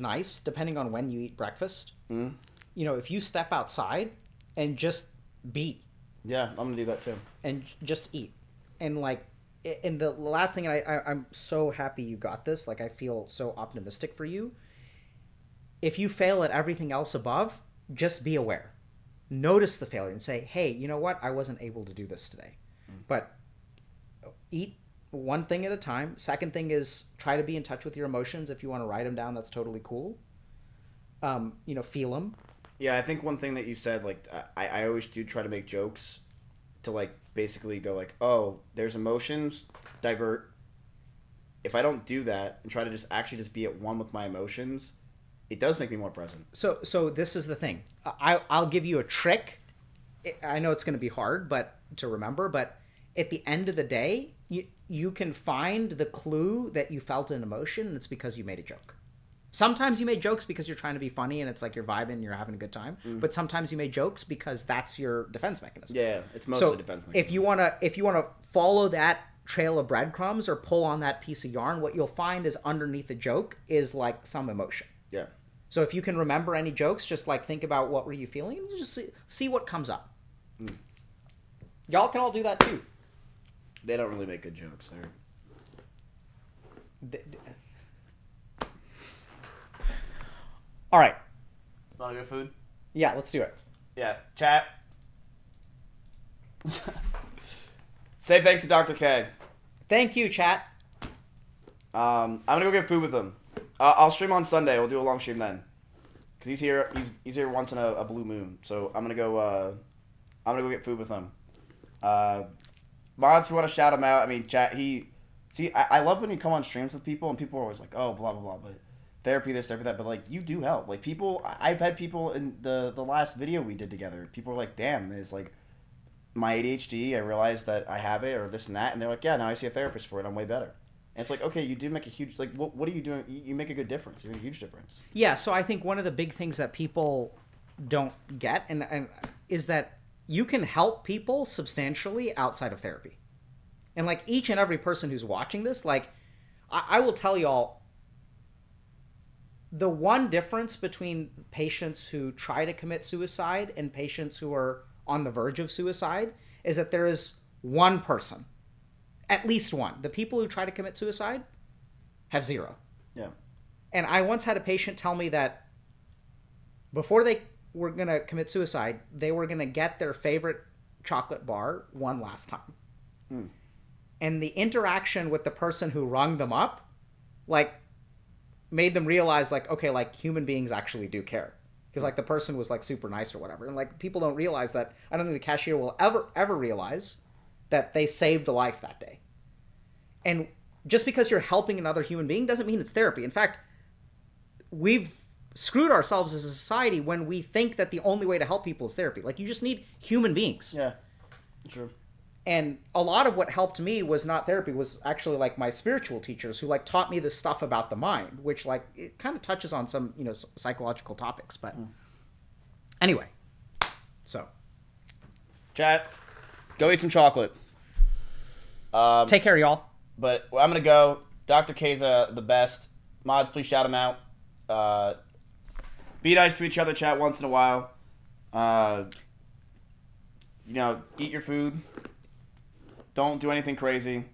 nice, depending on when you eat breakfast. Mm. If you step outside and just be. Yeah, I'm going to do that too. And just eat. And the last thing, and I'm so happy you got this, like I feel so optimistic for you. If you fail at everything else above, just be aware. Notice the failure and say, hey, you know what? I wasn't able to do this today. But eat one thing at a time. Second thing is try to be in touch with your emotions. If you want to write them down, that's totally cool. Feel them. Yeah, I think one thing that you said, like, I always do try to make jokes to, like, basically go, like, oh, there's emotions, divert. If I don't do that and try to just be at one with my emotions, it does make me more present. So this is the thing. I'll give you a trick. I know it's going to be hard to remember, but at the end of the day, you can find the clue that you felt an emotion, and it's because you made a joke. Sometimes you made jokes because you're trying to be funny and it's like you're vibing and you're having a good time. But sometimes you made jokes because that's your defense mechanism. Yeah, it's mostly defense mechanism. If you wanna follow that trail of breadcrumbs or pull on that piece of yarn, what you'll find is underneath the joke is like some emotion. Yeah. So if you can remember any jokes, just like think about what were you feeling and just see what comes up. Y'all can all do that too. They don't really make good jokes. All right. Want to go food? Yeah, let's do it. Yeah. Chat. Say thanks to Dr. K. Thank you, chat. I'm going to go get food with him. I'll stream on Sunday. We'll do a long stream then. Because he's here. He's here once in a blue moon. So I'm going to go get food with him. Mods who want to shout him out. I mean, chat, I love when you come on streams with people and people are always like, oh, blah, blah, blah. But therapy this, therapy that. But, like, you do help. Like, I've had people in the last video we did together. People were like, damn, there's, like, my ADHD. I realized that I have it or this and that. And they're like, yeah, now I see a therapist for it. I'm way better. And it's like, okay, you do make a huge, like, what are you doing? You make a good difference. You make a huge difference. Yeah, so I think one of the big things that people don't get and is that you can help people substantially outside of therapy. And, like, each and every person who's watching this, like, I will tell y'all, the one difference between patients who try to commit suicide and patients who are on the verge of suicide is that there is one person, at least one. The people who try to commit suicide have zero. Yeah. And I once had a patient tell me that before they were going to commit suicide, they were going to get their favorite chocolate bar one last time. Mm. And the interaction with the person who rung them up, like, made them realize, like, okay, like, human beings actually do care. Because, like, the person was, like, super nice or whatever. And, like, people don't realize that. I don't think the cashier will ever realize that they saved a life that day. And just because you're helping another human being doesn't mean it's therapy. In fact, we've screwed ourselves as a society when we think that the only way to help people is therapy. Like, you just need human beings. Yeah, true. And a lot of what helped me was not therapy, was actually like my spiritual teachers who like taught me this stuff about the mind, which like it kind of touches on some, you know, psychological topics. But anyway, so chat, go eat some chocolate. Take care, y'all. But I'm gonna go. Dr. K's the best. Mods, please shout him out. Be nice to each other, chat, once in a while. You know, eat your food. Don't do anything crazy.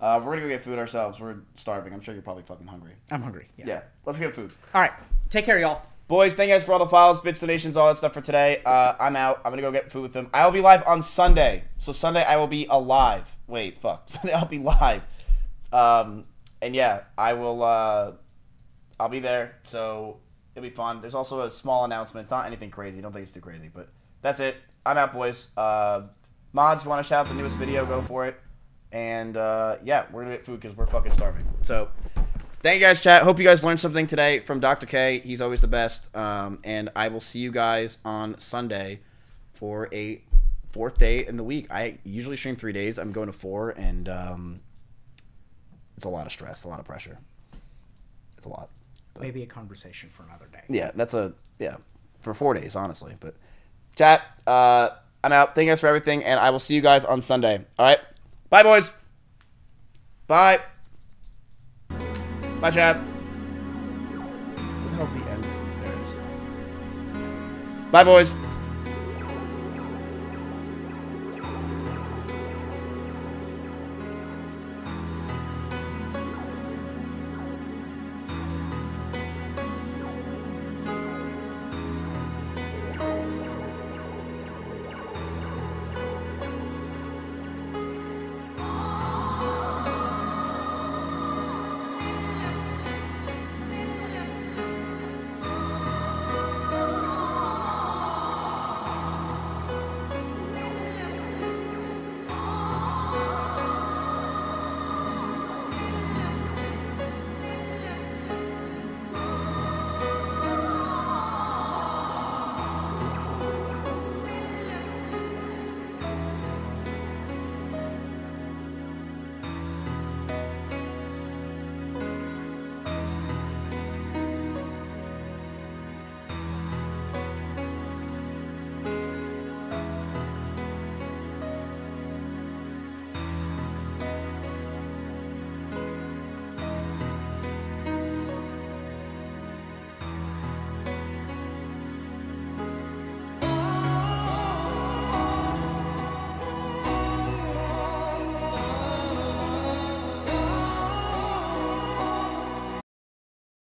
We're gonna go get food ourselves. We're starving. I'm sure you're probably fucking hungry. I'm hungry. Yeah. Let's get food. All right. Take care, y'all. Boys, thank you guys for all the follows, bits, donations, all that stuff for today. I'm out. I'm gonna go get food with them. I'll be live on Sunday. So Sunday I will be alive. Wait, fuck. Sunday I'll be live. And yeah, I will. I'll be there. So it'll be fun. There's also a small announcement. It's not anything crazy. Don't think it's too crazy, but that's it. I'm out, boys. Mods, if you want to shout out the newest video, go for it. And yeah, we're gonna get food because we're fucking starving. So thank you guys, chat. Hope you guys learned something today from Dr. K. He's always the best. And I will see you guys on Sunday for a 4th day in the week. I usually stream 3 days. I'm going to 4, and it's a lot of stress, a lot of pressure. It's a lot. But maybe a conversation for another day. Yeah, for 4 days, honestly. But chat, I'm out. Thank you guys for everything, and I will see you guys on Sunday. All right? Bye, boys. Bye. Bye, chat. Where the hell's the end? There it is. Bye, boys.